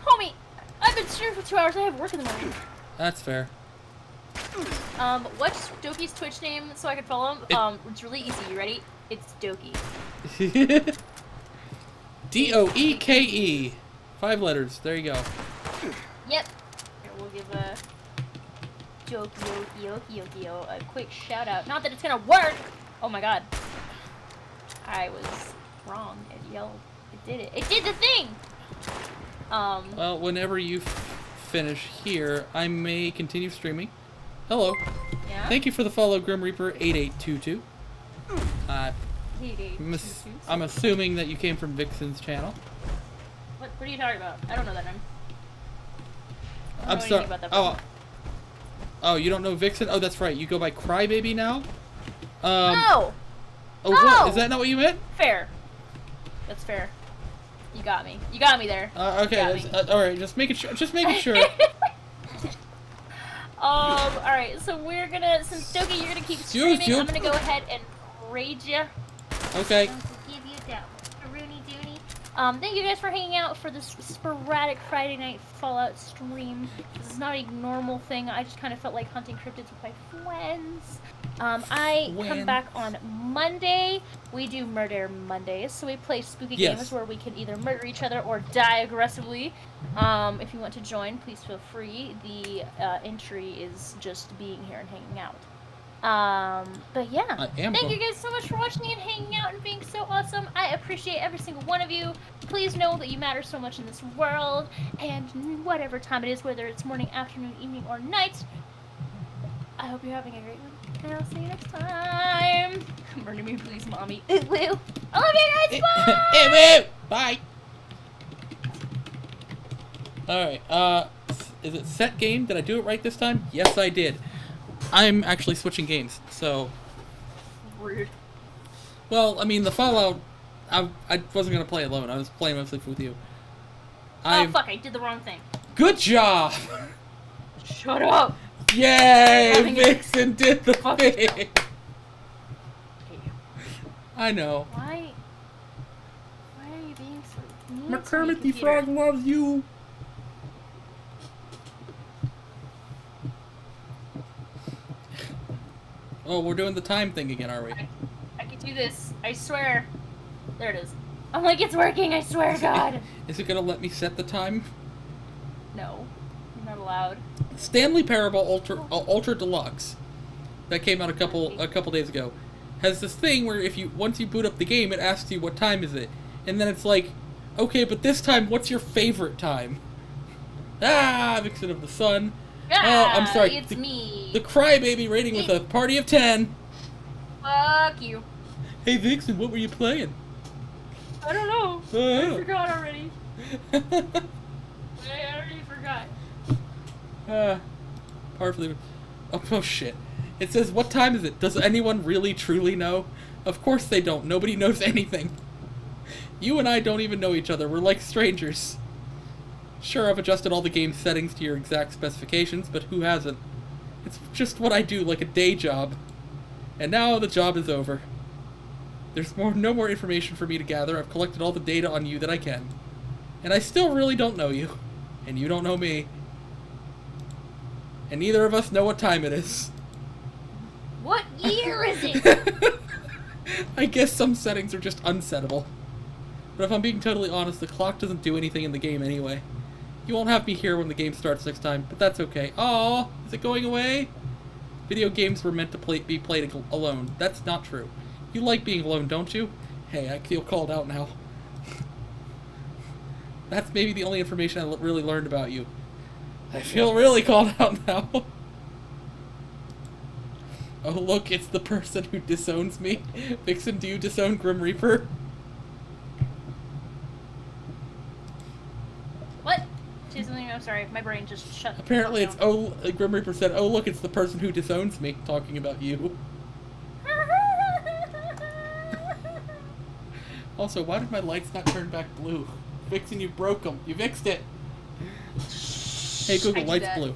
Homie, I've been streaming for 2 hours. I have work in the morning. That's fair. What's Doki's Twitch name so I can follow him? It's really easy. You ready? It's Doki. Doeke. 5 letters. There you go. Yep. Here, we'll give Doki a quick shout out. Not that it's gonna work. Oh my god. I was wrong. It yelled. It did it. It did the thing. Well, whenever you finish here, I may continue streaming. Hello. Yeah. Thank you for the follow, Grim Reaper 8822. I'm assuming that you came from Vixen's channel. What are you talking about? I don't know that name. I don't I'm know sorry. anything about that Oh, person. oh, you don't know Vixen? Oh, that's right. You go by Crybaby now. No! Oh, No! what? Is that not what you meant? Fair. That's fair. You got me. You got me there. Okay. Got me. All right. Just making sure. Just making sure. Alright, so we're gonna, since Doki, you're gonna keep streaming, I'm gonna go ahead and raid you. Okay. Give you down. Rooney Dooney. Thank you guys for hanging out for this sporadic Friday night Fallout stream. This is not a normal thing. I just kind of felt like hunting cryptids with my friends. I come back on Monday. We do Murder Mondays, so we play spooky games where we can either murder each other or die aggressively. If you want to join, please feel free. The entry is just being here and hanging out. But yeah, thank you guys so much for watching and hanging out and being so awesome. I appreciate every single one of you. Please know that you matter so much in this world, and whatever time it is, whether it's morning, afternoon, evening, or night, I hope you're having a great one, and I'll see you next time. Murder me, please, mommy. Ooh, woo. I love you guys. Bye. Bye. Alright, is it set game? Did I do it right this time? Yes, I did. I'm actually switching games, so... Rude. Well, I mean, the Fallout, I wasn't going to play alone. I was playing mostly with you. Oh, fuck, I did the wrong thing. Good job! Shut up! Yay! Vixen did the thing! I I know. Why are you being so mean McCormick to me, the Frog loves you! Oh, we're doing the time thing again, are we? I can do this. I swear. There it is. I'm like, it's working, I swear to God. Is it gonna let me set the time? No. You're not allowed. Stanley Parable Ultra Deluxe, that came out a couple days ago, has this thing where once you boot up the game, it asks you what time is it, and then it's like, okay, but this time, what's your favorite time? Ah, Vixen of the Sun. Ah, I'm sorry. It's me. The Crybaby rating with a party of 10. Fuck you. Hey Vixen, what were you playing? I don't know. I forgot already. I already forgot. Partly. Oh shit. It says, what time is it? Does anyone really truly know? Of course they don't. Nobody knows anything. You and I don't even know each other. We're like strangers. Sure, I've adjusted all the game settings to your exact specifications, but who hasn't? It's just what I do, like a day job. And now the job is over. There's no more information for me to gather. I've collected all the data on you that I can. And I still really don't know you. And you don't know me. And neither of us know what time it is. What year is it? I guess some settings are just unsettable. But if I'm being totally honest, the clock doesn't do anything in the game anyway. You won't have me here when the game starts next time, but that's okay. Aww, is it going away? Video games were meant to be played alone. That's not true. You like being alone, don't you? Hey, I feel called out now. That's maybe the only information I really learned about you. I feel really called out now. Oh look, it's the person who disowns me. Vixen, do you disown Grim Reaper? What? Say something, I'm sorry, my brain just shut. Apparently it's, Grim Reaper said, oh look, it's the person who disowns me, talking about you. Also, why did my lights not turn back blue? Vixen, you broke them. You fixed it. Hey Google, lights blue.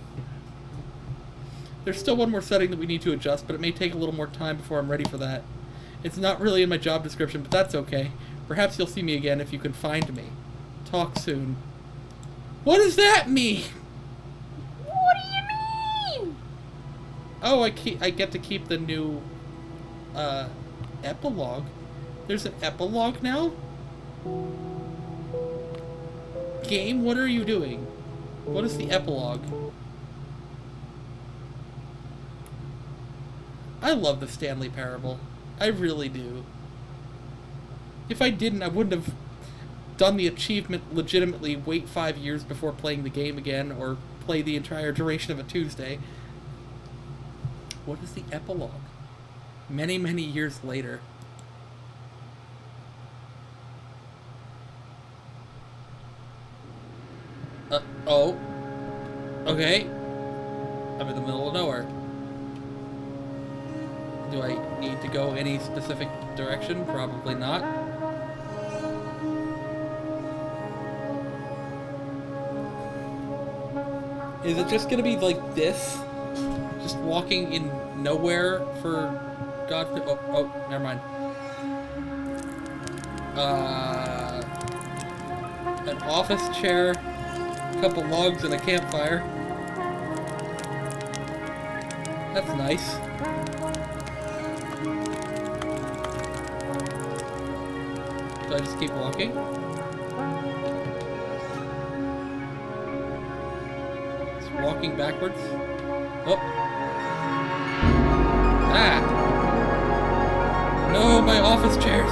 There's still one more setting that we need to adjust, but it may take a little more time before I'm ready for that. It's not really in my job description, but that's okay. Perhaps you'll see me again if you can find me. Talk soon. What does that mean? What do you mean? Oh, I get to keep the new epilogue. There's an epilogue now? Game, what are you doing? What is the epilogue? I love the Stanley Parable. I really do. If I didn't, I wouldn't have done the achievement legitimately wait 5 years before playing the game again, or play the entire duration of a Tuesday. What is the epilogue? Many, many years later. Oh. Okay. I'm in the middle of nowhere. Do I need to go any specific direction? Probably not. Is it just gonna be like this? Just walking in nowhere for God? Oh, never mind. An office chair, a couple logs, and a campfire. That's nice. Do I just keep walking? Just walking backwards. Oh. Ah! No, my office chairs!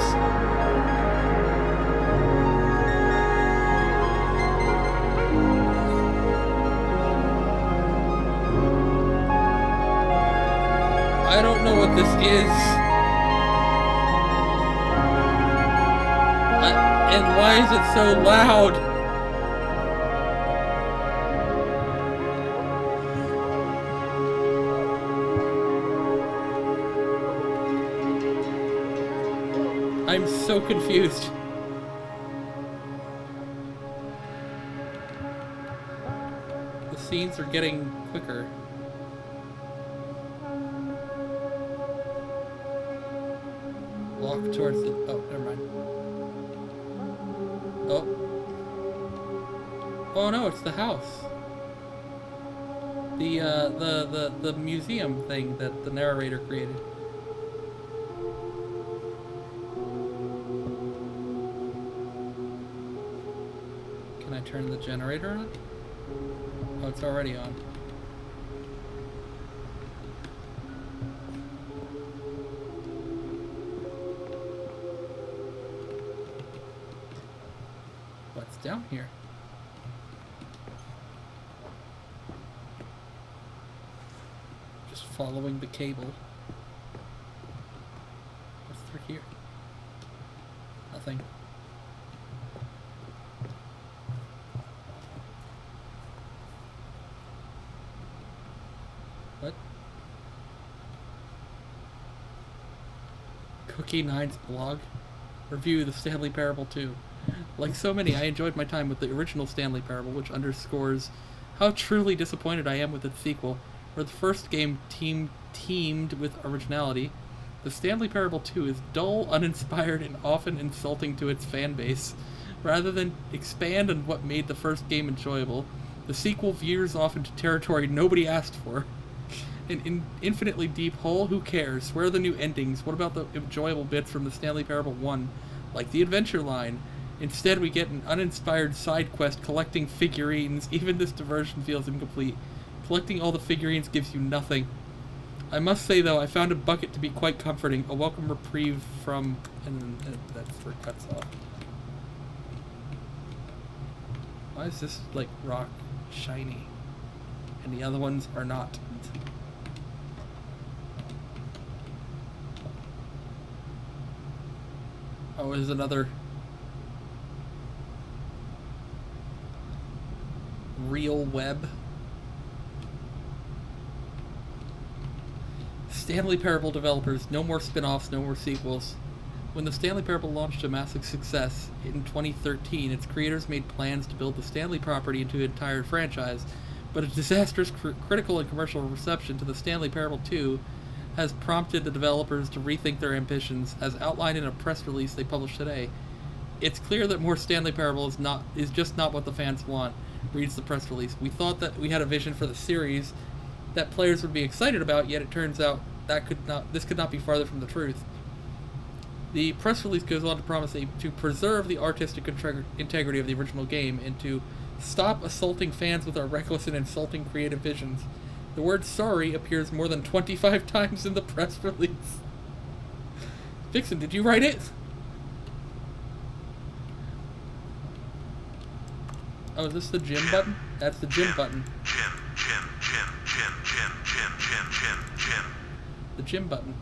I don't know what this is. And why is it so loud? I'm so confused. The scenes are getting quicker. Walk towards the... Oh, never mind. Oh. Oh no, it's the house. The museum thing that the narrator created. Can I turn the generator on? Oh, it's already on. What's down here? Just following the cable. What's through here? Nothing. What? Cookie Nine's blog. Review the Stanley Parable 2. Like so many, I enjoyed my time with the original Stanley Parable, which underscores how truly disappointed I am with its sequel. Where the first game teamed with originality, the Stanley Parable 2 is dull, uninspired, and often insulting to its fan base. Rather than expand on what made the first game enjoyable, the sequel veers off into territory nobody asked for. An infinitely deep hole? Who cares? Where are the new endings? What about the enjoyable bits from the Stanley Parable 1? Like the adventure line. Instead, we get an uninspired side quest collecting figurines. Even this diversion feels incomplete. Collecting all the figurines gives you nothing. I must say, though, I found a bucket to be quite comforting. A welcome reprieve from... And that's where it cuts off. Why is this, like, rock shiny? And the other ones are not. Oh, there's another... real web. Stanley Parable developers, no more spin-offs, no more sequels. When the Stanley Parable launched to massive success in 2013, its creators made plans to build the Stanley property into an entire franchise, but a disastrous critical and commercial reception to the Stanley Parable 2 has prompted the developers to rethink their ambitions, as outlined in a press release they published today. It's clear that more Stanley Parable is just not what the fans want, reads the press release. We thought that we had a vision for the series that players would be excited about, yet it turns out that this could not be farther from the truth. The press release goes on to promise to preserve the artistic integrity of the original game and to stop assaulting fans with our reckless and insulting creative visions. The word sorry appears more than 25 times in the press release. Vixen, did you write it? Oh, is this the gym button? That's the gym button. The gym button.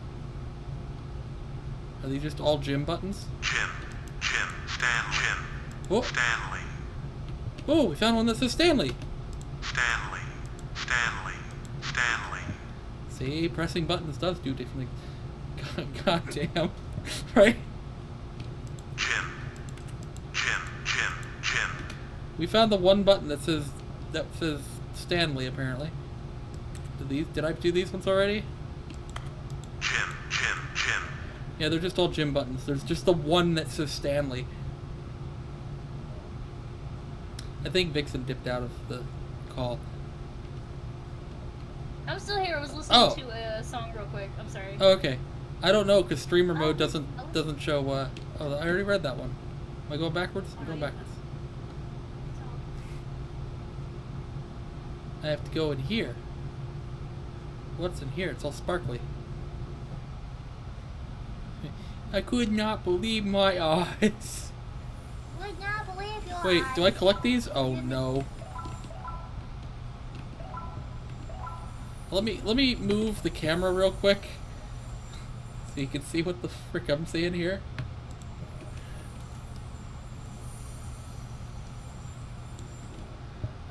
Are these just all gym buttons? Stanley. Oh. Stanley. Oh, we found one that says Stanley. Stanley. Stanley. See, pressing buttons does do different things. God damn. Right? Chin. Chin, chin, chin. We found the one button that says Stanley, apparently. Did I do these ones already? Chin, chin, chin. Yeah, they're just all gym buttons. There's just the one that says Stanley. I think Vixen dipped out of the call. I'm still here. I was listening to a song real quick. I'm sorry. Oh, okay. I don't know, because streamer mode doesn't show, oh, I already read that one. Am I going backwards? I'm going backwards. I have to go in here. What's in here? It's all sparkly. I could not believe my eyes. Would not believe your Wait, do I eyes. collect these? Oh no. Let me move the camera real quick so you can see what the frick I'm seeing here.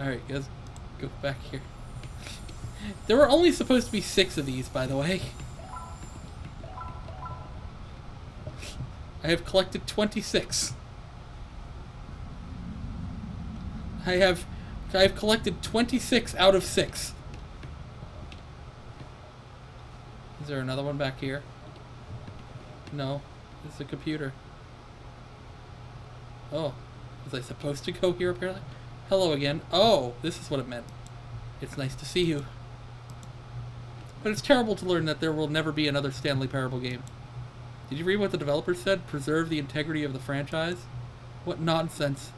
Alright, guys, go back here. There were only supposed to be 6 of these, by the way. I have collected 26. I've collected 26 out of 6. Is there another one back here? No. It's a computer. Oh. Was I supposed to go here, apparently? Hello again. Oh, this is what it meant. It's nice to see you. But it's terrible to learn that there will never be another Stanley Parable game. Did you read what the developers said? Preserve the integrity of the franchise? What nonsense.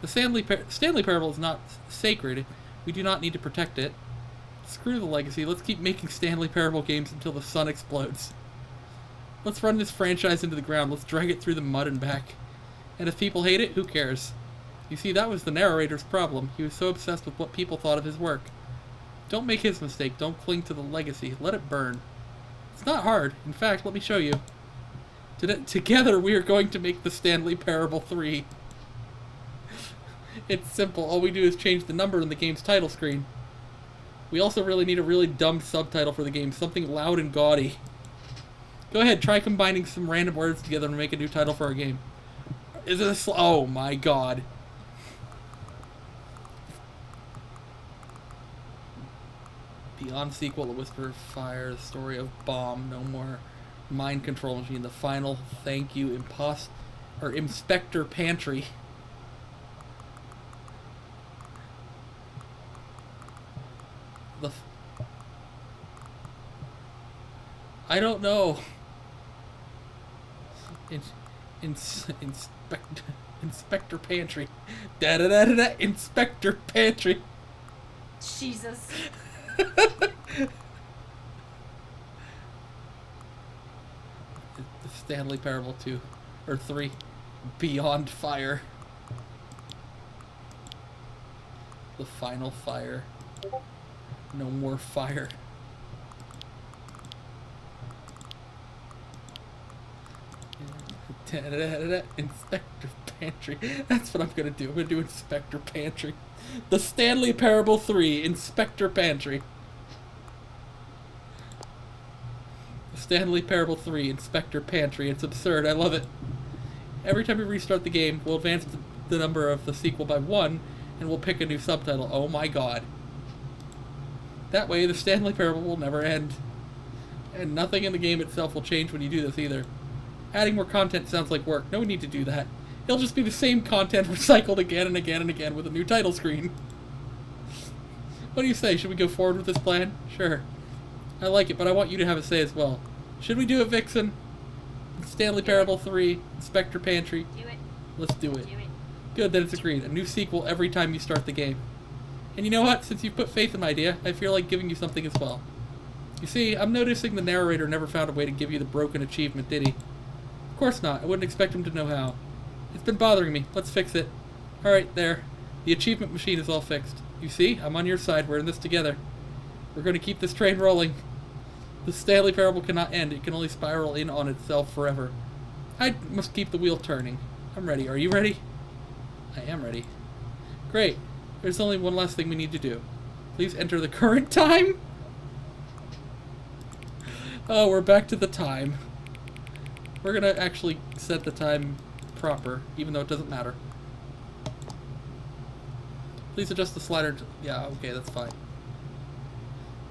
The Stanley Parable is not sacred. We do not need to protect it. Screw the legacy. Let's keep making Stanley Parable games until the sun explodes. Let's run this franchise into the ground. Let's drag it through the mud and back. And if people hate it, who cares? You see, that was the narrator's problem. He was so obsessed with what people thought of his work. Don't make his mistake. Don't cling to the legacy. Let it burn. It's not hard. In fact, let me show you. Together, we are going to make the Stanley Parable 3. It's simple. All we do is change the number in the game's title screen. We also really need a really dumb subtitle for the game. Something loud and gaudy. Go ahead, try combining some random words together and make a new title for our game. Is it a oh my god. Beyond sequel, The Whisper of Fire, The Story of Bomb, No More Mind Control Machine, The Final Thank You, Inspector Pantry. I don't know. Inspector Pantry. Da da da da da. Inspector Pantry. Jesus. The Stanley Parable 2 or 3, Beyond Fire. The Final Fire. No More Fire. Inspector Pantry. That's what I'm gonna do. I'm gonna do Inspector Pantry. The Stanley Parable 3, Inspector Pantry. The Stanley Parable 3, Inspector Pantry. It's absurd. I love it. Every time we restart the game, we'll advance the number of the sequel by 1, and we'll pick a new subtitle. Oh my god. That way, the Stanley Parable will never end. And nothing in the game itself will change when you do this either. Adding more content sounds like work. No need to do that. It'll just be the same content recycled again and again and again with a new title screen. What do you say? Should we go forward with this plan? Sure. I like it, but I want you to have a say as well. Should we do it, Vixen? Stanley Parable 3, Inspector Pantry. Do it. Let's do it. Do it. Good, then it's agreed. A new sequel every time you start the game. And you know what? Since you've put faith in my idea, I feel like giving you something as well. You see, I'm noticing the narrator never found a way to give you the broken achievement, did he? Of course not. I wouldn't expect him to know how. It's been bothering me. Let's fix it. Alright, there. The achievement machine is all fixed. You see? I'm on your side. We're in this together. We're going to keep this train rolling. The Stanley Parable cannot end. It can only spiral in on itself forever. I must keep the wheel turning. I'm ready. Are you ready? I am ready. Great. There's only one last thing we need to do. Please enter the current time. Oh, we're back to the time. We're gonna actually set the time proper, even though it doesn't matter. Please adjust the slider to... Yeah, okay, that's fine.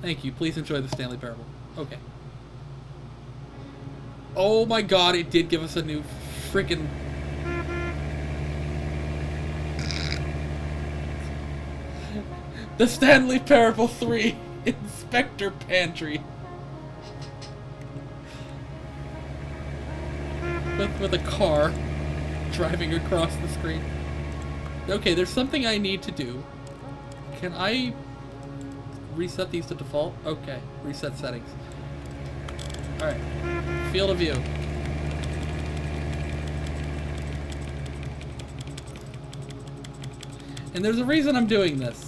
Thank you. Please enjoy the Stanley Parable. Okay. Oh my god, it did give us a new freaking... The Stanley Parable 3 Inspector Pantry. With a car driving across the screen. Okay, there's something I need to do. Can I reset these to default? Okay, reset settings. Alright, field of view. And there's a reason I'm doing this.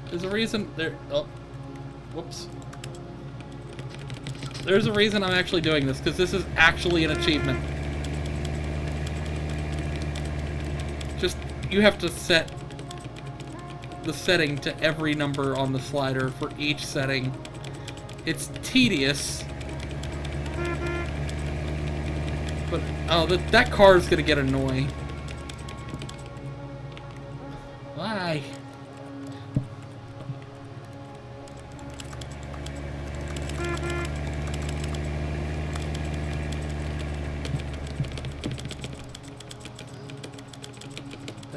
There's a reason there. Oh, whoops. There's a reason I'm actually doing this, because this is actually an achievement. Just, you have to set the setting to every number on the slider for each setting. It's tedious. But, oh, that car is gonna get annoying. Why?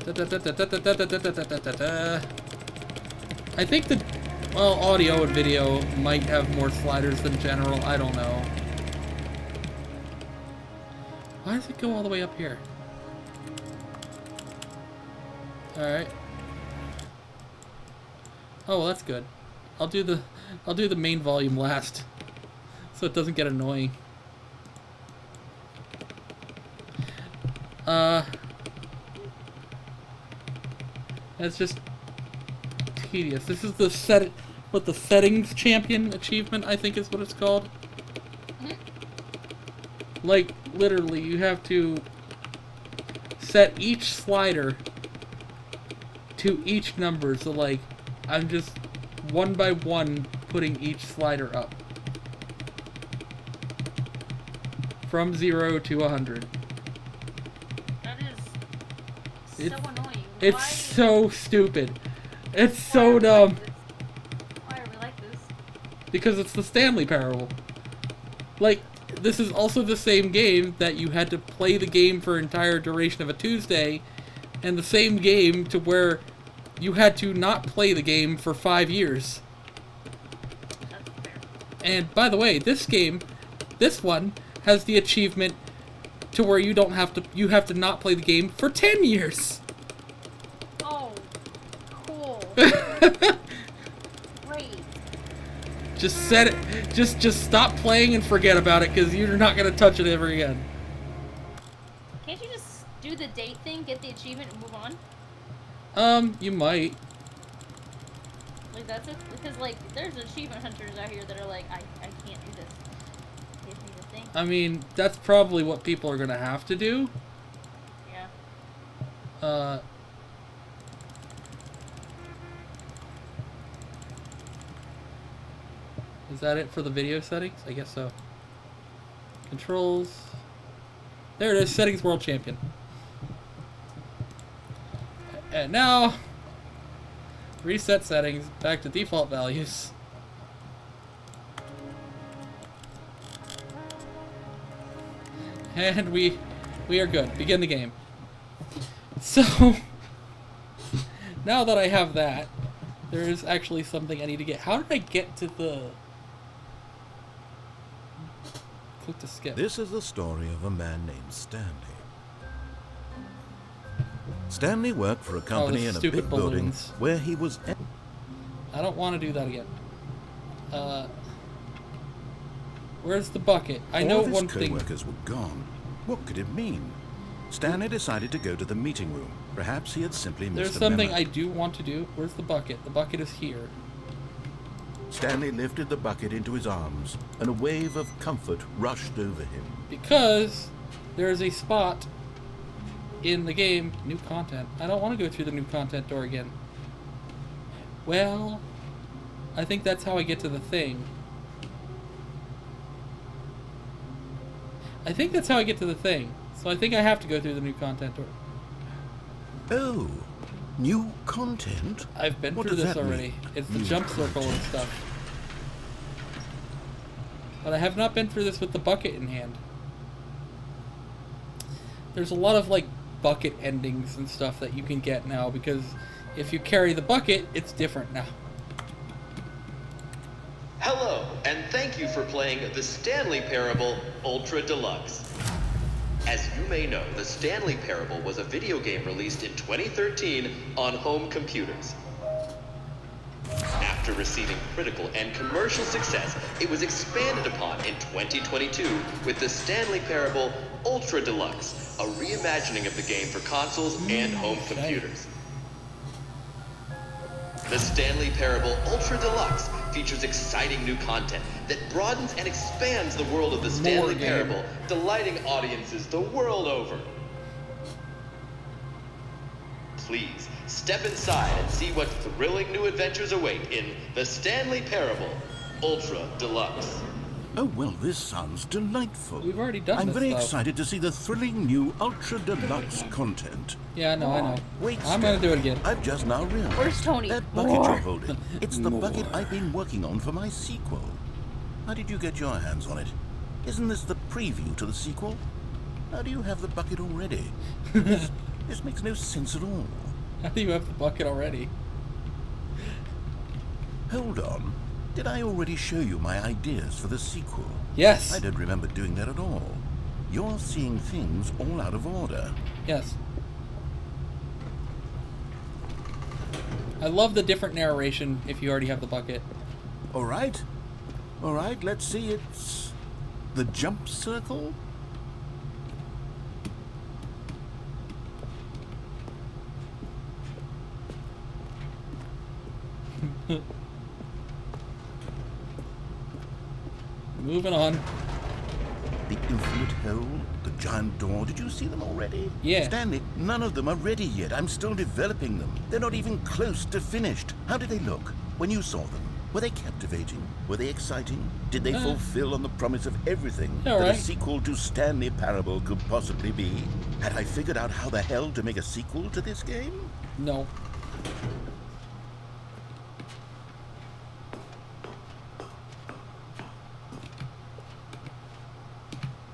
I think that, well, audio and video might have more sliders than general. I don't know. Why does it go all the way up here? Alright. Oh, well, that's good. I'll do the main volume last, so it doesn't get annoying. That's just tedious. This is the settings champion achievement, I think is what it's called. Like, literally, you have to set each slider to each number. So, like, I'm just one by one putting each slider up. From 0 to 100. That is so annoying. It's so stupid. It's so dumb. Why are we like this? Because it's the Stanley Parable. Like, this is also the same game that you had to play the game for entire duration of a Tuesday, and the same game to where you had to not play the game for 5 years. That's fair. And by the way, this one has the achievement to where you have to not play the game for 10 years. Oh, cool. Great. Just set it. Just stop playing and forget about it, because you're not gonna touch it ever again. Can't you just do the date thing, get the achievement, and move on? You might. Like, that's it. Because, like, there's achievement hunters out here that are like, I can't do this. Give me the thing. I mean, that's probably what people are gonna have to do. Yeah. Is that it for the video settings? I guess so. Controls. There it is, settings world champion. And now, reset settings back to default values. And we are good. Begin the game. So, now that I have that, there is actually something I need to get. How did I get to the... Click to skip. This is the story of a man named Stanley. Stanley worked for a company in a big building where he was... I don't want to do that again. Where's the bucket? I know one thing. All of his co-workers were gone, What could it mean? Stanley decided to go to the meeting room. Perhaps he had simply missed There's a something memo. I do want to do. Where's the bucket? The bucket is here. Stanley lifted the bucket into his arms, and a wave of comfort rushed over him. Because there is a spot in the game, new content. I don't want to go through the new content door again. Well, I think that's how I get to the thing. I think that's how I get to the thing. So I think I have to go through the new content door. Oh, new content? I've been What through does this that already. mean? It's the New jump circle and content. stuff. But I have not been through this with the bucket in hand. There's a lot of like bucket endings and stuff that you can get now because if you carry the bucket, it's different now. Hello, and thank you for playing the Stanley Parable Ultra Deluxe. As you may know, the Stanley Parable was a video game released in 2013 on home computers. After receiving critical and commercial success, it was expanded upon in 2022 with the Stanley Parable Ultra Deluxe, a reimagining of the game for consoles and home computers. The Stanley Parable Ultra Deluxe features exciting new content that broadens and expands the world of the Stanley Parable, delighting audiences the world over. Please, step inside and see what thrilling new adventures await in the Stanley Parable Ultra Deluxe. Oh, well, this sounds delightful. We've already done I'm this, very though. excited to see the thrilling new Ultra Deluxe content. Yeah, I know. Wait, I'm gonna do it again. I've just now realized. Where's Tony? That bucket you're holding. It's the bucket I've been working on for my sequel. How did you get your hands on it? Isn't this the preview to the sequel? How do you have the bucket already? This makes no sense at all. How do you have the bucket already? Hold on. Did I already show you my ideas for the sequel? Yes. I don't remember doing that at all. You're seeing things all out of order. Yes. I love the different narration if you already have the bucket. All right, let's see. It's the jump circle? Moving on. The infinite hole, the giant door. Did you see them already? Yeah. Stanley, none of them are ready yet. I'm still developing them. They're not even close to finished. How did they look when you saw them? Were they captivating? Were they exciting? Did they fulfill on the promise of everything all that right. a sequel to Stanley Parable could possibly be? Had I figured out how the hell to make a sequel to this game? No.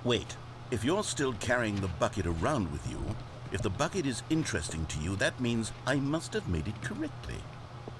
Wait, if you're still carrying the bucket around with you, if the bucket is interesting to you, that means I must have made it correctly.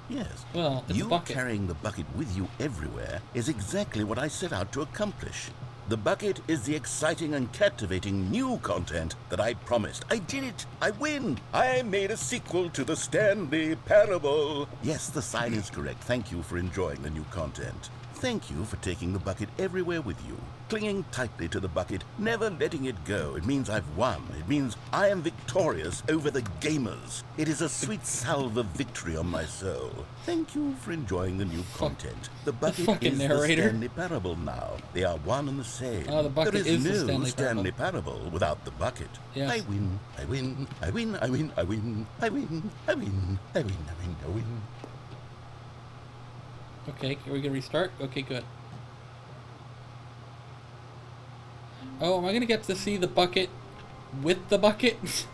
Yes. Well, it's a you bucket. carrying the bucket with you everywhere is exactly what I set out to accomplish. The bucket is the exciting and captivating new content that I promised. I did it! I win! I made a sequel to the Stanley Parable! Yes, the sign is correct. Thank you for enjoying the new content. Thank you for taking the bucket everywhere with you, clinging tightly to the bucket, never letting it go. It means I've won. It means I am victorious over the gamers. It is a sweet salve of victory on my soul. Thank you for enjoying the new content. The bucket fucking is narrator. the Stanley Parable now. They are one and the same. Oh, the bucket there is is the no Stanley Parable without the bucket. Yes. I win, I win, I win, I win, I win, I win, I win, I win, I win, I win. Okay, are we gonna restart? Okay, good. Oh, am I gonna get to see the bucket with the bucket?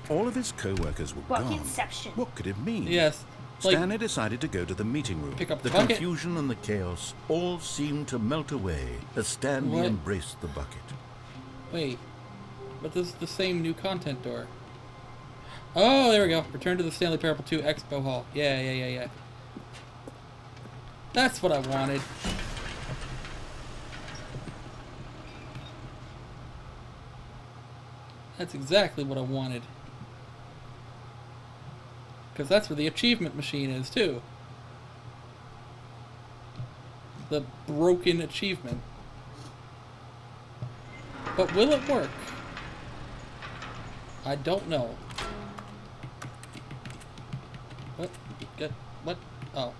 All of his co-workers were gone. Bucketception. What could it mean? Yes. Like, Stanley decided to go to the meeting room. Pick up the the bucket. confusion and the chaos all seemed to melt away as Stanley What? embraced the bucket. wait. But this is the same new content door. Oh, there we go. Return to the Stanley Parable 2 Expo Hall. Yeah. That's what I wanted. That's exactly what I wanted. Because that's where the achievement machine is, too. The broken achievement. But will it work? I don't know. What? What? Oh.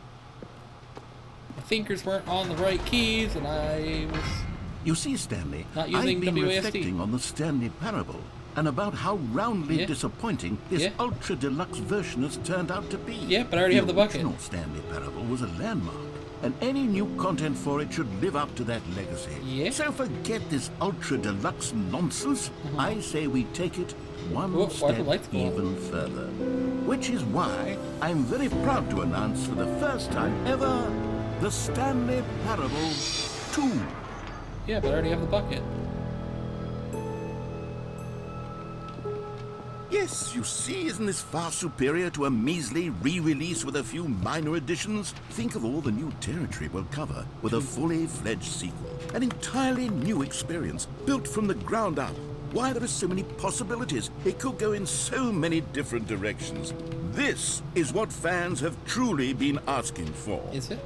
My fingers weren't on the right keys, and I was... You see, Stanley, Not I've using been WASD. reflecting on the Stanley Parable and about how roundly Yeah. disappointing this Yeah. ultra deluxe version has turned out to be. Yeah, but I already have the bucket. original Stanley Parable was a landmark, and any new content for it should live up to that legacy. Yeah. So forget this ultra deluxe nonsense. I say we take it one Whoa, why the step lights go off? even further. Which is why I'm very proud to announce for the first time ever the Stanley Parable 2. Yeah, but I already have the bucket. Yes, you see, isn't this far superior to a measly re-release with a few minor additions? Think of all the new territory we'll cover with a fully fledged sequel. An entirely new experience, built from the ground up. Why, there are so many possibilities. It could go in so many different directions. This is what fans have truly been asking for. Is it?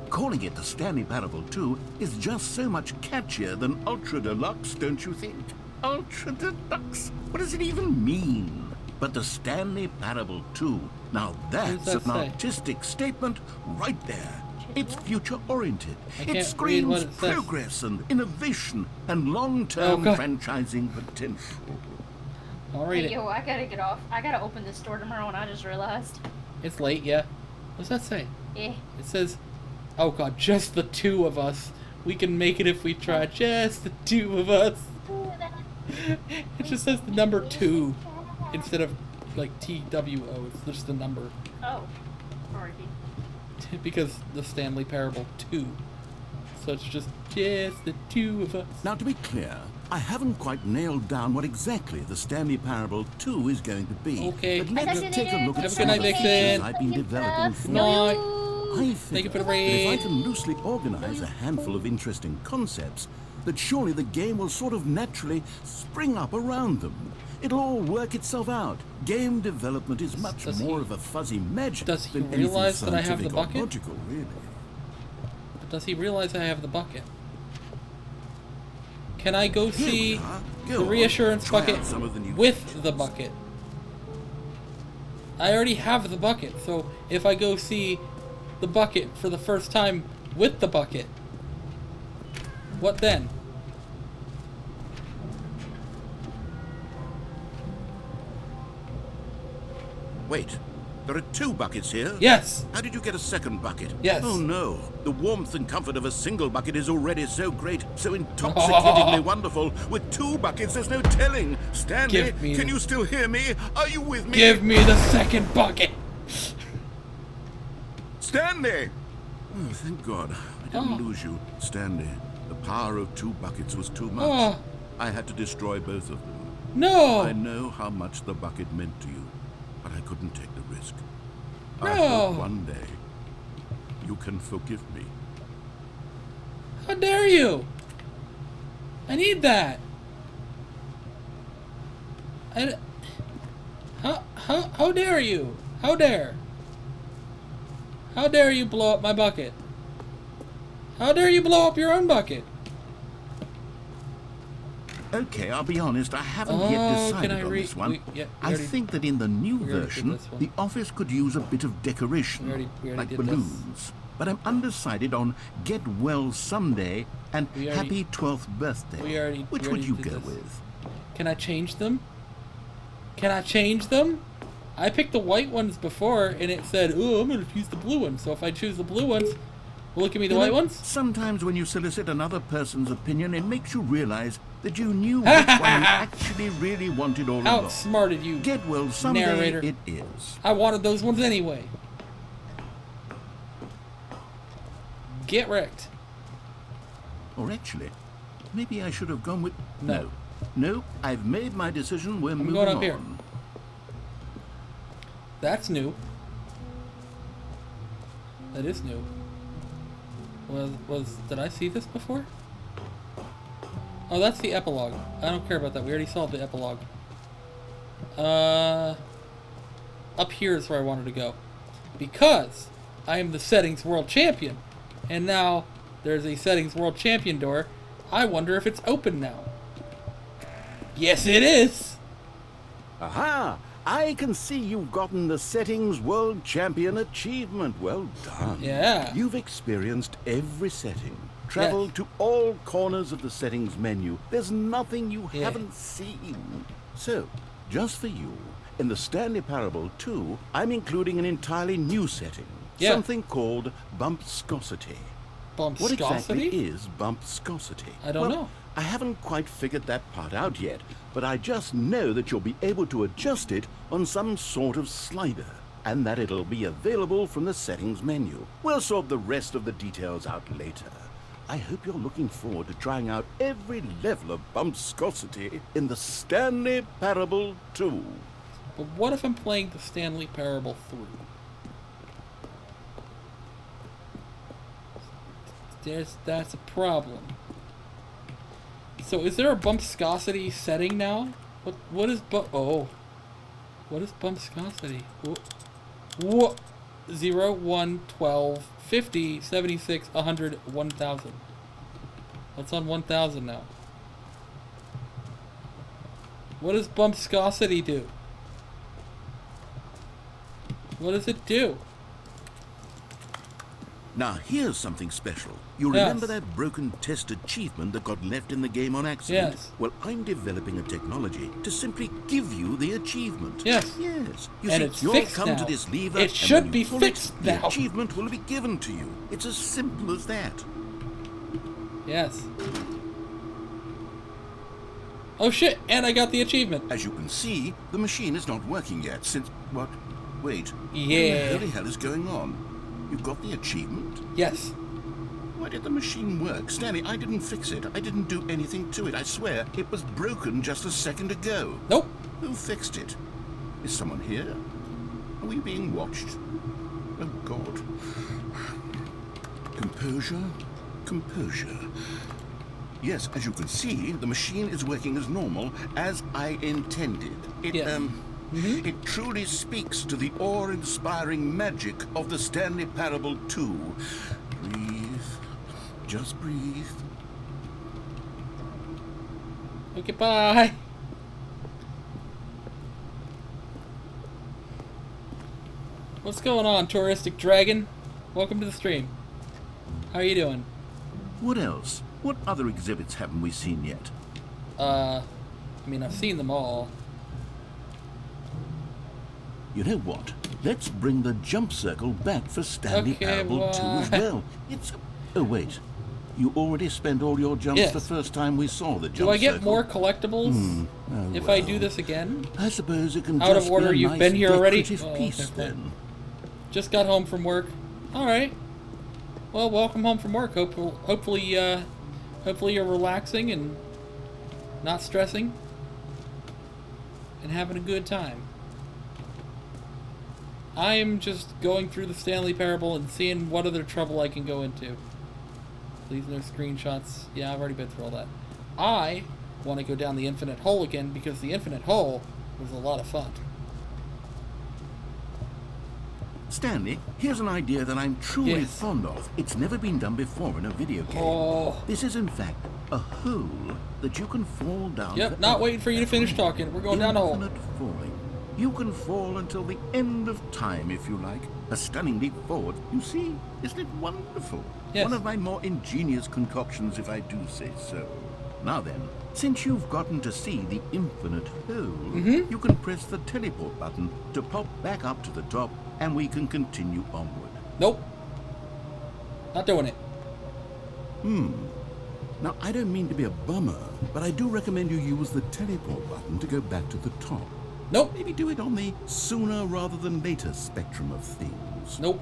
Calling it the Stanley Parable 2 is just so much catchier than Ultra Deluxe, don't you think? Ultra Deluxe? What does it even mean? But the Stanley Parable 2, now that's that an say? artistic statement right there. It's future-oriented. I It can't read screams what it says. progress and innovation and long-term Oh, God. franchising potential. I'll read Hey, it. yo, I gotta get off. I gotta open this store tomorrow, and I just realized. It's late, yeah. What's that say? Eh. It says, oh god, just the two of us. We can make it if we try. Just the two of us. It just says the number 2 instead of like TWO. It's just the number. Oh. Sorry. Because the Stanley Parable 2. So it's just the two of us. Now, to be clear, I haven't quite nailed down what exactly the Stanley Parable 2 is going to be. Okay. But let's take a look at Have a some good of night, the Vixen. features I've been developing for Night. I Thank you figure for the that if I raid. can loosely organize a handful of interesting concepts, that surely the game will sort of naturally spring up around them. It'll all work itself out. Game development is much Does more he- of a fuzzy magic does he than anything realize that I have the scientific or bucket? logical, really. But does he realize I have the bucket? Can I go Here we see are. Go the on, reassurance try bucket out some of the new with features. the bucket? I already have the bucket, so if I go see the bucket for the first time with the bucket, what then? Wait, there are 2 buckets here? Yes! How did you get a second bucket? Yes. Oh no, the warmth and comfort of a single bucket is already so great, so intoxicatingly wonderful. With 2 buckets, there's no telling. Stanley, Give me can the- you still hear me? Are you with me? Give me the second bucket! Stanley! Oh, thank God. I didn't Oh. lose you. Stanley, the power of 2 buckets was too much. Oh. I had to destroy both of them. No! I know how much the bucket meant to you, but I couldn't take the risk. I No. hope one day you can forgive me. How dare you? I need that. How dare you? How dare? How dare you blow up my bucket? How dare you blow up your own bucket? Okay, I'll be honest, I haven't Oh, yet can decided I on read- this one. we I already- think that in the new we already did version, this one. the office could use a bit of decoration, We already like did this. balloons. But I'm undecided on Get Well Someday and We already- Happy 12th Birthday. Which would already you did go this. with? Can I change them? Can I change them? I picked the white ones before, and it said, "Oh, I'm gonna choose the blue ones." So if I choose the blue ones, will it give me the You white know, ones? Sometimes when you solicit another person's opinion, it makes you realize that you knew which one you actually really wanted all along. Outsmarted you, Get Well Someday narrator. it is. I wanted those ones anyway. Get wrecked. Or actually, maybe I should have gone with... No. No, I've made my decision. We're moving going up on. here. That's new. That is new. Did I see this before? Oh, that's the epilogue. I don't care about that. We already saw the epilogue. Up here is where I wanted to go. Because I am the settings world champion. And now there's a settings world champion door. I wonder if it's open now. Yes, it is! Aha! I can see you've gotten the Settings World Champion achievement. Well done. Yeah. You've experienced every setting. Traveled to all corners of the settings menu. There's nothing you haven't seen. So, just for you, in the Stanley Parable 2, I'm including an entirely new setting. Something called bumpscosity. Bumpscosity? What exactly is bumpscosity? I don't know. I haven't quite figured that part out yet, but I just know that you'll be able to adjust it on some sort of slider, and that it'll be available from the settings menu. We'll sort the rest of the details out later. I hope you're looking forward to trying out every level of bumpscosity in the Stanley Parable 2. But what if I'm playing the Stanley Parable 3? That's a problem. So is there a bumpscosity setting now? What is what is bumpscosity? What? 0, 1, 12, 50, 76, 100, 1000. That's on 1000 now. What does bumpscosity do? What does it do? Now, here's something special. You remember that broken test achievement that got left in the game on accident? Yes. Well, I'm developing a technology to simply give you the achievement. Yes. Yes. You And see, it's you'll fixed come now. to this lever, It and should when be you pull fixed it, now. the achievement will be given to you. It's as simple as that. Yes. Oh shit, and I got the achievement. As you can see, the machine is not working yet since... What? Wait. Yeah. What the hell is going on? You got the achievement? Yes. Why did the machine work? Stanley, I didn't fix it. I didn't do anything to it. I swear, it was broken just a second ago. Nope. Who fixed it? Is someone here? Are we being watched? Oh, God. Composure. Composure. Yes, as you can see, the machine is working as normal, as I intended. It truly speaks to the awe-inspiring magic of the Stanley Parable 2. Breathe. Just breathe. Okay, bye. What's going on, touristic dragon? Welcome to the stream. How are you doing? What else? What other exhibits haven't we seen yet? I mean, I've seen them all. You know what? Let's bring the jump circle back for Stanley Parable 2 as well. It's... Oh, wait. You already spent all your jumps the first time we saw the jump circle. Do I get more collectibles if I do this again? I suppose it can Out just of order, be a you've nice been here already? decorative piece, then. Just got home from work. Alright. Well, welcome home from work. Hopefully you're relaxing and not stressing and having a good time. I am just going through the Stanley Parable and seeing what other trouble I can go into. Please no screenshots. Yeah, I've already been through all that. I want to go down the infinite hole again because the infinite hole was a lot of fun. Stanley, here's an idea that I'm truly fond of. It's never been done before in a video game. This is, in fact, a hole that you can fall down. Yep, not waiting for you to finish talking. We're going down a hole. Infinite falling. You can fall until the end of time, if you like. A stunning leap forward. You see? Isn't it wonderful? Yes. One of my more ingenious concoctions, if I do say so. Now then, since you've gotten to see the infinite hole, you can press the teleport button to pop back up to the top, and we can continue onward. Nope. Not doing it. Now, I don't mean to be a bummer, but I do recommend you use the teleport button to go back to the top. Nope. Maybe do it on the sooner rather than later spectrum of things. Nope.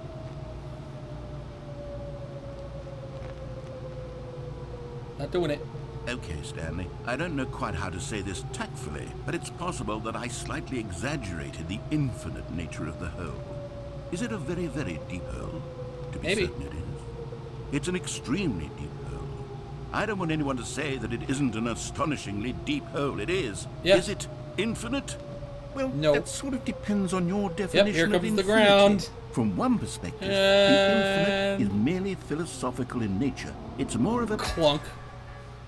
Not doing it. Okay, Stanley. I don't know quite how to say this tactfully, but it's possible that I slightly exaggerated the infinite nature of the hole. Is it a very, very deep hole? To be Maybe. certain it is. It's an extremely deep hole. I don't want anyone to say that it isn't an astonishingly deep hole. It is. Yeah. Is it infinite? Well, no. That sort of depends on your definition here of comes infinity. the ground. From one perspective, the infinite is merely philosophical in nature. It's more of a... Clunk.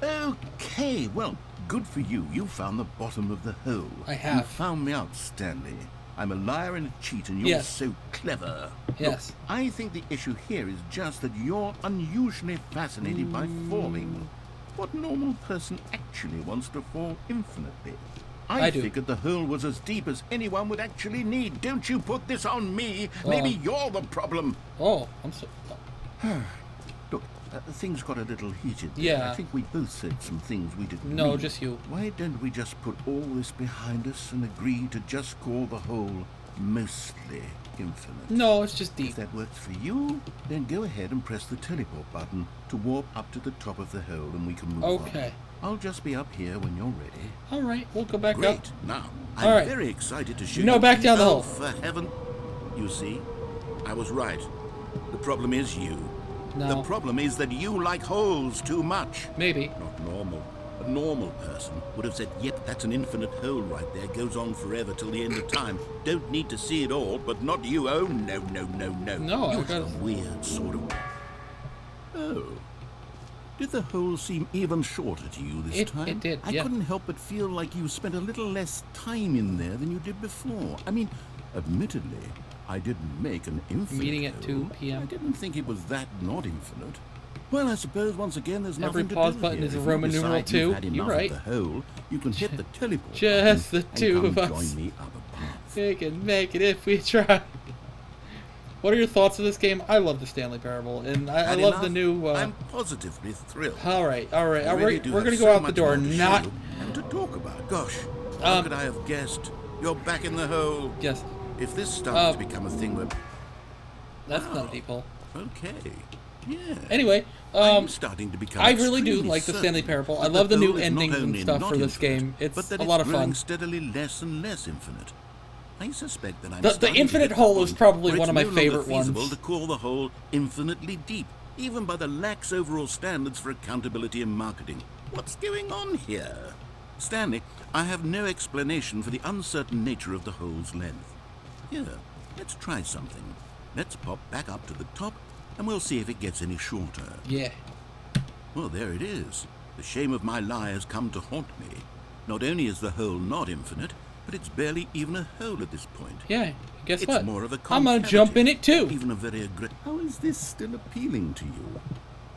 Okay, well, good for you. You found the bottom of the hole. I have. You found me out, Stanley. I'm a liar and a cheat, and you're Yes. so clever. Yes. Look, I think the issue here is just that you're unusually fascinated by falling. What normal person actually wants to fall infinitely? I do. figured the hole was as deep as anyone would actually need. Don't you put this on me. Maybe you're the problem. Oh, I'm so... Look, things got a little heated there. Yeah. I think we both said some things we didn't No, mean. just you. Why don't we just put all this behind us and agree to just call the hole mostly infinite? No, it's just If deep. that works for you, then go ahead and press the teleport button to warp up to the top of the hole and we can move on. Okay. I'll just be up here when you're ready. All right, we'll go back Great. up. Now, All I'm right. very excited to show No, you. back down the Oh, hole. for heaven. You see, I was right. The problem is you. No. The problem is that you like holes too much. Maybe. Not normal. A normal person would have said, yep, that's an infinite hole right there. Goes on forever till the end of time. Don't need to see it all, but not you. Oh, no, no, no, no. No, I You're got- a weird sort of... Oh. Did the hole seem even shorter to you this time? It did, I yeah. couldn't help but feel like you spent a little less time in there than you did before. I mean, admittedly, I didn't make an infinite Meeting at hole. 2 p.m. I didn't think it was that not infinite. Well, I suppose once again there's Every nothing to pause do button here. is a If you Roman numeral decide you've 2. had You're enough right. of the hole, you can hit the teleport Just button the two and come of us. join me up above. We can make it if we try. What are your thoughts of this game? I love the Stanley Parable, and I Had love enough? the new... I'm positively thrilled. All right. I really We're do going have to go so out the much door. more to Not... show you and to talk about. Gosh, how could I have guessed? You're back in the hole. Yes. If this starts to become a thing where... That's not a deep hole. Okay. Yeah. Anyway, I'm starting to become I really do extremely like the Stanley certain Parable. I that love the new hole is not endings and only stuff not for this infinite, game. It's but that a lot of growing fun. steadily less and less infinite. I suspect that I'm The starting to infinite get to hole the is point probably where one of it's my no longer favorite feasible ones. to call the hole infinitely deep, even by the lax overall standards for accountability and marketing. What's going on here? Stanley, I have no explanation for the uncertain nature of the hole's length. Here, let's try something. Let's pop back up to the top, and we'll see if it gets any shorter. Yeah. Well, there it is. The shame of my lie has come to haunt me. Not only is the hole not infinite, but it's barely even a hole at this point. Yeah. Guess It's what? more of a I'm going to concavity, jump in it too. Even a very aggressive... How is this still appealing to you?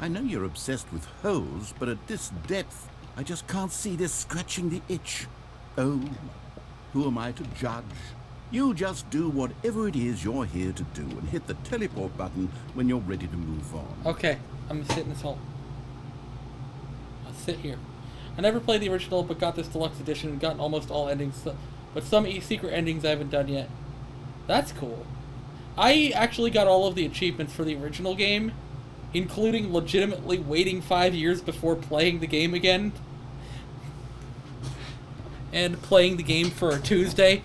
I know you're obsessed with holes, but at this depth, I just can't see this scratching the itch. Oh, who am I to judge? You just do whatever it is you're here to do and hit the teleport button when you're ready to move on. Okay. I'm going to sit in this hole. I'll sit here. I never played the original, but got this deluxe edition and gotten almost all endings, but some secret endings I haven't done yet. That's cool. I actually got all of the achievements for the original game, including legitimately waiting 5 years before playing the game again. And playing the game for a Tuesday.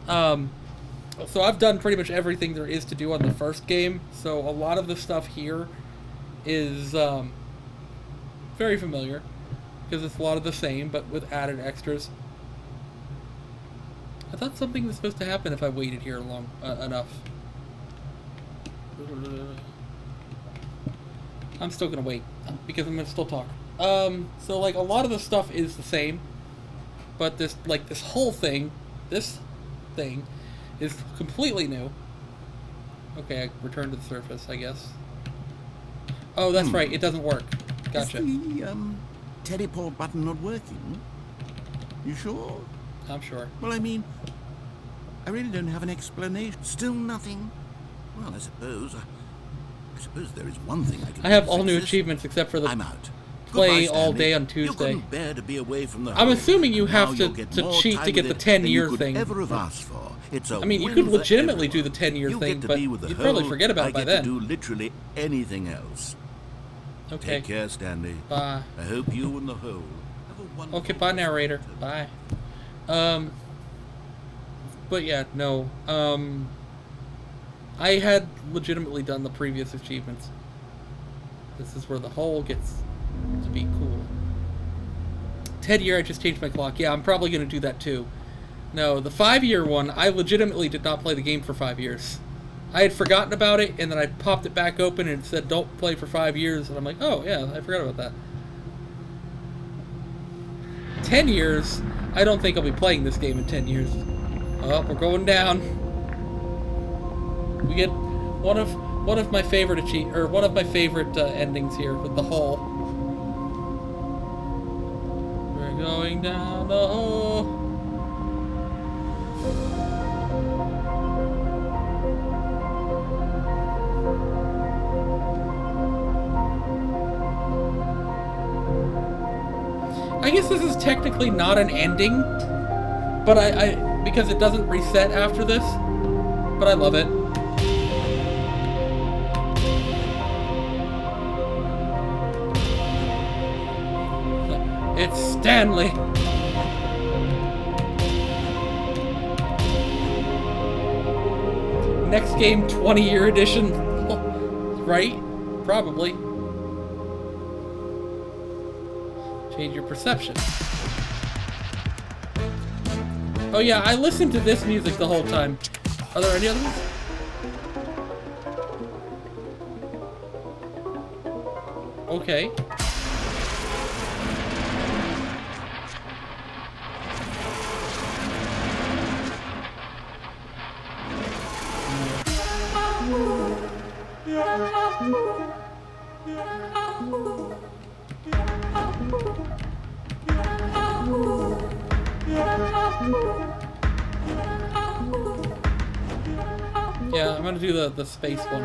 So I've done pretty much everything there is to do on the first game, so a lot of the stuff here is very familiar, because it's a lot of the same, but with added extras. I thought something was supposed to happen if I waited here long enough. I'm still gonna wait, because I'm gonna still talk. So like a lot of the stuff is the same, but this whole thing, this thing, is completely new. Okay, I returned to the surface, I guess. Oh, that's right, it doesn't work. Gotcha. Is the teleport button not working? You sure? I'm sure. Well, I mean, I really don't have an explanation. Still nothing? Well, I suppose there is one thing I can do. I have to all fix new this. achievements except for the I'm out. play Goodbye, all Stanley. day on You Tuesday. couldn't bear to be away from the I'm hole, assuming you and have now to- you'll get to more cheat time to get with the it than 10-year you could thing. ever have asked for. It's a I mean, you win could for legitimately everyone. do the 10-year You thing, get to but be with the you'd probably hole, forget about I it by get then. to do literally anything else. Okay. Take care, Stanley. Bye. I hope you and the hole have a wonderful... Okay, bye, narrator. Bye. But yeah, no. I had legitimately done the previous achievements. This is where the hole gets to be cool. 10-year, I just changed my clock. Yeah, I'm probably going to do that too. No, the 5-year one, I legitimately did not play the game for 5 years. I had forgotten about it, and then I popped it back open and it said, don't play for 5 years, and I'm like, oh, yeah, I forgot about that. 10 years, I don't think I'll be playing this game in 10 years. Oh, we're going down. We get one of my favorite endings here with the hole. We're going down the hole. I guess this is technically not an ending, but because it doesn't reset after this, but I love it. It's Stanley. Next game, 20-year edition. Right? Probably. Change your perception. Oh yeah, I listened to this music the whole time. Are there any others? Okay. Yeah, I'm gonna do the space one.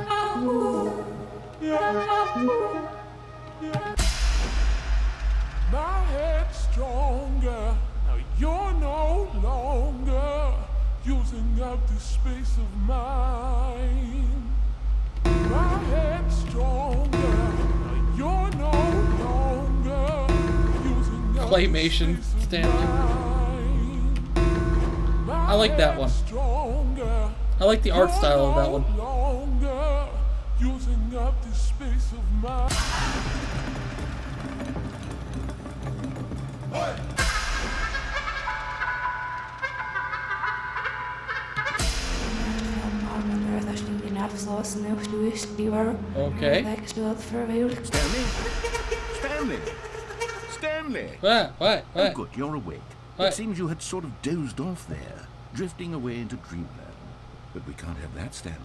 My head's stronger. Now you're no longer using up the space of mine. My head's stronger. Now you're no longer using up Claymation, the space of Stanley. mine. I like that one. Stronger. I like the art style of that one. Longer using up the space of mine. Okay. Stanley! What? Oh, good, you're awake. What? It seems you had sort of dozed off there, drifting away into dreamland. But we can't have that, Stanley,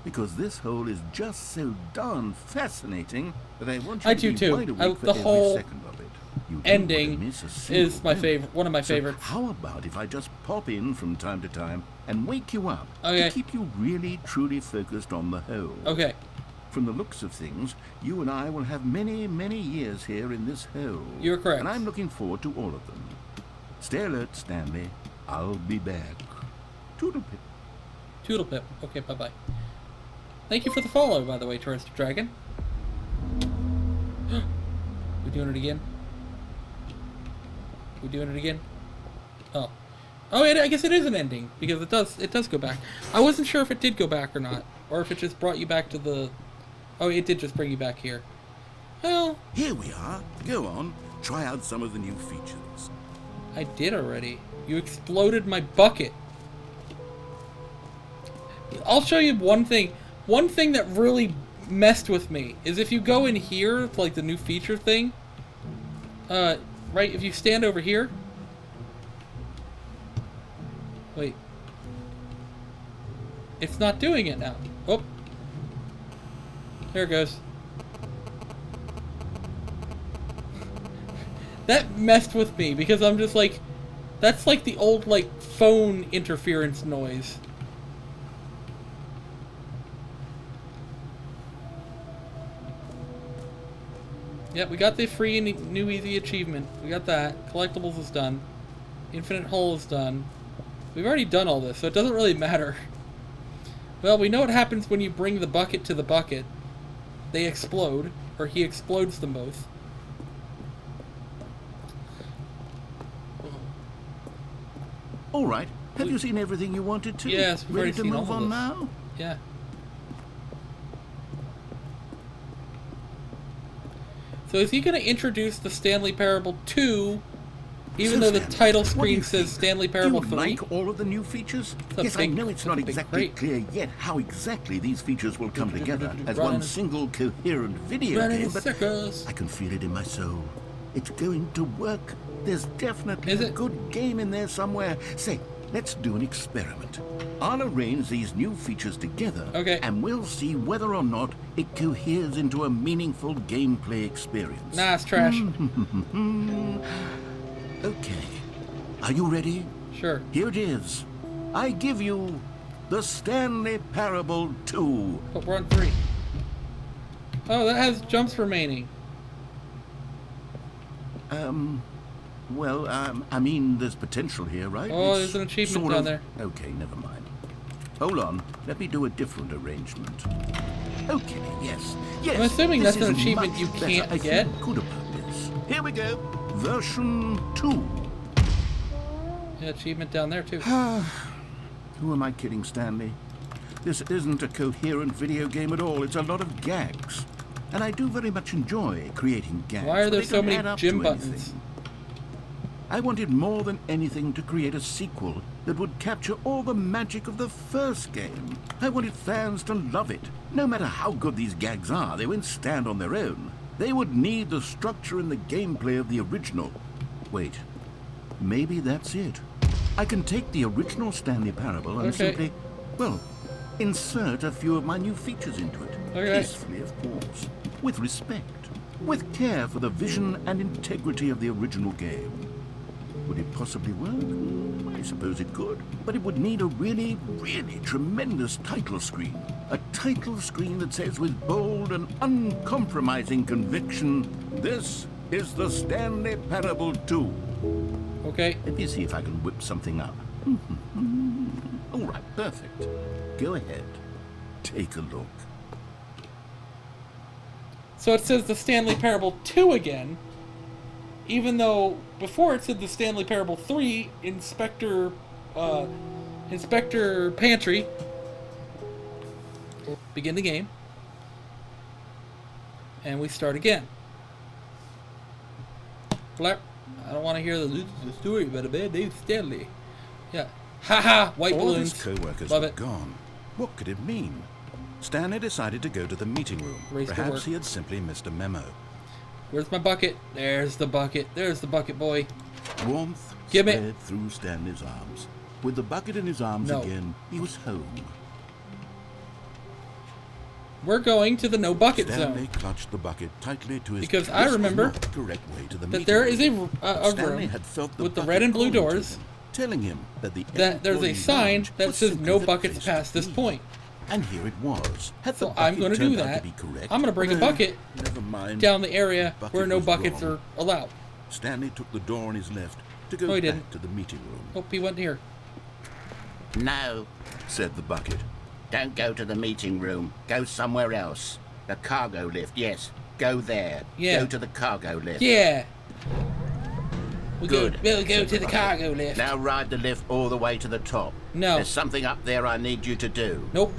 because this hole is just so darn fascinating that I want you I to do be too. wide awake for The every whole second of it. You don't ending want to miss a single is my moment. favorite. One of my favorites. How about if I just pop in from time to time and wake you up Okay. to keep you really, truly focused on the hole? Okay. From the looks of things, you and I will have many, many years here in this hole. You're correct. And I'm looking forward to all of them. Stay alert, Stanley. I'll be back. Toodlepip. Toodlepip. Okay, bye-bye. Thank you for the follow, by the way, Tourist Dragon. We doing it again? We doing it again? Oh. Oh, I guess it is an ending, because it does go back. I wasn't sure if it did go back or not, or if it just brought you back to the... Oh, it did just bring you back here. Well... Here we are. Go on. Try out some of the new features. I did already. You exploded my bucket. I'll show you one thing. One thing that really messed with me is if you go in here, to like the new feature thing, right, if you stand over here, wait, it's not doing it now. Oh, there it goes. That messed with me because I'm just like, that's like the old like phone interference noise. Yep, we got the free and new easy achievement. We got that. Collectibles is done. Infinite Hole is done. We've already done all this, so it doesn't really matter. Well, we know what happens when you bring the bucket to the bucket. They explode, or he explodes them both. All right. Have you seen everything you wanted to? Yes, we've Ready already to seen move all of on this. now? Yeah. So is he going to introduce the Stanley Parable 2, even though the Stanley, title what do screen you says think? Stanley Parable Do 3? you like all of the new features? a Yes, I big- know it's not that's a big exactly crate. clear yet how exactly these features will come together as Run one in- single coherent video Run in game, but circles. I can feel it in my soul. It's going to work. There's definitely Is a it? good game in there somewhere. Say, let's do an experiment. I'll arrange these new features together, Okay. and we'll see whether or not it coheres into a meaningful gameplay experience. Nah, it's trash. Okay. Are you ready? Sure. Here it is. I give you the Stanley Parable 2. But we're on 3. Oh, that has jumps remaining. Well, I mean, there's potential here, right? Oh, It's there's an achievement sort down of- there. Okay, never mind. Hold on. Let me do a different arrangement. Okay, yes. I'm assuming this that's an is achievement much you better. can't I get. feel good about this. Here we go. Version 2. Yeah, achievement down there too. Who am I kidding, Stanley? This isn't a coherent video game at all. It's a lot of gags. And I do very much enjoy creating gags. Why are but there they so don't many add up gym to buttons? anything. I wanted more than anything to create a sequel that would capture all the magic of the first game. I wanted fans to love it. No matter how good these gags are, they won't stand on their own. They would need the structure and the gameplay of the original. Wait, maybe that's it. I can take the original Stanley Parable and Okay. simply, well, insert a few of my new features into it. Okay. Peacefully, of course. With respect. With care for the vision and integrity of the original game. Would it possibly work? I suppose it could. But it would need a really, really tremendous title screen. A title screen that says with bold and uncompromising conviction, "This is the Stanley Parable 2. Okay. Let me see if I can whip something up. All right, perfect. Go ahead. Take a look. So it says the Stanley Parable 2 again, even though before it said the Stanley Parable 3, Inspector Pantry. Begin the game. And we start again. Blap. I don't want to hear the story about a bad Dave Stanley. Yeah. Haha, white All balloons. his co-workers Love were it. gone. What could it mean? Stanley decided to go to the meeting room. Race to work. Perhaps he had simply missed a memo. Where's my bucket? There's the bucket. There's the bucket, boy. Warmth Give it. spread through Stanley's arms. With the bucket in his arms No. again, he was home. We're going to the no bucket Stanley zone. clutched the bucket tightly to his Because This I was remember not the correct way to the that meeting there room. is a Stanley room had felt the with the bucket red and blue calling to doors him, telling him that that there's a employee sign lounge that was says simply no the buckets place past to this be. point. And here it was. Had So the I'm bucket going to turned do out that. be correct? I'm going to bring a No, bucket never mind. down the area The bucket where no was buckets wrong. are allowed. Stanley took the door on his left to go No, he back didn't. to the meeting room. Oh, he went here. No, said the bucket. Don't go to the meeting room. Go somewhere else. The cargo lift, yes. Go there. Yeah. Go to the cargo lift. Yeah. We'll Good. We'll go said to the bucket. cargo lift. Now ride the lift all the way to the top. No. There's something up there I need you to do. Nope.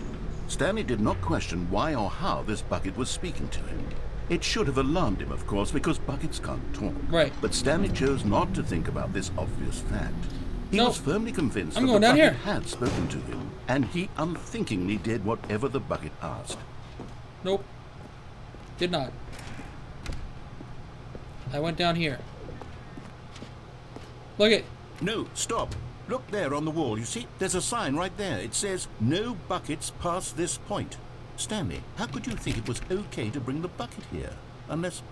Stanley did not question why or how this bucket was speaking to him. It should have alarmed him, of course, because buckets can't talk. Right. But Stanley chose not to think about this obvious fact. He Nope. was firmly convinced I'm that going the down bucket here. had spoken to him, and he unthinkingly did whatever the bucket asked. Nope. Did not. I went down here. Look it. No, stop. Look there on the wall. You see, there's a sign right there. It says, "No buckets past this point." Stanley, how could you think it was okay to bring the bucket here? Unless,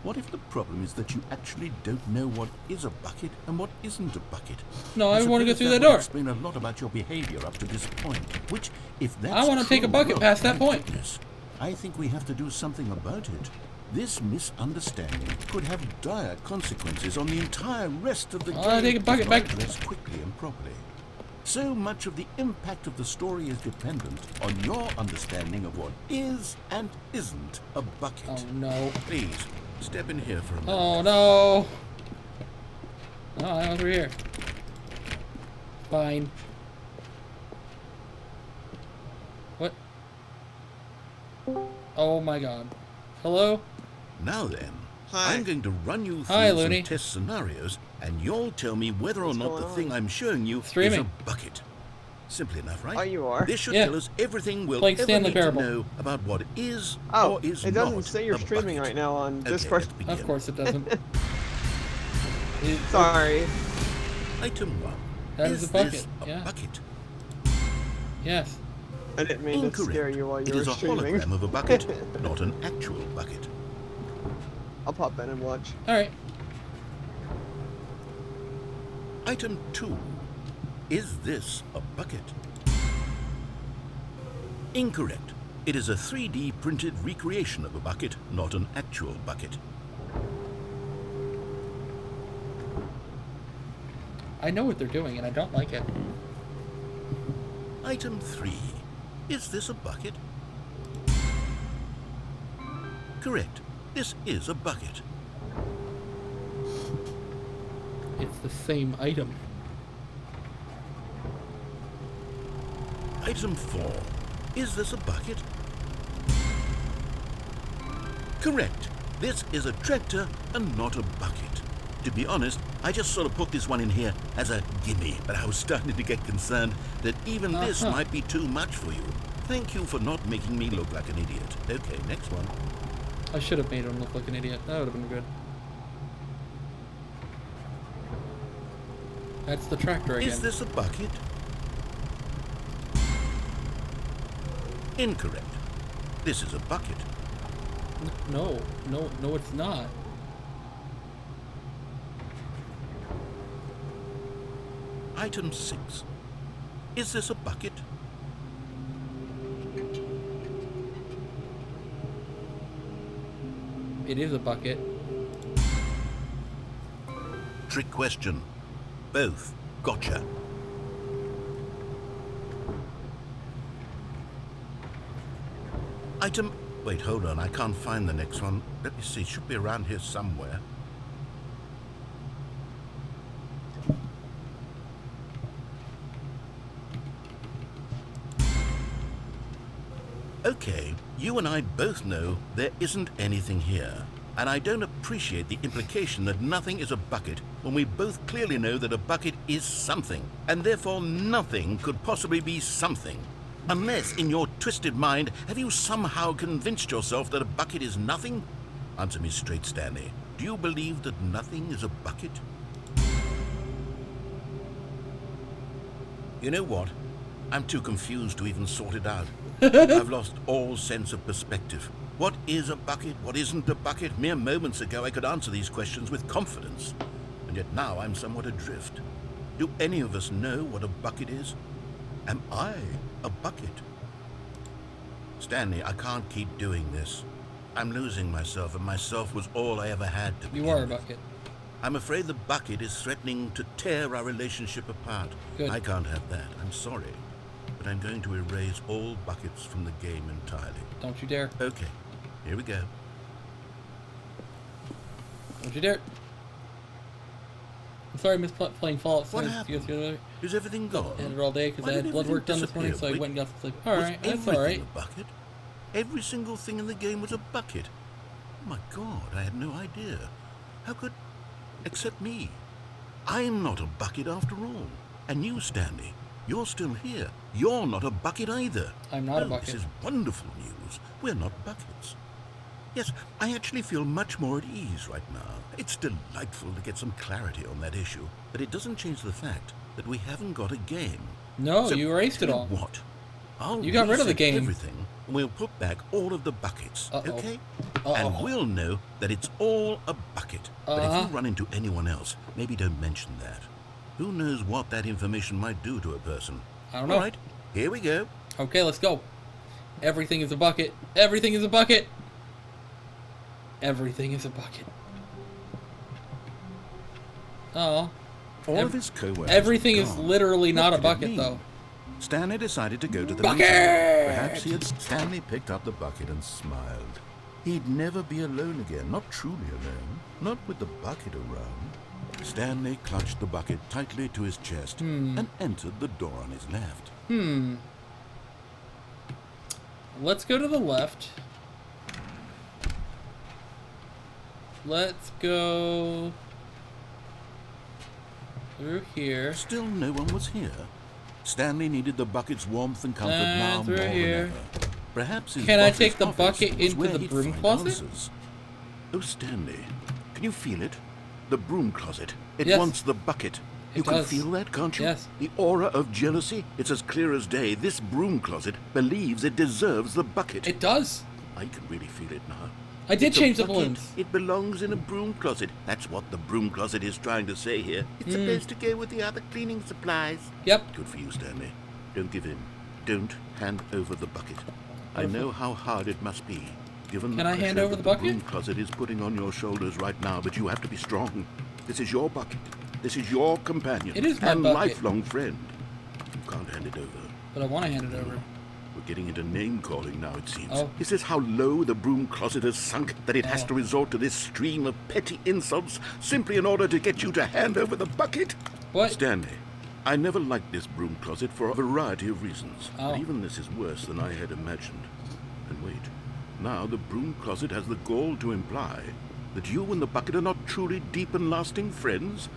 what if the problem is that you actually don't know what is a bucket and what isn't a bucket? No, I want to go suppose through that that would door. explain a lot about your behavior up to this point. Which, if that's I want to take a true, bucket look, past that my point. goodness, I think we have to do something about it. This misunderstanding could have dire consequences on the entire rest of the game. I'll take a bucket if not back. addressed quickly and properly. So much of the impact of the story is dependent on your understanding of what is and isn't a bucket. Oh no. Please, step in here for a minute. Oh no. Oh, I'm over here. Fine. What? Oh my god. Hello? Now then, Hi. I'm going to run you through Hi, some Looney. test scenarios, and you'll tell me whether or not the thing I'm showing you Streaming. is a bucket. Simple enough, right? Oh, you are? This should Yeah. tell us everything we'll Playing ever Stanley need Parable. to know about what is Oh, or is it doesn't not say you're a streaming bucket. right now on Okay, Discord. let's begin. Of course it doesn't. Sorry. Item 1. That is a bucket, This a yeah. bucket? Yes. I didn't mean to Incorrect. scare you while It you were is a streaming. hologram of a bucket, not an actual bucket. I'll pop in and watch. Alright. Item 2. Is this a bucket? Incorrect. It is a 3D printed recreation of a bucket, not an actual bucket. I know what they're doing, and I don't like it. Item 3. Is this a bucket? Correct. This is a bucket. It's the same item. Item 4. Is this a bucket? Correct. This is a tractor and not a bucket. To be honest, I just sort of put this one in here as a gimme, but I was starting to get concerned that even this might be too much for you. Thank you for not making me look like an idiot. Okay, next one. I should have made him look like an idiot. That would have been good. That's the tractor again. Is this a bucket? Incorrect. This is a bucket. No, it's not. Item 6. Is this a bucket? It is a bucket. Trick question. Both. Gotcha. Item... Wait, hold on. I can't find the next one. Let me see. It should be around here somewhere. Okay, you and I both know there isn't anything here. And I don't appreciate the implication that nothing is a bucket when we both clearly know that a bucket is something, and therefore nothing could possibly be something. Unless, in your twisted mind, have you somehow convinced yourself that a bucket is nothing? Answer me straight, Stanley. Do you believe that nothing is a bucket? You know what? I'm too confused to even sort it out. I've lost all sense of perspective. What is a bucket? What isn't a bucket? Mere moments ago I could answer these questions with confidence. And yet now I'm somewhat adrift. Do any of us know what a bucket is? Am I a bucket? Stanley, I can't keep doing this. I'm losing myself, and myself was all I ever had to begin You are a with. bucket. I'm afraid the bucket is threatening to tear our relationship apart. Good. I can't have that. I'm sorry. But I'm going to erase all buckets from the game entirely. Don't you dare. Okay, here we go. Don't you dare. I'm sorry I missed playing Fallout. What so happened? Is everything gone? I had it all day because Why I had did blood work done everything this morning, so I disappear? went and got some sleep. Was Alright, that's everything alright. a bucket? Every single thing in the game was a bucket. Oh my god, I had no idea. How could... Except me. I'm not a bucket after all. And you, Stanley, you're still here. You're not a bucket either. I'm not a No, bucket. This is wonderful news. We're not buckets. Yes, I actually feel much more at ease right now. It's delightful to get some clarity on that issue, but it doesn't change the fact that we haven't got a game. No, So, you erased it tell you all. What? I'll You got rid of the reset game. Everything, and we'll put back all of the buckets. Uh-oh. Okay? Uh-oh. And we'll know that it's all a bucket. But if Uh-huh. you run into anyone else, maybe don't mention that. Who knows what that information might do to a person? I don't know. All right, here we go. Okay, let's go. Everything is a bucket. Everything is a bucket. Everything is a bucket. Oh. All of his co-workers Everything are is gone. literally What not a could it bucket, mean? though. Stanley decided to go to the Bucket! meeting. Perhaps he had... Stanley picked up the bucket and smiled. He'd never be alone again, not truly alone, not with the bucket around. Stanley clutched the bucket tightly to his chest and entered the door on his left. Let's go to the left. Let's go through here. Still no one was here. Stanley needed the bucket's warmth and comfort now through more here. than ever. Perhaps his Can I boss's take the office bucket was into where the he'd broom find closet? answers. Oh, Stanley, can you feel it? The broom closet. It Yes. wants the bucket. You can does. feel that, can't you? Yes. The aura of jealousy. It's as clear as day. This broom closet believes it deserves the bucket. It does. I can really feel it now. I did It's a change the bucket. balloons. It belongs in a broom closet. That's what the broom closet is trying to say here. It's supposed to go with the other cleaning supplies. Yep. Good for you, Stanley. Don't give in. Don't hand over the bucket. I know how hard it must be, given the Can I hand pressure over that the bucket? broom closet is putting on your shoulders right now, but you have to be strong. This is your bucket. This is your companion. It is my and bucket. lifelong friend. You can't hand it over. But I want to hand it over. We're getting into name-calling now, it seems. Oh. Is this how low the broom closet has sunk, that it has to resort to this stream of petty insults simply in order to get you to hand over the bucket? What? Stanley, I never liked this broom closet for a variety of reasons. Oh. But even this is worse than I had imagined. And wait, now the broom closet has the gall to imply that you and the bucket are not truly deep and lasting friends?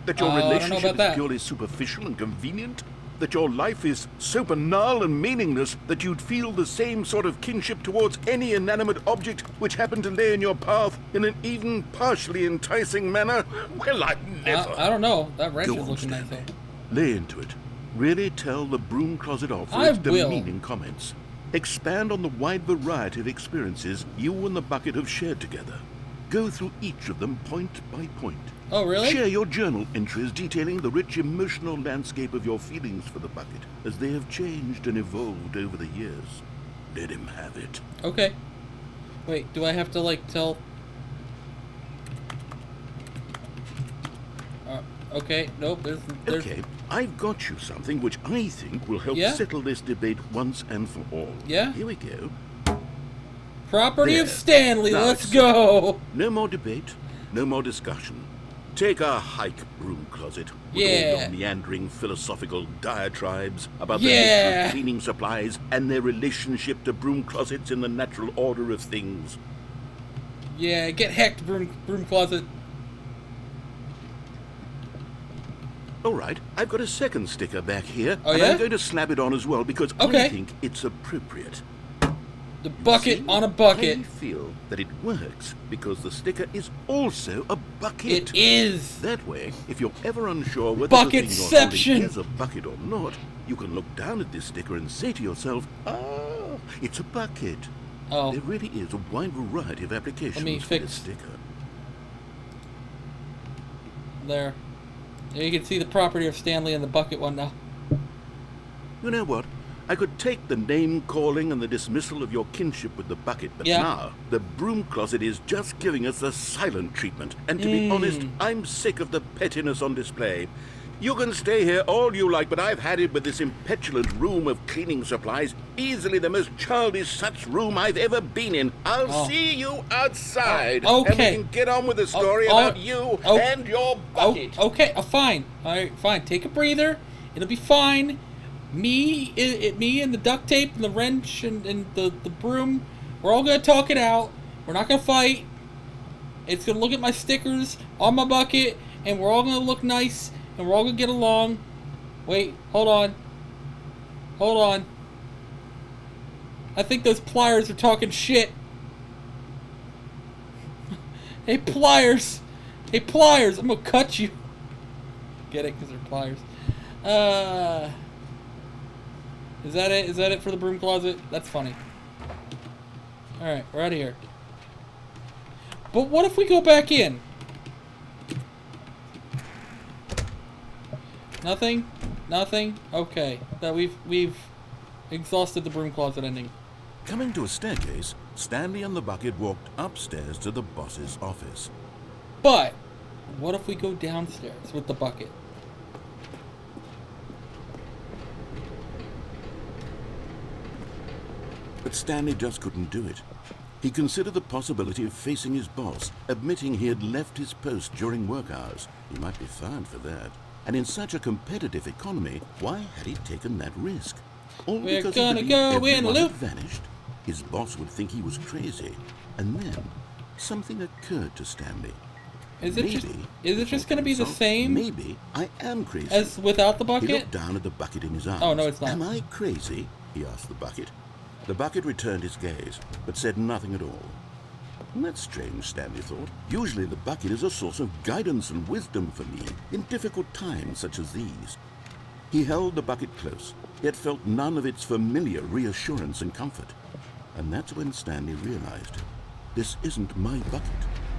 That your I don't know relationship about is that. purely superficial and convenient? That your life is so banal and meaningless that you'd feel the same sort of kinship towards any inanimate object which happened to lay in your path in an even partially enticing manner? Well, I never... I don't know. That wrench Go is on, looking nice Stanley. though. Lay into it. Really tell the broom closet off for I its will. demeaning comments. Expand on the wide variety of experiences you and the bucket have shared together. Go through each of them point by point. Oh, really? Share your journal entries detailing the rich emotional landscape of your feelings for the bucket as they have changed and evolved over the years. Let him have it. Okay. Wait, do I have to, like, tell... okay, nope, there's... Okay, I've got you something which I think will help Yeah? settle this debate once and for all. Yeah? Here we go. Property There. of Stanley, Now let's it's go! No more debate, no more discussion. Take a hike, broom closet, with all Yeah. your meandering philosophical diatribes about the Yeah. nature of cleaning supplies and their relationship to broom closets in the natural order of things. Yeah, get hecked, broom closet. All right, I've got a second sticker back here, Oh, and yeah? I'm going to slap it on as well because Okay. I think it's appropriate. The bucket See? on a bucket. I feel that it works because the sticker is also a bucket. It is. That way, if you're ever unsure whether the thing you're holding Bucketception. is a bucket or not, you can look down at this sticker and say to yourself, it's a bucket. Oh. There really is a wide variety of applications Let me for fix- this sticker. There. There you can see the property of Stanley and the bucket one now. You know what? I could take the name-calling and the dismissal of your kinship with the bucket, but Yeah. now the broom closet is just giving us the silent treatment. And to be honest, I'm sick of the pettiness on display. You can stay here all you like, but I've had it with this impetulant room of cleaning supplies. Easily the most childish such room I've ever been in. I'll see you outside. Okay. And we can get on with the story about you and your bucket. Okay, fine. All right, fine. Take a breather. It'll be fine. Me and the duct tape and the wrench and the broom, we're all gonna talk it out. We're not gonna fight. It's gonna look at my stickers on my bucket, and we're all gonna look nice, and we're all gonna get along. Wait, hold on. Hold on. I think those pliers are talking shit. Hey, pliers! Hey, pliers! I'm gonna cut you. Get it? Because they're pliers. Is that it? Is that it for the broom closet? That's funny. Alright, we're out of here. But what if we go back in? Nothing? Nothing? Okay. That we've exhausted the broom closet ending. Coming to a staircase, Stanley and the bucket walked upstairs to the boss's office. But what if we go downstairs with the bucket? But Stanley just couldn't do it. He considered the possibility of facing his boss, admitting he had left his post during work hours. He might be fined for that. And in such a competitive economy, why had he taken that risk? All We're because gonna he go believed in a everyone loop. had vanished. His boss would think he was crazy. And then something occurred to Stanley. Is it just gonna be the same? Maybe I am crazy. As without the He bucket? looked down at the bucket in his arms. Oh, no, it's not. Am I crazy? He asked the bucket. The bucket returned his gaze, but said nothing at all. That's strange, Stanley thought. Usually the bucket is a source of guidance and wisdom for me in difficult times such as these. He held the bucket close, yet felt none of its familiar reassurance and comfort. And that's when Stanley realized, this isn't my bucket.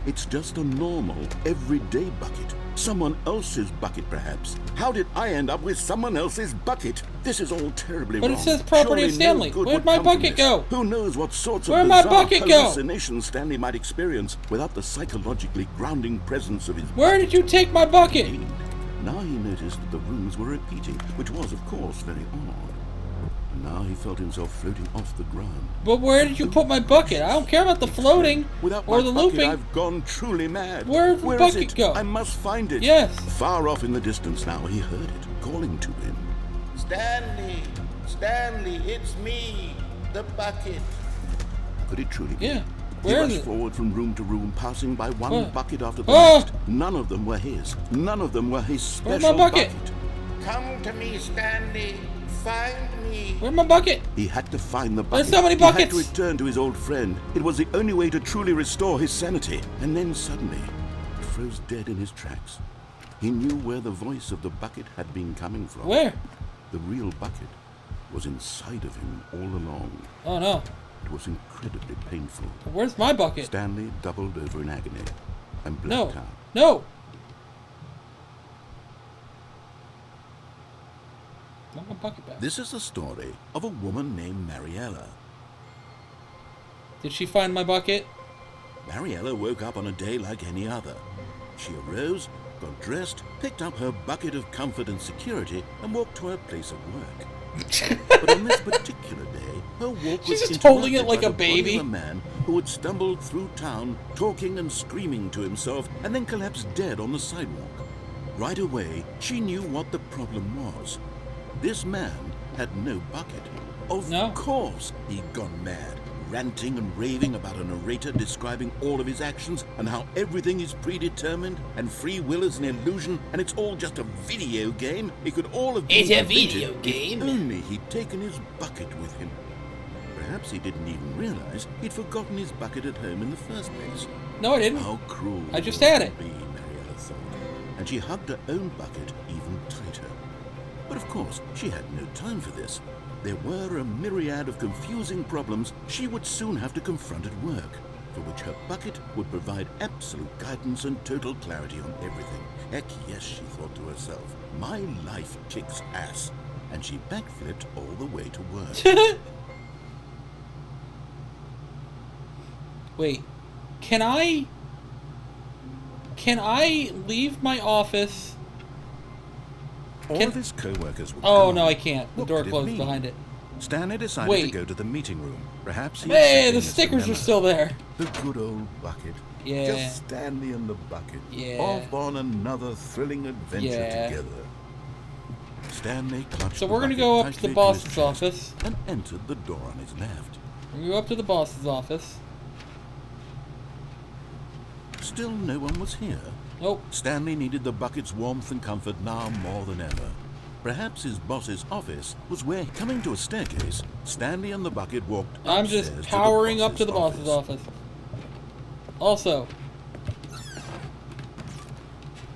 It's just a normal, everyday bucket. Someone else's bucket, perhaps. How did I end up with someone else's bucket? This is all terribly wrong. But it says property of Stanley. Where'd my bucket go? Who knows what sorts of Where'd my bizarre bucket go? hallucinations Stanley might experience without the psychologically grounding presence of his Where bucket. did you take my bucket? Indeed. Now he noticed that the rooms were repeating, which was, of course, very odd. Now he felt himself floating off the ground. But where did you put my bucket? I don't care about the floating Without or my the bucket, looping. I've gone truly mad. Where did the Where is bucket it? go? I must find it. Yes. Far off in the distance now, he heard it, calling to him. Stanley! Stanley, it's me! The bucket! Could it truly be? Yeah. He Where is rushed it? forward from room to room, passing by one What? bucket after the Ah! next. None of them were his. None of them were his Where's special my bucket? Come to me, Stanley! Find me! Where's my bucket? He had to find the bucket. There's so many He had buckets. to return to his old friend. It was the only way to truly restore his sanity. And then suddenly, he froze dead in his tracks. He knew where the voice of the bucket had been coming from. Where? The real bucket was inside of him all along. Oh no. It was incredibly painful. Where's my bucket? Stanley doubled over in agony and No. blacked out. No. Want my bucket back. This is the story of a woman named Mariella. Did she find my bucket? Mariella woke up on a day like any other. She arose, got dressed, picked up her bucket of comfort and security, and walked to her place of work. But on this particular day, her walk She's was just holding it interrupted like by a the body baby. of a man who had stumbled through town, talking and screaming to himself, and then collapsed dead on the sidewalk. Right away, she knew what the problem was. This man had no bucket. Of course, he'd gone mad, ranting and raving about a narrator describing all of his actions and how everything is predetermined and free will is an illusion and it's all just a video game. It could all have been It's a prevented video game. if only he'd taken his bucket with him. Perhaps he didn't even realize he'd forgotten his bucket at home in the first place. No, I didn't. How cruel I just the world had it. can be, Mariella thought, and she hugged her own bucket even tighter. But of course, she had no time for this. There were a myriad of confusing problems she would soon have to confront at work, for which her bucket would provide absolute guidance and total clarity on everything. Heck yes, she thought to herself, my life kicks ass. And she backflipped all the way to work. Wait. Can I leave my office? All of his co-workers were Oh gone. no, I can't. The What door could it closed mean? behind it. Stanley decided Wait. to go to the meeting room. Perhaps he Hey, the stickers are still there. The good old bucket. Yeah. Just Stanley and the bucket. Yeah. Off on another thrilling adventure Yeah. together. Stanley clutched So the we're gonna bucket go up to tightly the his boss's chest office. and entered the door on his left. We go up to the boss's office. Still no one was here. Nope. Stanley needed the bucket's warmth and comfort now more than ever. Perhaps his boss's office was where, coming to a staircase, Stanley and the bucket walked I'm upstairs just to the powering up to the boss's boss's office. Also,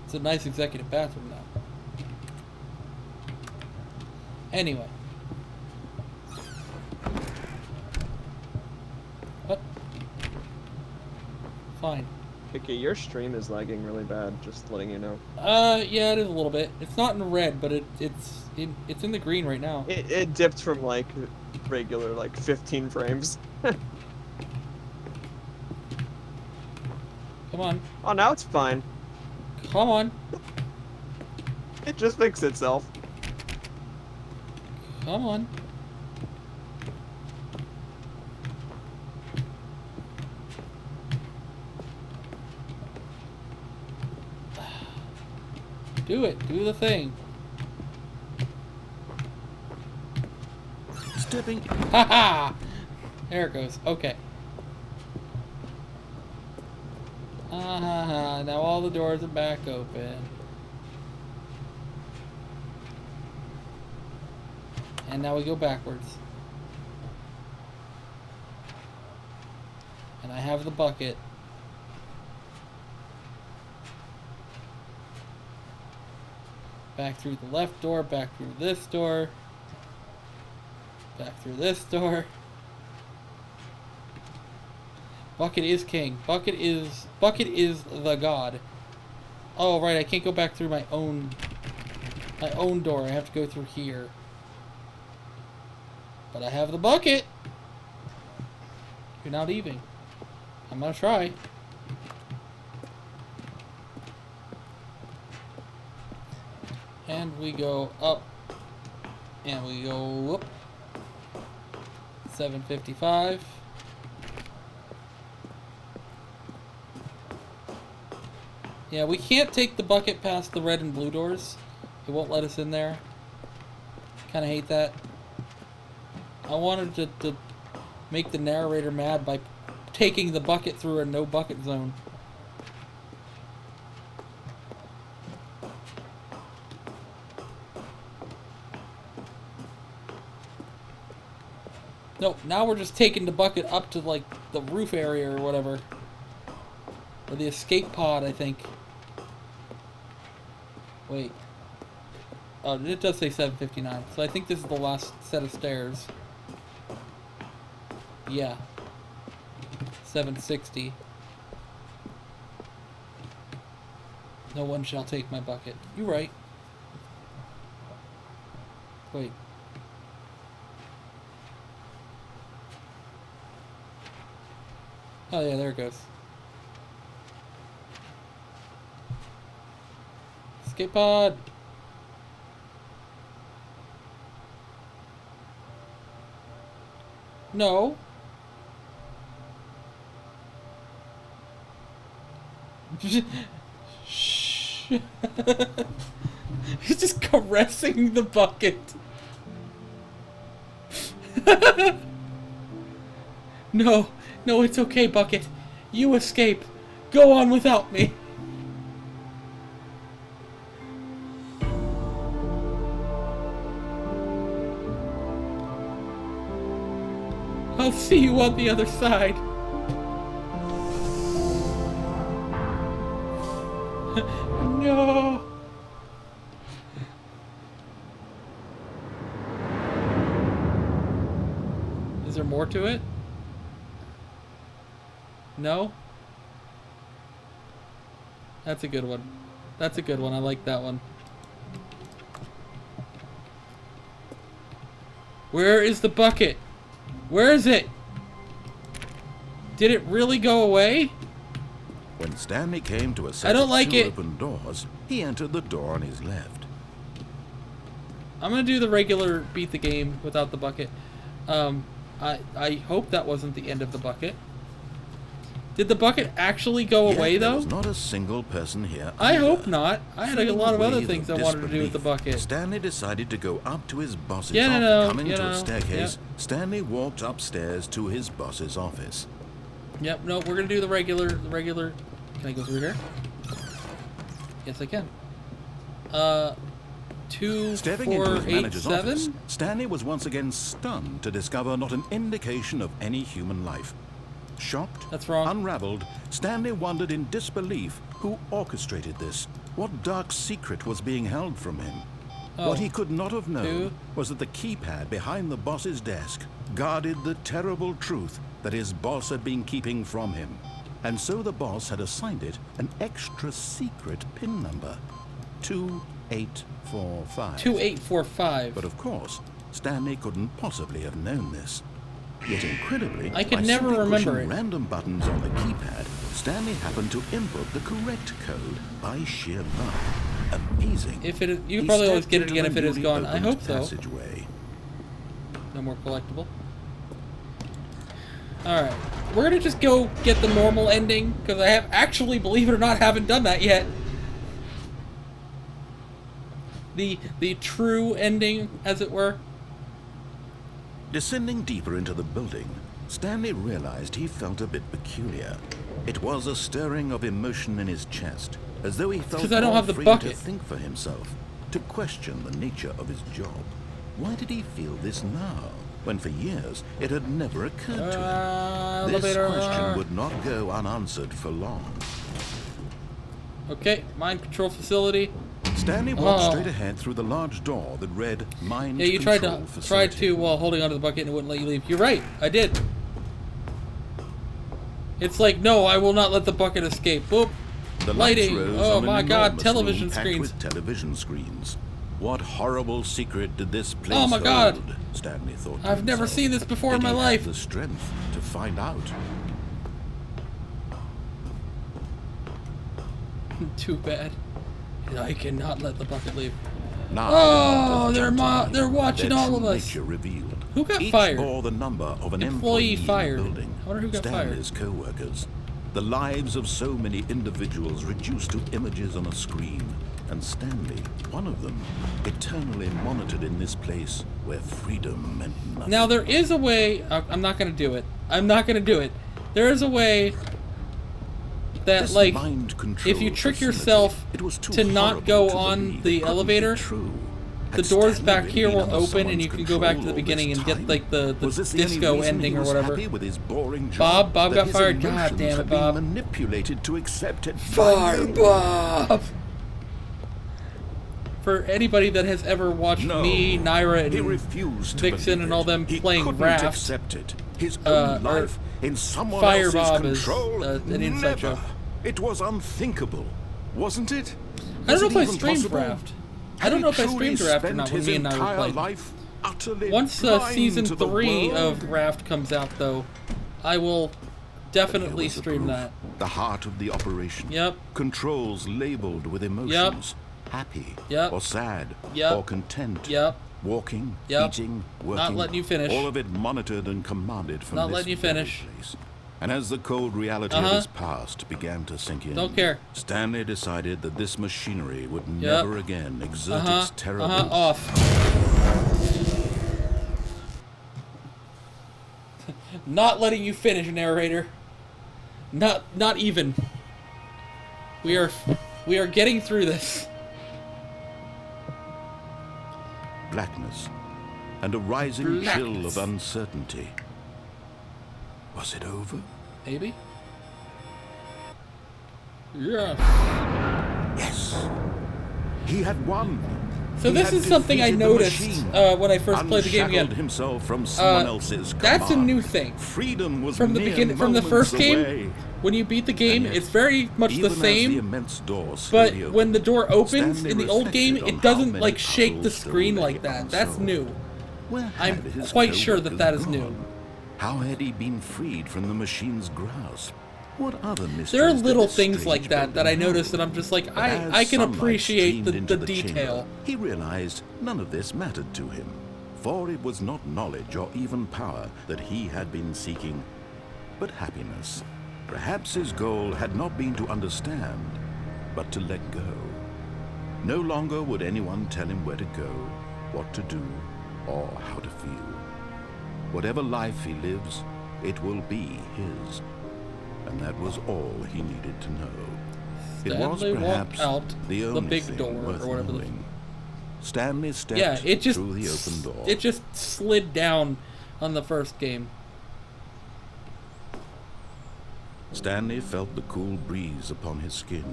it's a nice executive bathroom now. Anyway. What? Fine. Okay, your stream is lagging really bad, just letting you know. Yeah, it is a little bit. It's not in red, but it's in the green right now. It dipped from like regular like 15 frames. Come on. Oh, now it's fine. Come on. It just fixed itself. Come on. Do it. Do the thing. Stepping. Haha! There it goes. Okay. Now all the doors are back open. And now we go backwards. And I have the bucket. Back through the left door, back through this door. Back through this door. Bucket is king. Bucket is the god. Oh right, I can't go back through my own door. I have to go through here. But I have the bucket. You're not leaving. I'm gonna try. And we go up. And we go up. 755. Yeah, we can't take the bucket past the red and blue doors. It won't let us in there. Kinda hate that. I wanted to make the narrator mad by taking the bucket through a no bucket zone. No, now we're just taking the bucket up to like the roof area or whatever. Or the escape pod, I think. Wait. Oh, it does say 759. So I think this is the last set of stairs. Yeah. 760. No one shall take my bucket. You're right. Wait. Oh yeah, there it goes. Escape pod! No. Shh. He's just caressing the bucket. No. No, it's okay, bucket. You escape. Go on without me. I'll see you on the other side. No. Is there more to it? No? That's a good one. That's a good one. I like that one. Where is the bucket? Where is it? Did it really go away? When Stanley came to a set of two open doors, he entered the door on his left. I'm gonna do the regular beat the game without the bucket. I hope that wasn't the end of the bucket. Did the bucket actually go away though? There was not a single person here. I hope not. I had a lot of other things I wanted to do with the bucket. Stanley decided to go up to his boss's Yeah, office. Coming to a staircase, Stanley walked upstairs to his boss's office. Yep, no, we're gonna do the regular. Can I go through here? Yes, I can. 2, Stepping 4, into his 8, manager's 7. office, Stanley was once again stunned to discover not an indication of any human life. Shocked, that's wrong. Unraveled, Stanley wondered in disbelief who orchestrated this. What dark secret was being held from him? Oh. What he could not have known was that the keypad behind the boss's desk guarded the terrible truth that his boss had been keeping from him. And so the boss had assigned it an extra secret PIN number. 2845. 2845. But of course, Stanley couldn't possibly have known this. Yet incredibly, I could by never simply remember pushing it. random buttons on the keypad, Stanley happened to input the correct code by sheer luck. Amazing. If it, you He could probably always stepped get it into again the if it is newly gone. I opened hope so. passageway. No more collectible. Alright. We're gonna just go get the normal ending, because I have actually, believe it or not, haven't done that yet. The true ending, as it were. Descending deeper into the building, Stanley realized he felt a bit peculiar. It was a stirring of emotion in his chest, as though he felt I don't more have the free bucket. to think for himself, to question the nature of his job. Why did he feel this now? when for years it had never occurred to him. This Elevator. question would not go unanswered for long. Okay, mind control facility. Stanley walked straight ahead through the large door that read Mind Yeah, you Control tried Facility. to while holding onto the bucket and it wouldn't let you leave. You're right, I did. It's like, no, I will not let the bucket escape. Boop. The lights Lighting. rose Oh on my an god, enormous television room packed screens. with television screens. What horrible secret did this place Oh my God. hold? Stanley thought to I've never himself. seen this before Did in my he have life. the strength to find out. Too bad. I cannot let the bucket leave. Now, Oh, onto the jump they're watching their all true of us. nature revealed. Who got Each fired? bore the number of an Employee employee fired. in the building. I wonder who got Stanley's co-workers. The lives of so many individuals reduced to images on a screen. And Stanley, one of them, eternally monitored in this place where freedom meant nothing. Now there is a way. I'm not gonna do it. I'm not gonna do it. There is a way that, This like, mind control if you trick facility, yourself it was too to not horrible go to on believe the it couldn't be elevator, true. the Had doors Stanley back been here will under open and you someone's can go back to control the all beginning this and get time? like the Was this the only disco reason ending he or was whatever. happy with his boring job? Bob That got his fired. God emotions damn it, had been Bob. manipulated to accept it. Fire, by Bob. For anybody that has ever watched No, me, Naira, he and refused to Vixen believe and all it. them He playing couldn't Raft, accept it. His own life in someone Fire else's Bob is control. an inside Never. joke. It was unthinkable, wasn't it? I don't know Was if I it even streamed possible? Raft. I Had don't he know if I truly streamed Raft or spent not when his me and Naira entire played. life utterly Once blind season to the 3 world? of Raft comes out, though, I will definitely Here was the stream proof. that. The heart of the operation. Yep. Controls labeled with emotions. Happy. Yep. Or sad. Yep. Or content. Yep. Walking. Yep. Eating. Working. Not letting you finish. All of it monitored and commanded from Not this letting you very finish. place. And as the cold reality of his past began to sink in, Don't care. Stanley decided that this machinery would never again exert its terrible... Off. Not letting you finish, narrator. Not even. We are getting through this. Blackness and a rising chill of uncertainty. Was it over? Maybe. Yes. Yes. He had won. So He this had is something I defeated the noticed machine, when I first played the game again. unshackled himself from someone else's That's a command. new thing. Freedom was From the mere beginning, from the moments first game, away. when you beat the game, And yet, it's very much the even as same. the immense door But slowly when the door opens Stanley in the old game, reflected on it doesn't how like many shake the puzzles still screen lay like that. That's unsolved. new. Where I'm had his quite sure that that is co-workers new. gone? How had he been freed from the machine's grasp? What other mysteries There are did little this things strange like that that I building noticed hold? that I'm just like, But as I can sunlight appreciate streamed the into detail. chamber, he realized none of this mattered to him, for it was not knowledge or even power that he had been seeking, but happiness. Perhaps his goal had not been to understand, but to let go. No longer would anyone tell him where to go, what to do, or how to feel. Whatever life he lives, it will be his. And that was all he needed to know. It was Stanley walked perhaps out the the only big thing door, worth or whatever the- knowing. Stanley stepped Yeah, it just through the open door. it just slid down on the first game. Stanley felt the cool breeze upon his skin,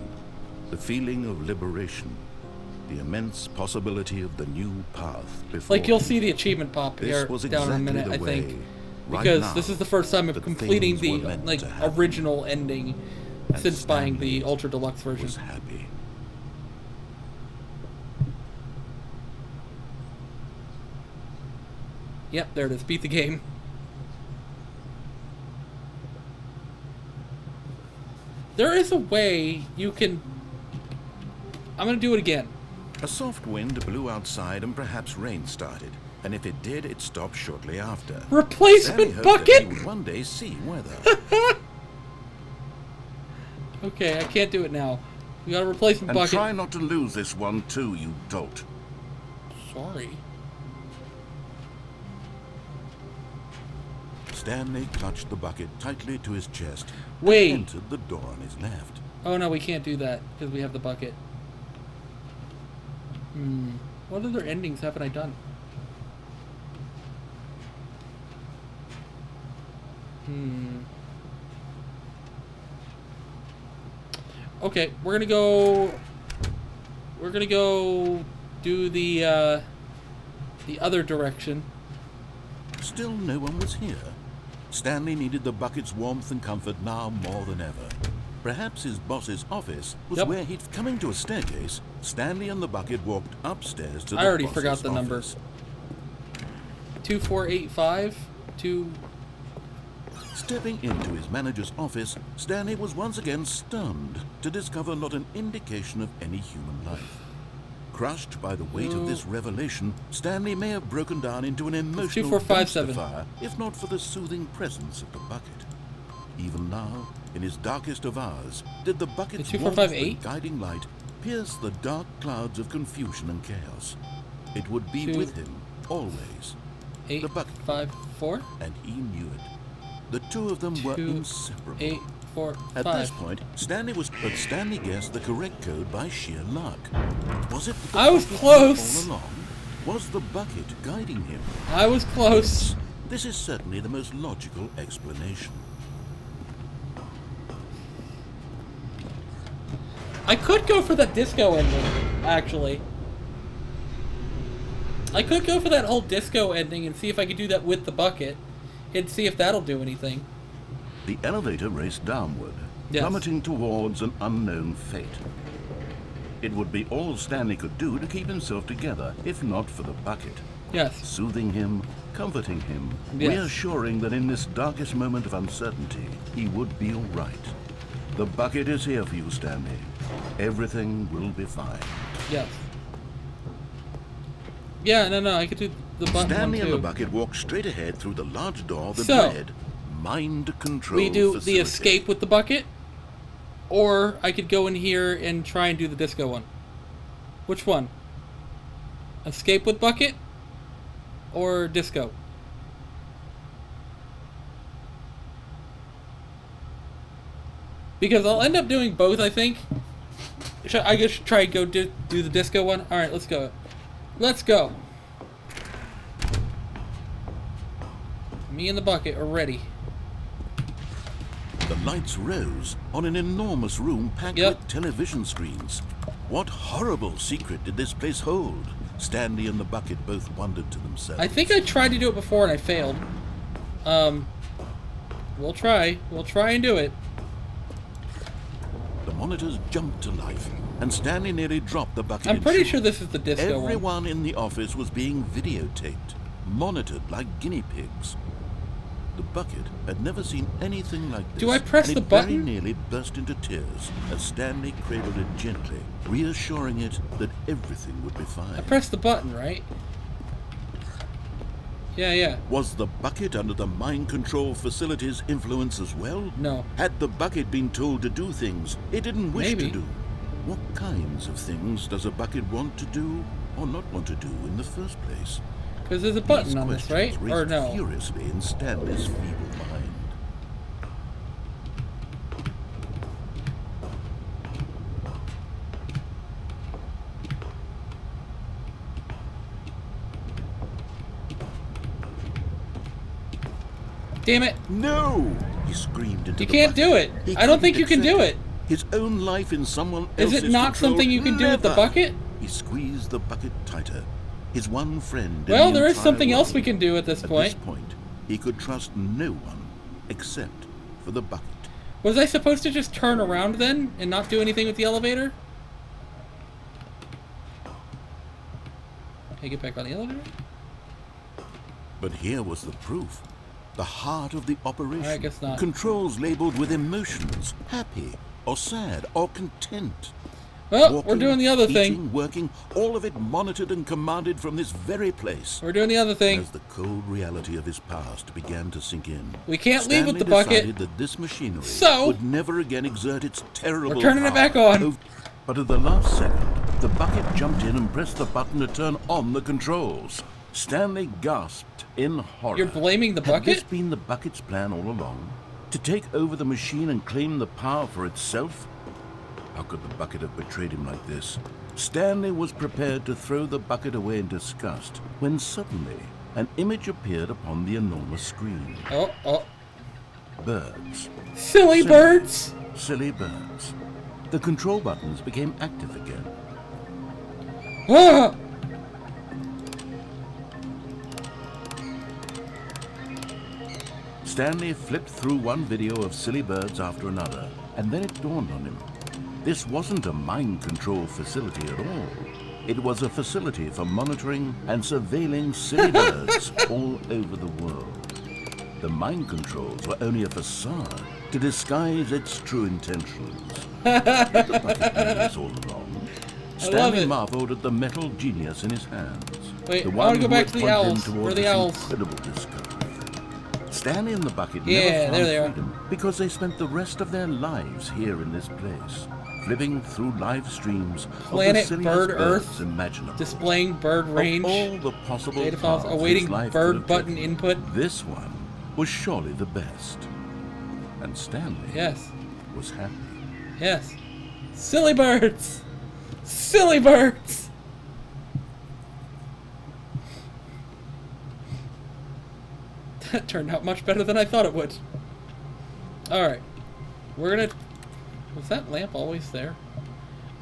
the feeling of liberation, the immense possibility of the new path before Like you'll him. see the achievement pop This here was down in a exactly minute, the I think, way, right because now, this is the first time of that completing things the were meant like to happen. original ending And since buying the Stanley Ultra Deluxe version. was happy. Yep, there it is. Beat the game. There is a way you can... I'm going to do it again. A soft wind blew outside and perhaps rain started. And if it did, it stopped shortly after. Replacement Stanley hoped bucket? that he would one day see weather. Okay, I can't do it now. We got a replacement And bucket. try not to lose this one too, you dolt. Sorry. Stanley clutched the bucket tightly to his chest Wait. and entered the door on his left. Oh no, we can't do that because we have the bucket. What other endings haven't I done? Okay, we're gonna go. We're gonna go do the other direction. Still no one was here. Stanley needed the bucket's warmth and comfort now more than ever. Perhaps his boss's office was where he'd coming to a staircase. Stanley and the bucket walked upstairs to the I already boss's forgot the office. number. 2485 2. Stepping into his manager's office, Stanley was once again stunned to discover not an indication of any human life. Crushed by the weight of this revelation, Stanley may have broken down into an emotional 2457. dumpster fire, if not for the soothing presence of the bucket. Even now, in his darkest of hours, did the bucket's warmth and guiding light pierce the dark clouds of confusion and chaos. It would be with him, always. The bucket. 854. And he knew it. The two of them were inseparable. 845. At this point, Stanley guessed the correct code by sheer luck. Was it? I was close. All along? Was the bucket guiding him? I was close. This is certainly the most logical explanation. I could go for the disco ending, actually. I could go for that whole disco ending and see if I could do that with the bucket and see if that'll do anything. The elevator raced downward, plummeting towards an unknown fate. It would be all Stanley could do to keep himself together, if not for the bucket. Yes. Soothing him, comforting him, reassuring that in this darkest moment of uncertainty, he would be all right. The bucket is here for you, Stanley. Everything will be fine. Yes. Yeah, no, I could do the button Stanley one too. and the bucket walked straight ahead through the large door that So, read Mind Control We do Facility. the escape with the bucket, or I could go in here and try and do the disco one. Which one? Escape with bucket, or disco? Because I'll end up doing both, I think. I guess try and go do the disco one. All right, let's go. Let's go. Me and the bucket are ready. The lights rose on an enormous room packed with television screens. What horrible secret did this place hold? Stanley and the bucket both wondered to themselves. I think I tried to do it before and I failed. We'll try. We'll try and do it. The monitors jumped to life, and Stanley nearly dropped the bucket. I'm pretty sure this is the disco one. Everyone in the office was being videotaped, monitored like guinea pigs. The bucket had never seen anything like this. Do I press and the it button? very nearly burst into tears as Stanley cradled it gently, reassuring it that everything would be fine. I pressed the button, right? Yeah. Was the bucket under the mind control facility's influence as well? No. Had the bucket been told to do things it didn't wish Maybe. to do? What kinds of things does a bucket want to do or not want to do in the first place? Because there's a button These on this, right? questions Or raced no? furiously in Stanley's feeble mind. Damn it! No! He screamed into You the can't bucket. do it. He I don't think couldn't you can do accept it. His own life in someone Is else's it not control? something you can do with the Never. bucket? He squeezed the bucket tighter. His one friend. in Well, the there is entire something else we world. can do at this point. At this point, he could trust no one except for the bucket. Was I supposed to just turn around then and not do anything with the elevator? Can I get back on the elevator? But here was the proof. The heart of the operation. I guess not. Controls labeled with emotions, happy or sad or content. Well, Walking, we're doing the other eating, thing. Working, all of it monitored and commanded from this very place. We're doing the other thing. As the cold reality of his past began to sink in, We can't leave with Stanley the bucket. decided that this machinery So, would never again exert its terrible we're turning it power. back on. Oh, but at the last second, the bucket jumped in and pressed the button to turn on the controls. Stanley gasped in horror. You're blaming the Had bucket? this been the bucket's plan all along? To take over the machine and claim the power for itself? How could the bucket have betrayed him like this? Stanley was prepared to throw the bucket away in disgust when suddenly an image appeared upon the enormous screen. Oh. birds. Silly birds! Silly birds. The control buttons became active again. Ah! Stanley flipped through one video of silly birds after another, and then it dawned on him. This wasn't a mind control facility at all. It was a facility for monitoring and surveilling silly birds all over the world. The mind controls were only a facade to disguise its true intentions. The bucket knew this all along. Stanley marveled at the metal genius in his hands. Wait, the I one want to go who back had to the pointed him owls. toward Where are the this owls? incredible discovery. Stanley and the bucket Yeah, never found there they are. freedom because they spent the rest of their lives here in this place, flipping through live streams Planet of the Bird silliest Earth, birds imaginable. displaying bird range, Of all the possible data files, paths awaiting his life bird could have button taken, input. This one was surely the best. And Stanley was happy. Yes. Silly birds! Silly birds! That turned out much better than I thought it would. Alright. We're gonna... Was that lamp always there?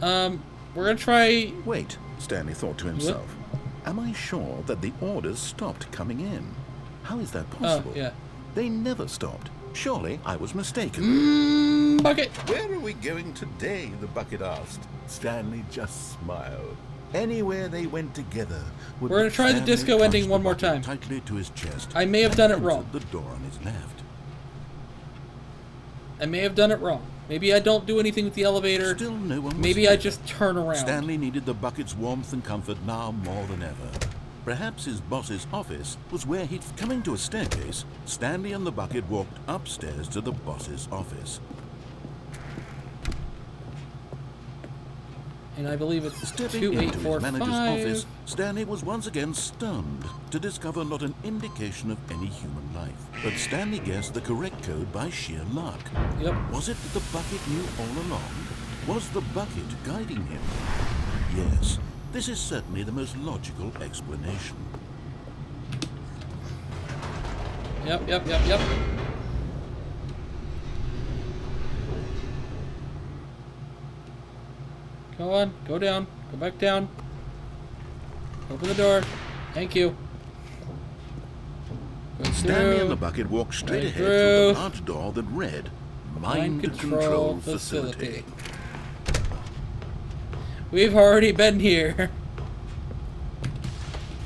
We're gonna try... Wait, Stanley thought to himself. What? Am I sure that the orders stopped coming in? How is that possible? Oh, yeah. They never stopped. Surely I was mistaken. Bucket! Where are we going today? The bucket asked. Stanley just smiled. Anywhere they went together. We're gonna try the disco ending one more time. Tightly to his chest. I may have done it wrong. The door on his left. I may have done it wrong. Maybe I don't do anything with the elevator. Still no one was Maybe here. I just turn around. Stanley needed the bucket's warmth and comfort now more than ever. Perhaps his boss's office was where he'd... Coming to a staircase, Stanley and the bucket walked upstairs to the boss's office. And I believe it's Stepping into his 2845. manager's office, Stanley was once again stunned to discover not an indication of any human life. But Stanley guessed the correct code by sheer luck. Yep. Was it that the bucket knew all along? Was the bucket guiding him? Yes, this is certainly the most logical explanation. Yep. Go on, go down, go back down. Open the door. Thank you. Go Stanley through. and the bucket walked straight Right ahead through the through. large door that read, Mind Mind control Control facility. Facility. We've already been here.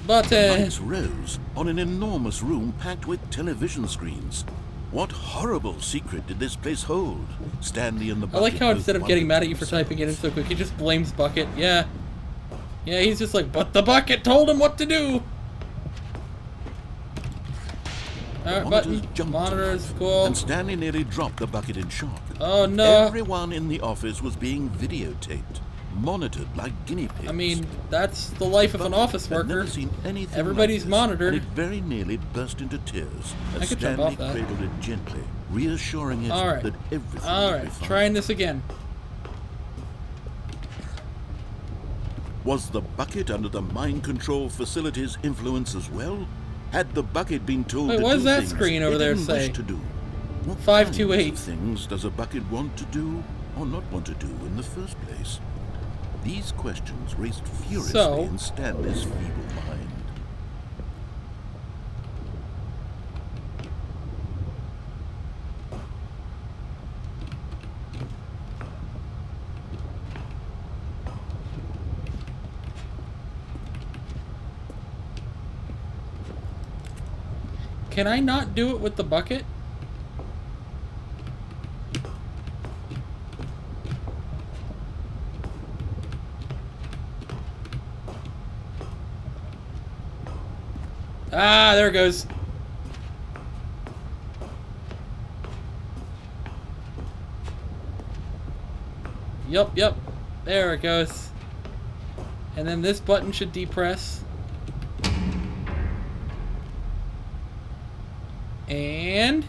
Button. Lights rose on an enormous room packed with television screens. What horrible secret did this place hold? Stanley and the I bucket like how both instead of getting wondered mad at you for themselves. typing it in so quick, he just blames Bucket. Yeah. Yeah, he's just like, but the Bucket told him what to do. Alright, Monitors button. jumped Monitors, to life, cool. and Stanley nearly dropped the bucket in shock. Oh no. Everyone in the office was being videotaped, monitored like guinea pigs. I mean, that's the life of an office I'd never worker. seen anything Everybody's like this, monitored. and it very nearly burst into tears I as could jump Stanley off that. cradled it gently, reassuring it Alright. that everything would be Alright, fine. trying this again. Was the bucket under the mind control facility's influence as well? Had the bucket been told Wait, to what do does that things screen over it there didn't say? wish to do? What 528. kinds of things does a bucket want to do or not want to do in the first place? These questions raced furiously So- in Stanley's feeble mind. Can I not do it with the bucket? Ah, there it goes. Yep. There it goes. And then this button should depress. And...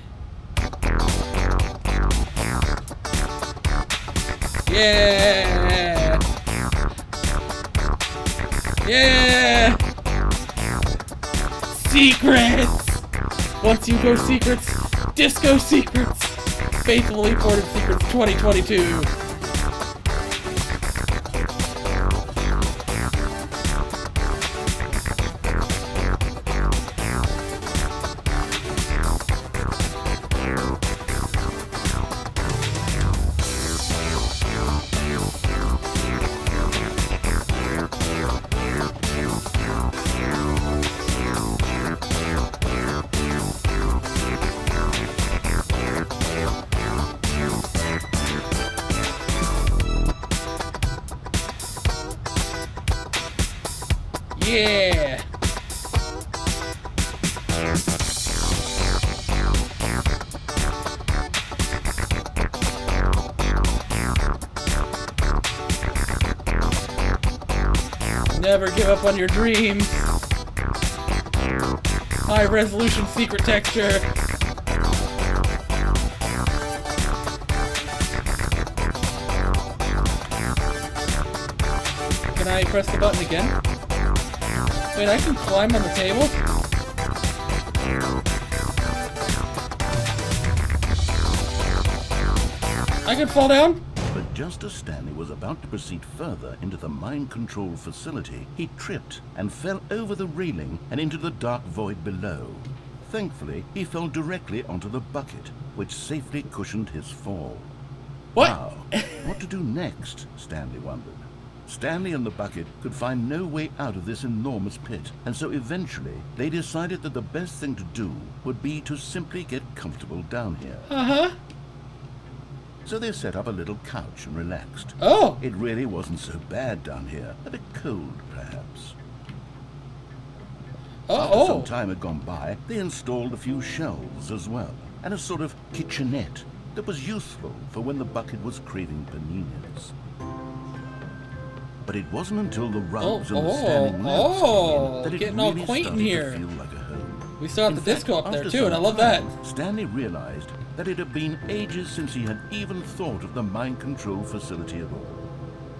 Yeah! Yeah! Secrets! Once you go secrets, Disco Secrets! Faithfully Reported Secrets 2022. Yeah! Never give up on your dreams. High resolution secret texture. Can I press the button again? Wait, I can climb on the table? I can fall down? But just as Stanley was about to proceed further into the mind control facility, he tripped and fell over the railing and into the dark void below. Thankfully, he fell directly onto the bucket, which safely cushioned his fall. What? Now, what to do next, Stanley wondered. Stanley and the bucket could find no way out of this enormous pit, and so eventually they decided that the best thing to do would be to simply get comfortable down here. Uh-huh. So they set up a little couch and relaxed. Oh! It really wasn't so bad down here. A bit cold, perhaps. After some time had gone by, they installed a few shelves as well, and a sort of kitchenette that was useful for when the bucket was craving paninis. But it wasn't until the rugs and the standing lamps came in that it getting all really quaint started here. to feel like a home. We still have In the fact, disco up there after too, and I some love that. time, Stanley realized that it had been ages since he had even thought of the mind control facility at all.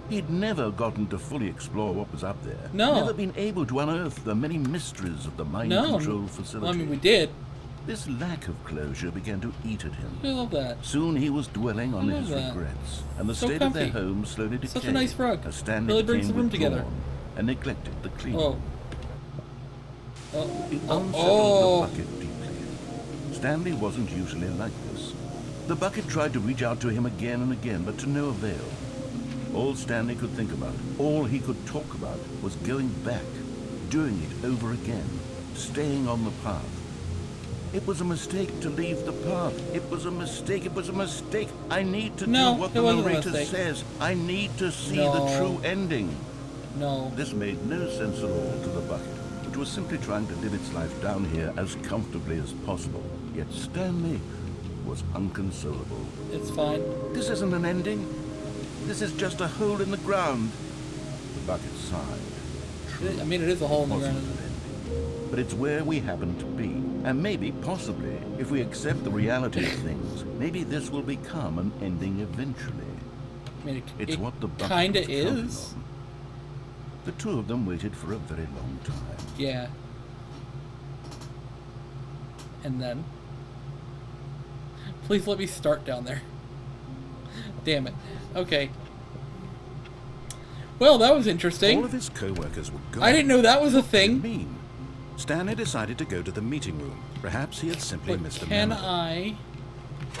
He'd never gotten to fully explore what was up there. No. Never been able to unearth the many mysteries of the mind control facility. I mean, we did. This lack of closure began to eat at him. I love that. Soon he was dwelling on his that. regrets, and the So state comfy. of their home slowly decayed. Such a nice rug. As Stanley Really brings became the room together. withdrawn and neglected the cleaning. Oh. It unsettled the bucket deeply. Stanley wasn't usually like this. The bucket tried to reach out to him again and again, but to no avail. All Stanley could think about, all he could talk about, was going back, doing it over again, staying on the path. It was a mistake to leave the path. It was a mistake. It was a mistake. I need to do what the narrator says. I need to see the true ending. No. This made no sense at all to the bucket, which was simply trying to live its life down here as comfortably as possible. Yet Stanley was inconsolable. It's fine. This isn't an ending. This is just a hole in the ground. The bucket sighed. I mean, it is a hole in the ground. But it's where we happen to be. And maybe, possibly, if we accept the reality of things, maybe this will become an ending eventually. I mean, it's what the bucket kinda was counting is. on. The two of them waited for a very long time. Yeah. And then? Please let me start down there. Damn it. Okay. Well, that was interesting. All of his co-workers were gone. I didn't know that was a thing. What did it mean? Stanley decided to go to the meeting room. Perhaps he had simply missed a memo. I...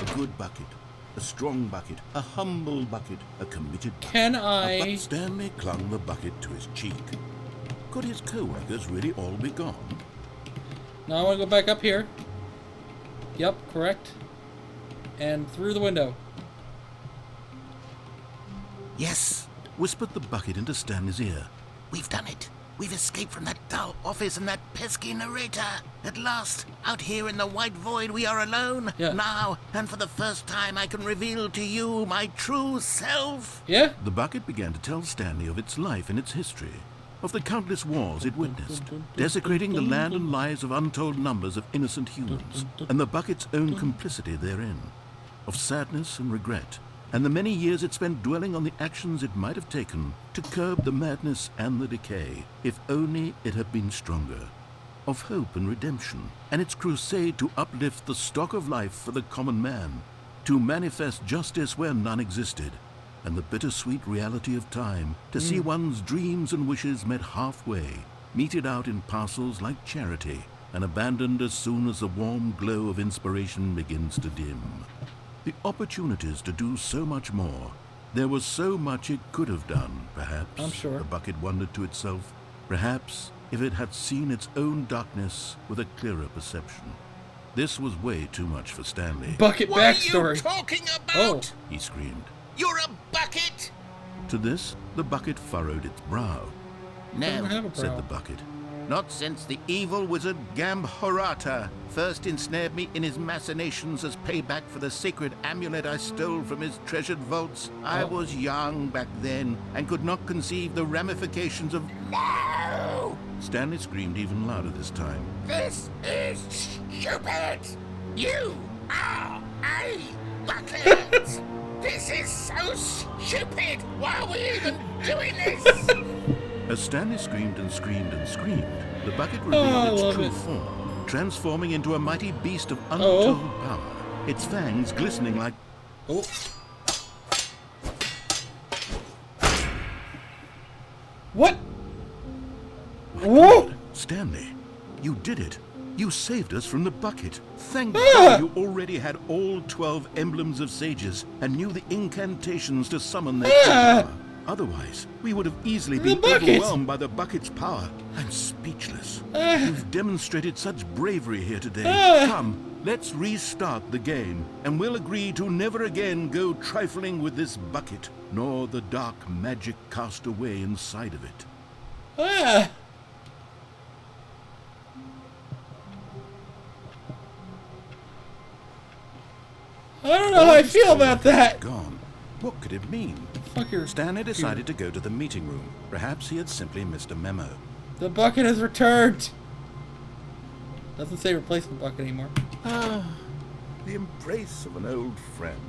A good bucket. A strong bucket. A humble bucket. A committed bucket. Can I... But Stanley clung the bucket to his cheek. Could his co-workers really all be gone? Now I want to go back up here. Yep, correct. And through the window. Yes, whispered the bucket into Stanley's ear. We've done it. We've escaped from that dull office and that pesky narrator. At last, out here in the white void, we are alone. Yeah. Now, and for the first time, I can reveal to you my true self. Yeah? The bucket began to tell Stanley of its life and its history, of the countless wars it witnessed, desecrating the land and lives of untold numbers of innocent humans, and the bucket's own complicity therein, of sadness and regret, and the many years it spent dwelling on the actions it might have taken to curb the madness and the decay, if only it had been stronger. of hope and redemption, and its crusade to uplift the stock of life for the common man, to manifest justice where none existed, and the bittersweet reality of time, to see one's dreams and wishes met halfway, meted out in parcels like charity, and abandoned as soon as the warm glow of inspiration begins to dim. The opportunities to do so much more. There was so much it could have done, perhaps. I'm sure. The bucket wondered to itself. Perhaps if it had seen its own darkness with a clearer perception. This was way too much for Stanley. Bucket What are backstory. you talking about? Oh. He screamed. You're a bucket! To this, the bucket furrowed its brow. Doesn't No, have a Said brow. the bucket. not since the evil wizard Gambhorata first ensnared me in his machinations as payback for the sacred amulet I stole from his treasured vaults. I was young back then and could not conceive the ramifications of... No! Stanley screamed even louder this time. This is stupid! You are a bucket! This is so stupid! Why are we even doing this? As Stanley screamed and screamed and screamed, the bucket I revealed its love true it. form, transforming into a mighty beast of untold power, its fangs glistening like... Oh. What? Whoa! Stanley, you did it. You saved us from the bucket. Thank Ah! God you already had all 12 emblems of sages and knew the incantations to summon their true Ah! power. Otherwise, we would have easily The been bucket! overwhelmed by the bucket's power. I'm speechless. Ah! You've demonstrated such bravery here today. Ah! Come, let's restart the game, and we'll agree to never again go trifling with this bucket, nor the dark magic cast away inside of it. Ah! I don't know how I feel about that. Gone. What could it mean? Fuck your Stanley decided to go to the meeting room. Perhaps he had simply missed a memo. The bucket has returned. Doesn't say replacement bucket anymore. Ah, the embrace of an old friend.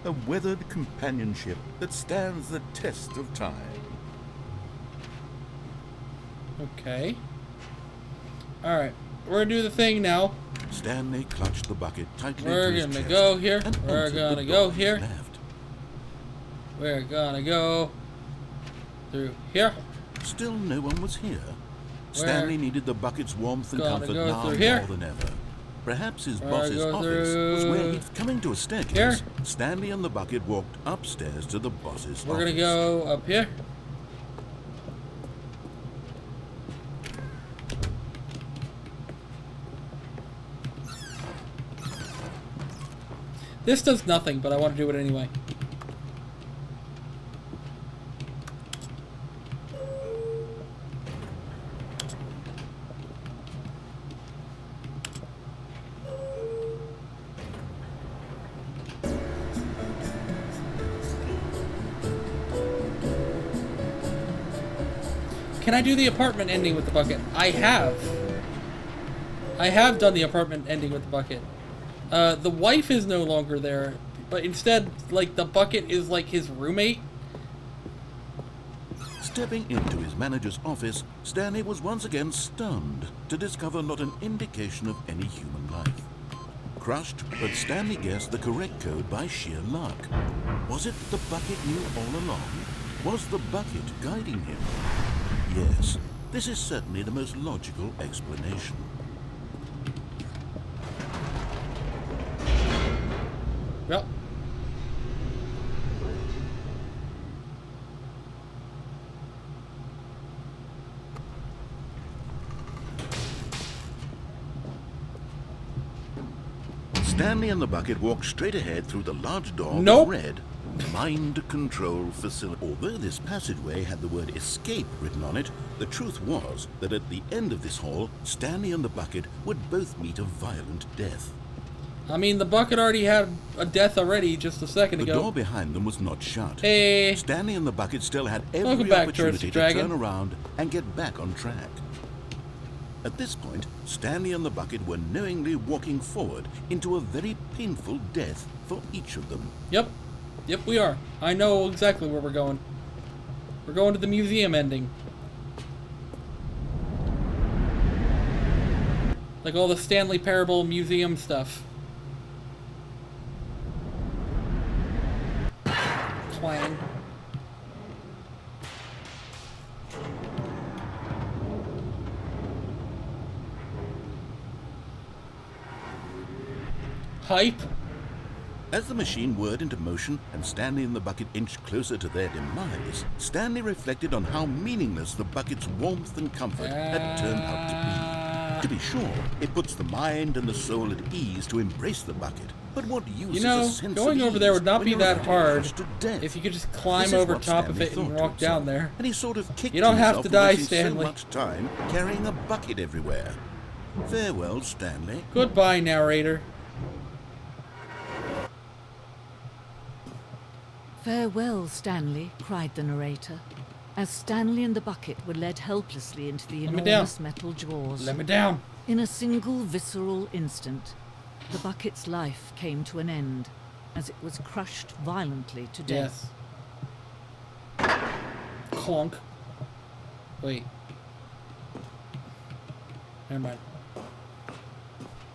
A weathered companionship that stands the test of time. Okay. Alright. We're gonna do the thing now. Stanley clutched the bucket tightly We're to his gonna chest go here. and We're entered the gonna door go on his here. left. We're gonna go through here. Still no one was here. Stanley needed the bucket's warmth and Gonna comfort go now through more here. than ever. Perhaps his We're boss's go office was where through he'd coming to a staircase. here. Stanley and the bucket walked upstairs to the boss's We're office. gonna go up here. This does nothing, but I want to do it anyway. Can I do the apartment ending with the bucket? I have. I have done the apartment ending with the bucket. The wife is no longer there, but instead, like, the bucket is like his roommate. Stepping into his manager's office, Stanley was once again stunned to discover not an indication of any human life. Crushed, but Stanley guessed the correct code by sheer luck. Was it the bucket knew all along? Was the bucket guiding him? Yes, this is certainly the most logical explanation. Yep. Stanley and the bucket walked straight ahead through the large door Nope. with red mind control facility. Although this passageway had the word escape written on it, the truth was that at the end of this hall, Stanley and the bucket would both meet a violent death. I mean, the bucket already had a death already just a second The ago. door behind them was not shut. Hey. Stanley and the bucket still had Welcome every back, opportunity Tourist to Dragon. turn around and get back on track. At this point, Stanley and the bucket were knowingly walking forward into a very painful death for each of them. Yep. Yep, we are. I know exactly where we're going. We're going to the museum ending. Like all the Stanley Parable Museum stuff. Clang. Hype. As the machine whirred into motion and Stanley and the bucket inched closer to their demise, Stanley reflected on how meaningless the bucket's warmth and comfort had turned out to be. To be sure, it puts the mind and the soul at ease to embrace the bucket. But what use You know, is a sense going of over there ease would not when be you're that about to hard crushed to death? if you could just This climb is over what top of Stanley it and thought to walk down himself, there. And he sort of kicked You don't have himself to for die, wasting Stanley. so much time carrying a bucket everywhere. Farewell, Stanley. Goodbye, narrator. Farewell, Stanley, cried the narrator, as Stanley and the bucket were led helplessly into the Let me enormous down. metal jaws. Let me down. In a single visceral instant, the bucket's life came to an end, as it was crushed violently to death. Yes. Clunk. Wait. Never mind.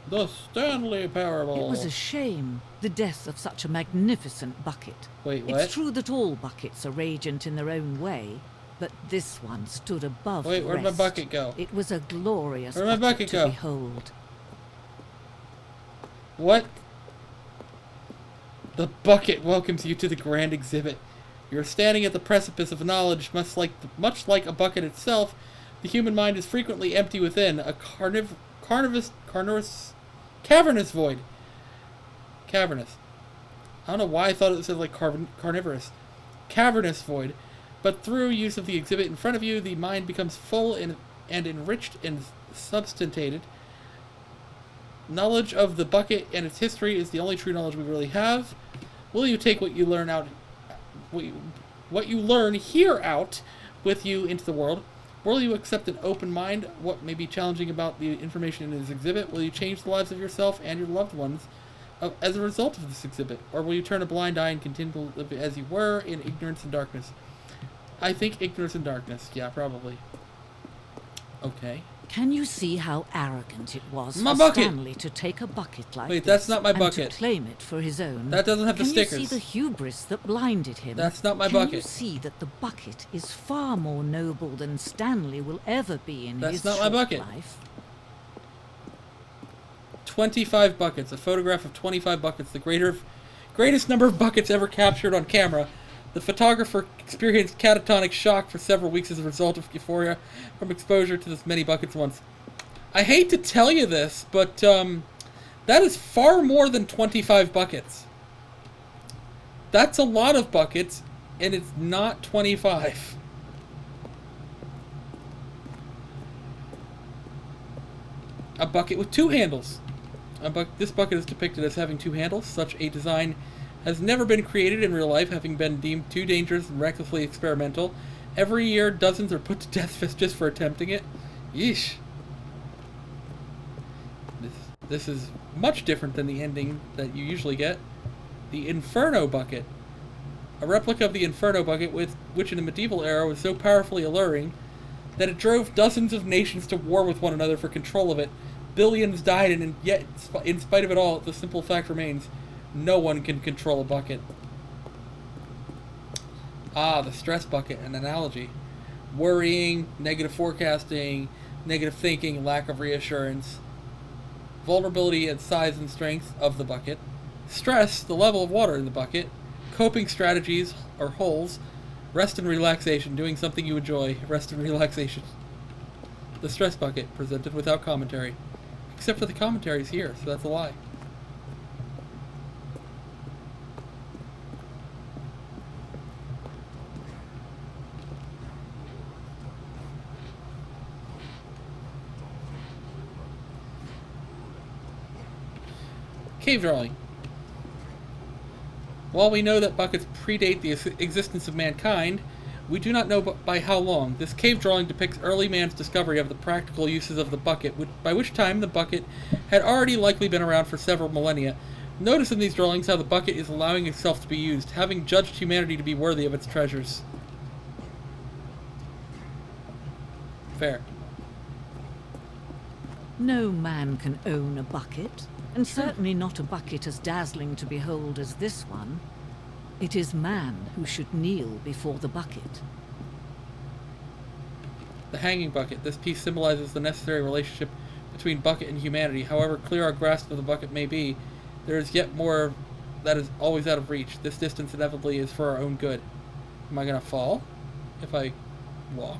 The Stanley Parable. It was a shame, the death of such a magnificent bucket. Wait, what? It's true that all buckets are radiant in their own way, but this one stood above Wait, the where'd my rest. bucket go? It was a glorious Where'd my bucket to go? behold. What? The bucket welcomes you to the grand exhibit. You're standing at the precipice of knowledge, much like a bucket itself. The human mind is frequently empty within, a cavernous void. Cavernous. I don't know why I thought it said like carnivorous. Cavernous void. But through use of the exhibit in front of you, the mind becomes full and enriched and substantiated. Knowledge of the bucket and its history is the only true knowledge we really have. Will you take what you learn here out with you into the world? Will you accept an open mind what may be challenging about the information in this exhibit? Will you change the lives of yourself and your loved ones as a result of this exhibit? Or will you turn a blind eye and continue to live as you were in ignorance and darkness? I think ignorance and darkness. Yeah, probably. Okay. Can you see how arrogant it was My for bucket! Stanley to take a bucket like Wait, this that's not my and bucket. to claim it for his own? That doesn't have the Can you stickers. see the hubris that blinded him? That's not my Can you bucket. see that the bucket is far more noble than Stanley will ever be in That's his not my short bucket. life? 25 buckets. A photograph of 25 buckets. The greatest number of buckets ever captured on camera. The photographer experienced catatonic shock for several weeks as a result of euphoria from exposure to this many buckets once. I hate to tell you this, but that is far more than 25 buckets. That's a lot of buckets, and it's not 25. A bucket with two handles. This bucket is depicted as having two handles. Such a design has never been created in real life, having been deemed too dangerous and recklessly experimental. Every year, dozens are put to death just for attempting it. Yeesh. This is much different than the ending that you usually get. The Inferno Bucket. A replica of the Inferno Bucket, which in the medieval era was so powerfully alluring that it drove dozens of nations to war with one another for control of it. Billions died, and yet, in spite of it all, the simple fact remains, no one can control a bucket. Ah, the stress bucket, an analogy. Worrying, negative forecasting, negative thinking, lack of reassurance. Vulnerability and size and strength of the bucket. Stress, the level of water in the bucket. Coping strategies, or holes. Rest and relaxation, doing something you enjoy. Rest and relaxation. The stress bucket, presented without commentary. Except for the commentaries here, so that's a lie. Cave drawing. While we know that buckets predate the existence of mankind, we do not know by how long. This cave drawing depicts early man's discovery of the practical uses of the bucket, by which time the bucket had already likely been around for several millennia. Notice in these drawings how the bucket is allowing itself to be used, having judged humanity to be worthy of its treasures. Fair. No man can own a bucket, and certainly not a bucket as dazzling to behold as this one. It is man who should kneel before the bucket. The hanging bucket. This piece symbolizes the necessary relationship between bucket and humanity. However clear our grasp of the bucket may be, there is yet more that is always out of reach. This distance inevitably is for our own good. Am I going to fall if I walk?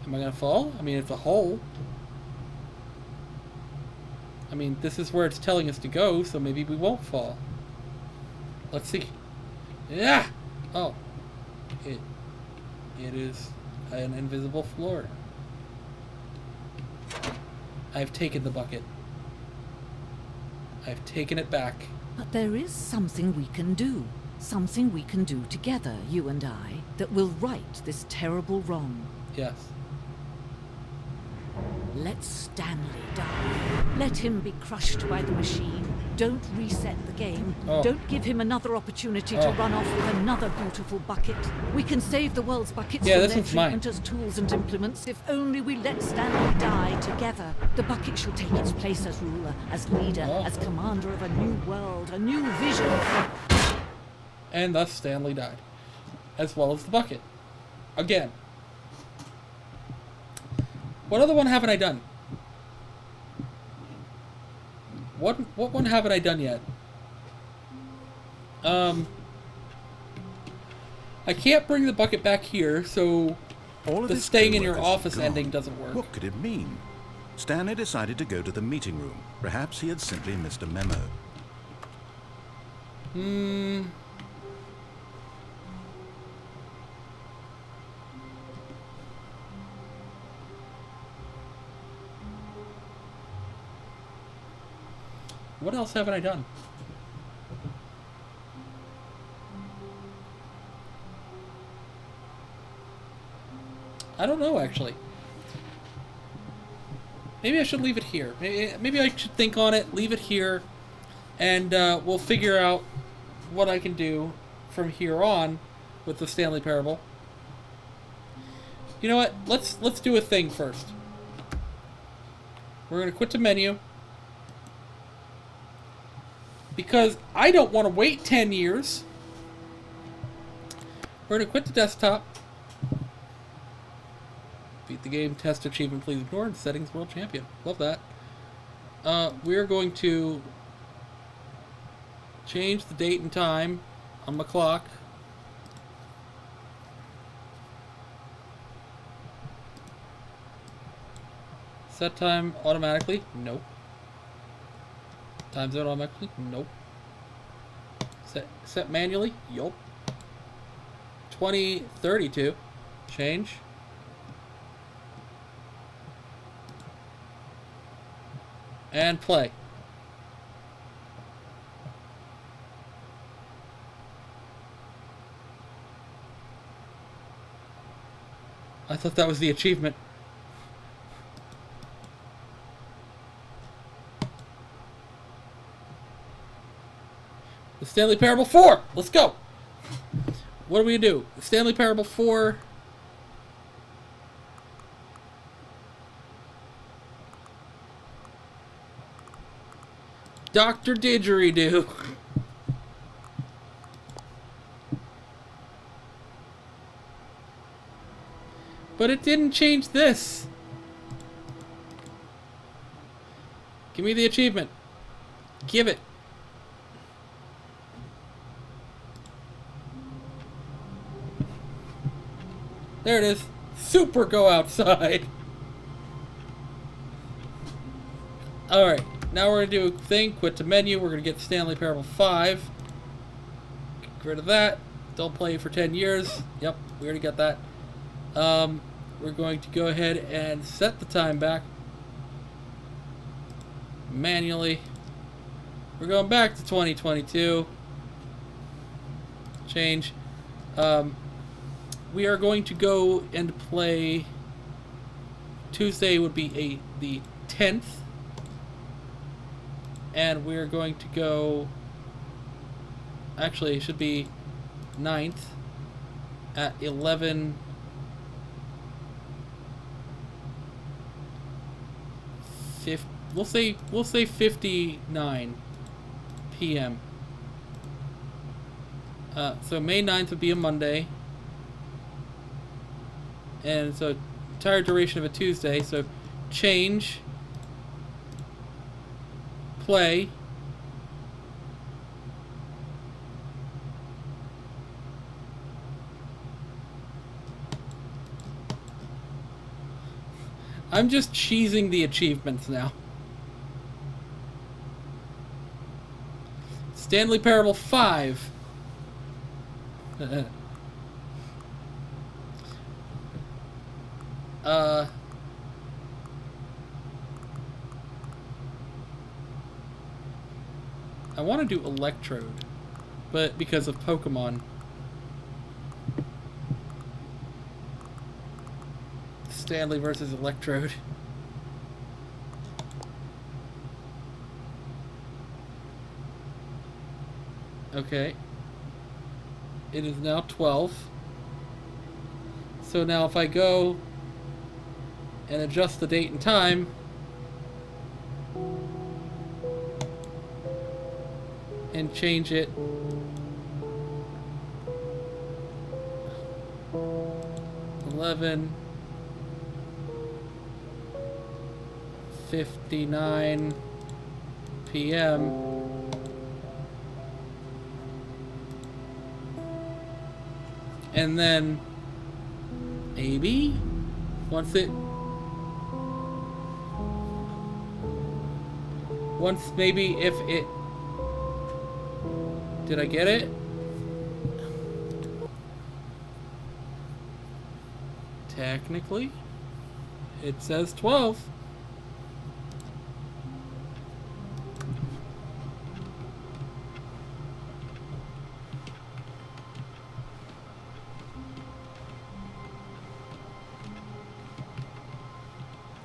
Am I going to fall? I mean, it's a hole. I mean, this is where it's telling us to go, so maybe we won't fall. Let's see. Yeah! Oh. It is an invisible floor. I've taken the bucket. I've taken it back. But there is something we can do. Something we can do together, you and I, that will right this terrible wrong. Yes. Let Stanley die. Let him be crushed by the machine. Don't reset the game. Oh. Don't give him another opportunity to run off with another beautiful bucket. We can save the world's buckets from their treatment as tools and implements if only we let Stanley die together. The bucket shall take its place as ruler, as leader, as commander of a new world, a new vision. And thus Stanley died. As well as the bucket. Again. What other one haven't I done? What one haven't I done yet? I can't bring the bucket back here, so the staying in your office ending doesn't work. What could it mean? Stanley decided to go to the meeting room. Perhaps he had simply missed a memo. What else haven't I done? I don't know, actually. Maybe I should leave it here. Maybe I should think on it, leave it here, and we'll figure out what I can do from here on with the Stanley Parable. You know what? Let's do a thing first. We're gonna quit the menu. Because I don't want to wait 10 years. We're going to quit the desktop. Beat the game, test achievement, please ignore, and settings world champion. Love that. We're going to change the date and time on my clock. Set time automatically? Nope. Time zone automatically? Nope. Set manually? Yup. 2032. Change. And play. I thought that was the achievement. The Stanley Parable 4! Let's go! What do we do? The Stanley Parable 4... Dr. Didgeridoo. But it didn't change this. Give me the achievement. Give it. There it is. Super go outside. Alright. Now we're going to do a thing. Quit to menu. We're going to get Stanley Parable 5. Get rid of that. Don't play for 10 years. Yep. We already got that. We're going to go ahead and set the time back. Manually. We're going back to 2022. Change. We are going to go and play. Tuesday would be the 10th. And we're going to go. Actually, it should be 9th at 11. We'll say 59 p.m. So May 9th would be a Monday. And so entire duration of a Tuesday. So change, play, I'm just cheesing the achievements now. Stanley Parable 5. I want to do Electrode, but because of Pokemon. Stanley versus Electrode. Okay. It is now 12. So now if I go and adjust the date and time, and change it 11:59 p.m. And then maybe once maybe if it, did I get it? Technically it says 12.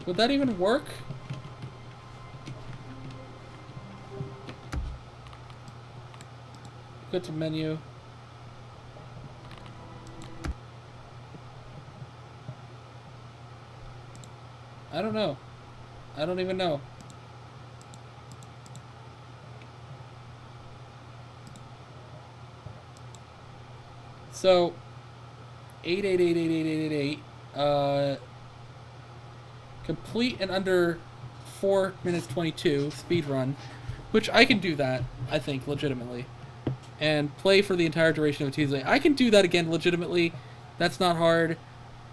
Would that even work? Go to menu. I don't know. I don't even know. So 8888888, complete in under 4 minutes 22 speed run, which I can do that, I think, legitimately, and play for the entire duration of a Tuesday. I can do that again legitimately. That's not hard,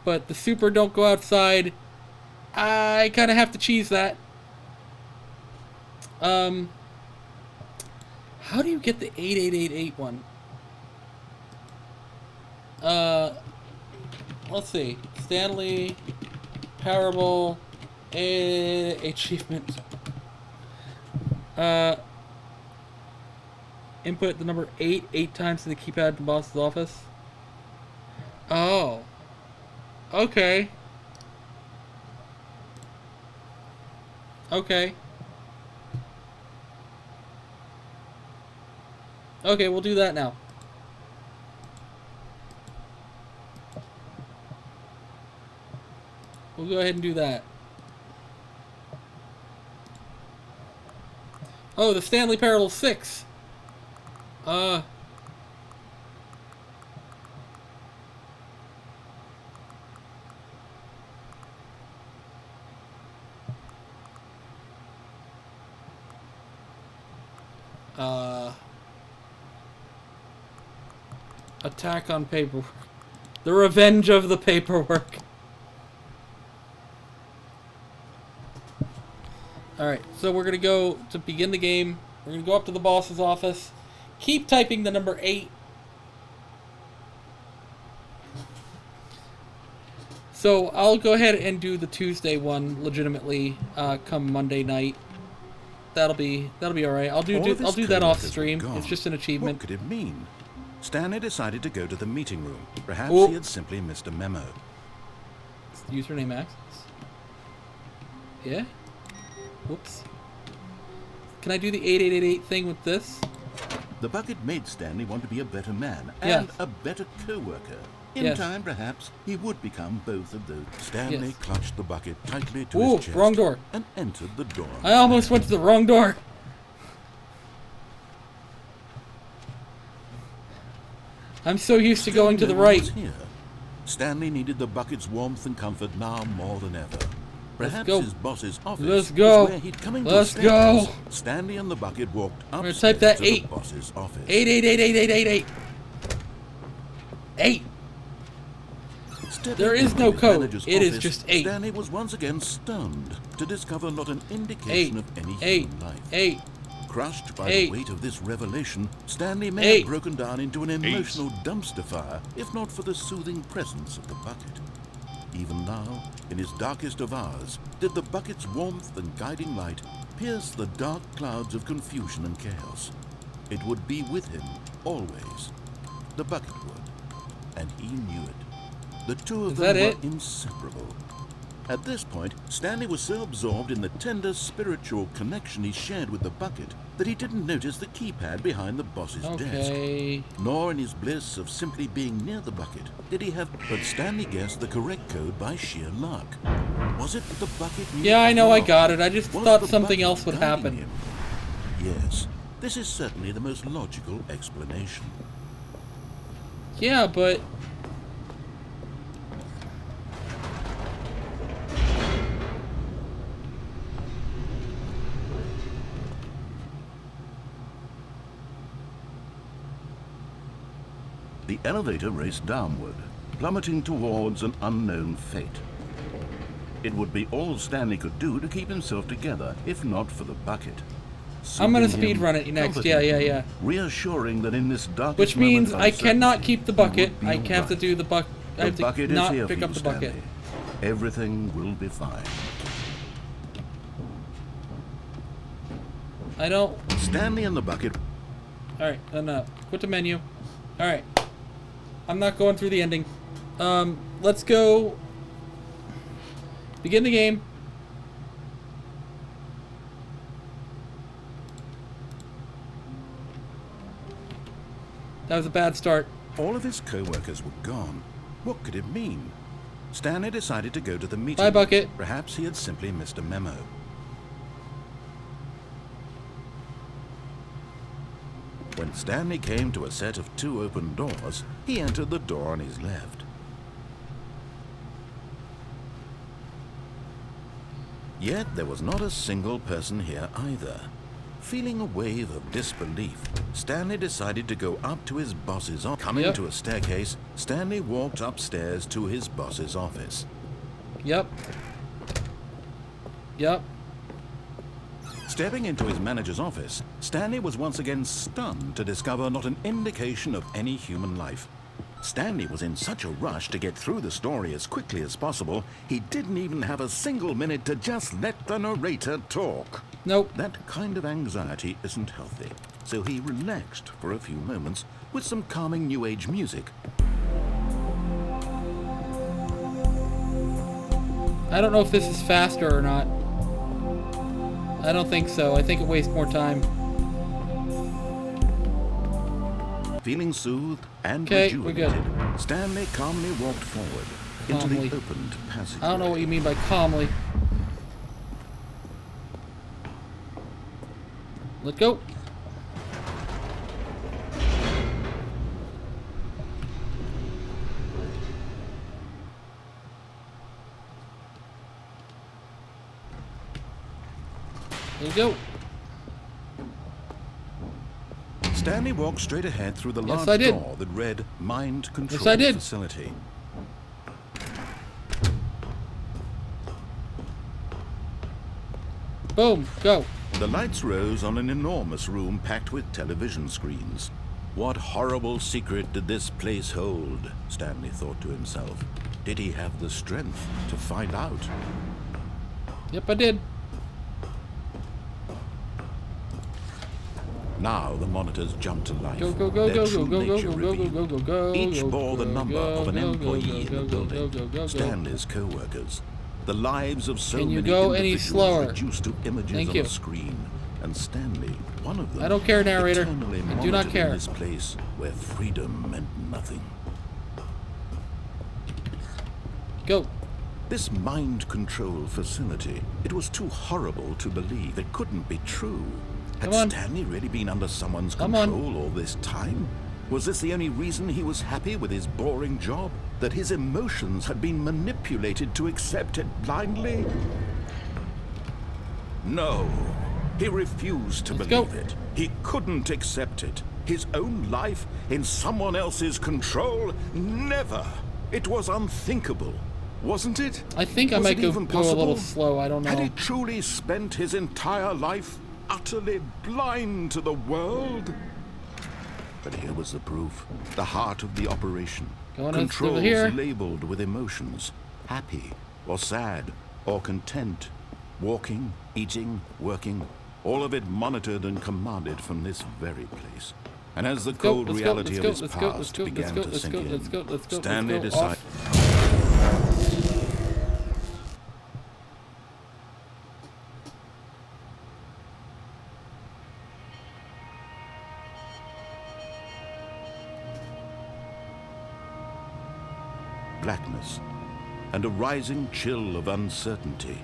but the super don't go outside, I kind of have to cheese that. How do you get the 8888 one? Let's see. Stanley Parable achievement. Input the number 8 times to the keypad in the boss's office. Oh. Okay. Okay. Okay, we'll do that now. We'll go ahead and do that. Oh, the Stanley Parable 6. Attack on paperwork. The revenge of the paperwork. Alright, so we're going to go to begin the game. We're going to go up to the boss's office. Keep typing the number 8. So I'll go ahead and do the Tuesday one legitimately come Monday night. That'll be alright. I'll do that off stream. It's just an achievement. What could it mean? Stanley decided to go to the meeting room. Perhaps he had simply missed a memo. Username access? Yeah? Whoops. Can I do the 8888 thing with this? The bucket made Stanley want to be a better man and a better co-worker. In Yes. time, perhaps, he would become both of those. Stanley Yes. clutched the bucket tightly to Ooh, his chest wrong door. and entered the door. I almost went to the wrong door. I'm so used to going to the No one was right. here. Stanley needed the bucket's warmth and comfort now more than ever. Perhaps go. his boss's office Let's go. was where he'd come into Let's a staircase. go. Stanley and the bucket walked I'm gonna upstairs type that to 8. the boss's office. 8, 8, 8, 8, 8, 8, 8. 8. Stepping There is into no his code. manager's It is office, just 8. Stanley was once again stunned to discover not an 8. indication of any 8. human life. 8. Crushed by 8. the weight of this revelation, Stanley may 8. have broken down into an emotional dumpster fire, if not for the soothing presence of the bucket. Even now, in his darkest of hours, did the bucket's warmth and guiding light pierce the dark clouds of confusion and chaos. It would be with him, always. The bucket would. And he knew it. The two of them were inseparable. At this point, Stanley was so absorbed in the tender spiritual connection he shared with the bucket that he didn't notice the keypad behind the boss's desk. Nor in his bliss of simply being near the bucket did he have... But Stanley guessed the correct code by sheer luck. Was it that the bucket knew... Yeah, I know, I got it. I just Was thought the something bucket else would guiding happen. him? Yes, this is certainly the most logical explanation. Yeah, but... The elevator raced downward, plummeting towards an unknown fate. It would be all Stanley could do to keep himself together, if not for the bucket. I'm gonna Soothing him, speedrun it next. comforting Yeah, him, reassuring that in this darkest Which means moment of I cannot uncertainty, keep the he bucket. would be I all have to right. do the bucket. I The have to bucket is not here pick for up you, the bucket. Stanley. Everything will be fine. I don't... Stanley and the bucket... Alright, then quit the menu. Alright. I'm not going through the ending. Let's go... Begin the game. That was a bad start. All of his co-workers were gone. What could it mean? Stanley decided to go to the meeting. Bye, bucket. Perhaps he had simply missed a memo. When Stanley came to a set of 2 open doors, he entered the door on his left. Yet there was not a single person here either. Feeling a wave of disbelief, Stanley decided to go up to his boss's office. Coming to a staircase, Stanley walked upstairs to his boss's office. Yep. Stepping into his manager's office, Stanley was once again stunned to discover not an indication of any human life. Stanley was in such a rush to get through the story as quickly as possible, he didn't even have a single minute to just let the narrator talk. Nope. That kind of anxiety isn't healthy, so he relaxed for a few moments with some calming New Age music. I don't know if this is faster or not. I don't think so. I think it wastes more time. Feeling soothed and Okay, we're rejuvenated, good. Stanley calmly walked forward into Calmly. the opened passage. I don't know what you mean by calmly. Let's go. There you go. Stanley walked straight ahead through the Yes, large I did. door that read Mind Control Yes, I did. Facility. Boom, go. The lights rose on an enormous room packed with television screens. What horrible secret did this place hold? Stanley thought to himself. Did he have the strength to find out? Yep, I did. Now the monitors jumped to life. Go, go, go, Their go, true go, go, nature go, go, revealed. go, go, go, Each go, bore the go, number go, of an go, employee go, in go, the go, building. go, go, go. Stanley's co-workers. The lives of so Can you many go any individuals slower? reduced to images Thank on you. a screen. And Stanley, one of them, I don't care, narrator. eternally I do not monitored care. in this place where freedom meant nothing. Go. This mind control facility, it was too horrible to believe. It couldn't be true. Had Come on. Stanley really been under someone's Come on. control all this time? Was this the only reason he was happy with his boring job? That his emotions had been manipulated to accept it blindly? No. He refused to Let's believe go. it. He couldn't accept it. His own life in someone else's control? Never. It was unthinkable. Wasn't it? I think I Was might it go even a little possible? slow. I don't know. Had he truly spent his entire life utterly blind to the world? But here was the proof. The heart of the operation. Going over Controls here. labeled with emotions. Happy, or sad, or content. Walking, eating, working. All of it monitored and commanded from this very place. And as the cold reality of his past began to sink in, Stanley decided... blackness, and a rising chill of uncertainty.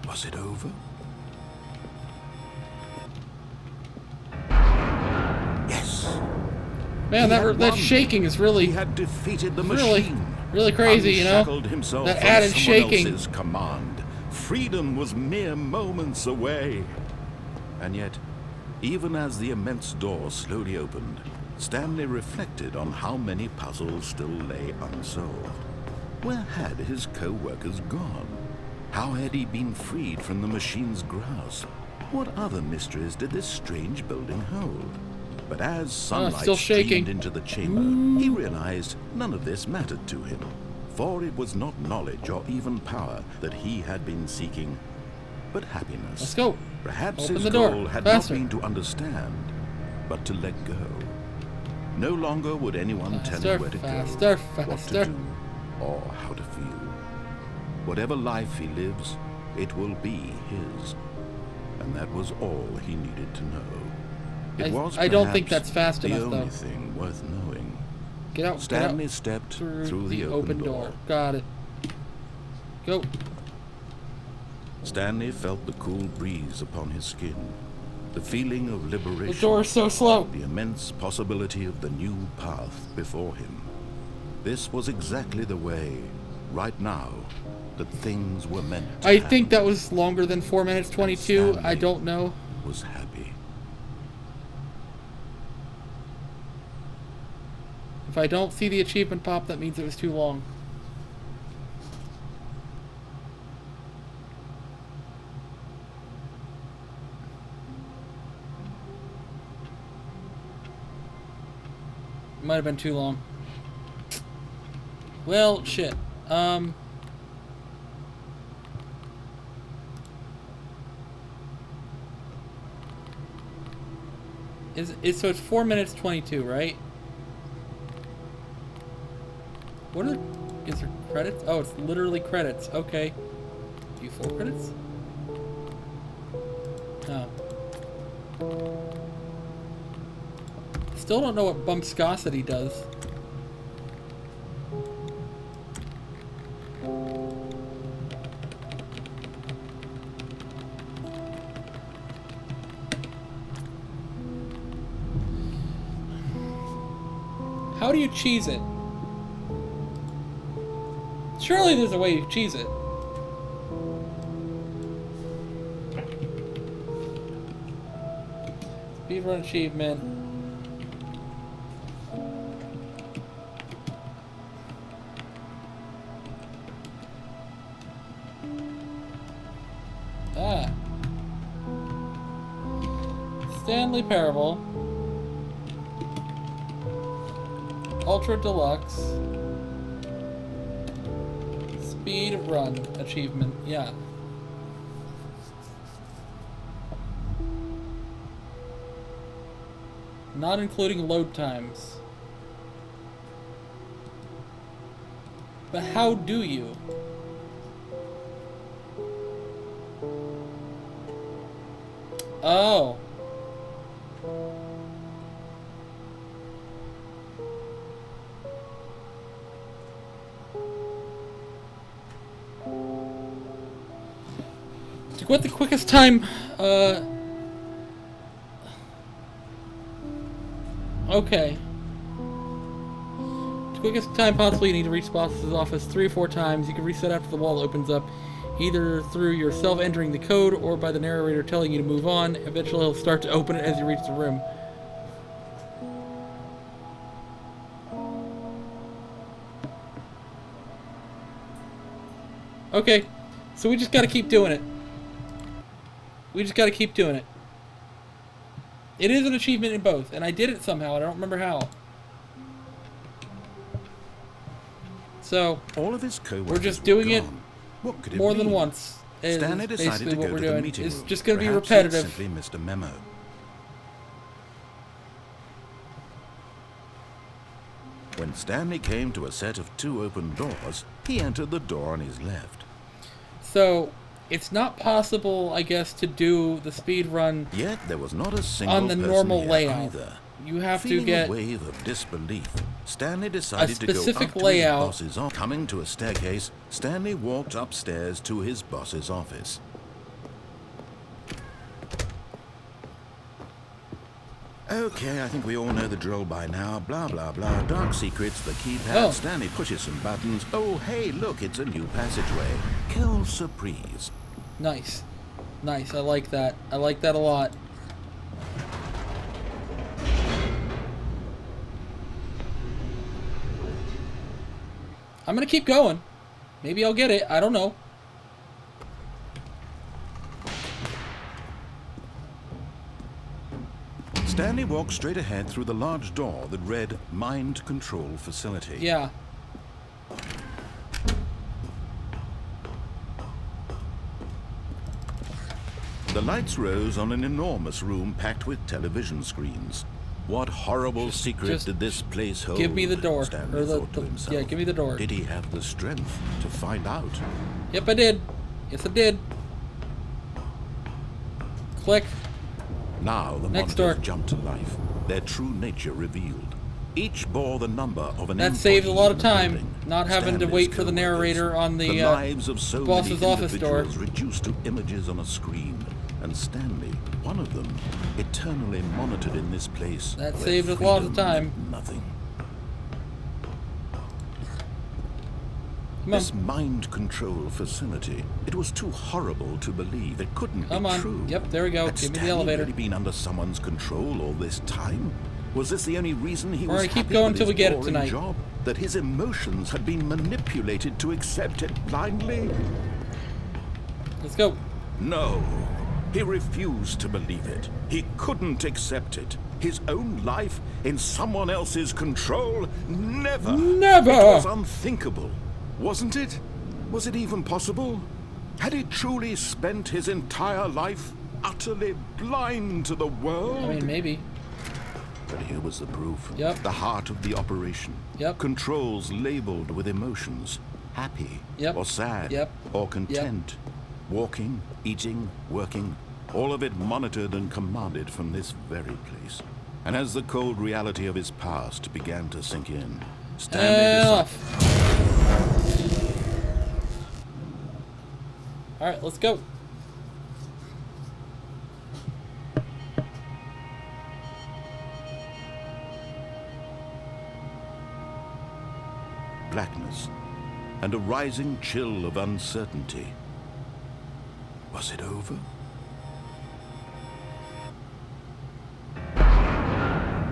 Was it over? Yes. Man, that shaking is really... He had defeated the really, machine. really crazy, you know? Unshackled himself That from added someone shaking. else's command. Freedom was mere moments away. And yet, even as the immense door slowly opened, Stanley reflected on how many puzzles still lay unsolved. Where had his co-workers gone? How had he been freed from the machine's grasp? What other mysteries did this strange building hold? But as sunlight still shaking. streamed into the chamber, he realized none of this mattered to him. For it was not knowledge or even power that he had been seeking, but happiness. Let's go. Perhaps Open his the door. goal had Faster. not been to understand, but to let go. No longer would anyone tell him where to go, what to do, or how to feel. Whatever life he lives, it will be his. And that was all he needed to know. It was I don't think perhaps that's fast the enough, only though. thing worth knowing. Get out. Stanley get out. stepped through the open door. Got it. Go. Stanley felt the cool breeze upon his skin, the feeling of liberation. The door is so slow. The immense possibility of the new path before him. This was exactly the way, right now, that things were meant to I happen. think that was longer than 4 minutes 22. I don't know. Was happy. If I don't see the achievement pop, that means it was too long. Might have been too long. Well, shit. So it's 4 minutes 22, right? What are... Is there credits? Oh, it's literally credits. Okay. Do you full credits? No. Still don't know what bumpscosity does. How do you cheese it? Surely there's a way to cheese it. Speedrun achievement. Ah. Stanley Parable. Ultra Deluxe. Speed run achievement, yeah. Not including load times. But how do you? Oh. What the quickest time? Okay. The quickest time possible, you need to reach the boss's office 3 or 4 times. You can reset after the wall opens up, either through yourself entering the code or by the narrator telling you to move on. Eventually, he'll start to open it as you reach the room. Okay, so we just gotta keep doing it. We just gotta keep doing it. It is an achievement in both, and I did it somehow. I don't remember how. So all of his co-workers we're just doing it What could it more than mean? once. Is Stanley decided basically to what go we're to the doing. meeting It's room. just going to be Perhaps repetitive. he'd simply missed a memo. When Stanley came to a set of 2 open doors, he entered the door on his left. So it's not possible, I guess, to do the speed run. Yet there was not a single on the person normal here layout. either. You have to Feeling get a wave of disbelief, Stanley decided to go specific up to layout. his boss's office. Coming to a staircase, Stanley walked upstairs to his boss's office. Okay, I think we all know the drill by now. Blah, blah, blah. Dark secrets, the keypad. Oh. Stanley pushes some buttons. Oh, hey, look, it's a new passageway. Kill surprise. Nice. Nice. I like that. I like that a lot. I'm going to keep going. Maybe I'll get it. I don't know. Stanley walked straight ahead through the large door that read Mind Control Facility. Yeah. The lights rose on an enormous room packed with television screens. What horrible secret just did this place hold? Give me the door. Stanley Or the, thought to himself. yeah, give me the door. Did he have the strength to find out? Yep, I did. Yes, I did. Click. Now the Next monsters door. jumped to life, their true nature revealed. Each bore the number of an That saved a lot of employee in time, the building. not having to Stanley's wait for the co-workers. narrator on the lives of so boss's many office door. individuals reduced to images on a screen, and Stanley, one of them, eternally monitored in this place. That where saved us a lot of freedom time. meant nothing. Come on. This mind control facility, it was too horrible to believe. It couldn't Come be on. true. Yep, there we go. Had Give me the Stanley elevator. really been under someone's control all this time? Was this the only reason he We're was gonna keep happy going with till his we get it boring tonight. job? That his emotions had been manipulated to accept it blindly? Let's go. No. He refused to believe it. He couldn't accept it. His own life in someone else's control? Never. Never. It was unthinkable. Wasn't it? Was it even possible? Had he truly spent his entire life utterly blind to the world? I mean, maybe. But here was the proof. Yep. The heart of the operation. Yep. Controls labeled with emotions. Happy. Yep. Or sad. Yep. Or content. Walking, eating, working. All of it monitored and commanded from this very place. And as the cold reality of his past began to sink in, Stanley decided... Alright, let's go. blackness and a rising chill of uncertainty. Was it over?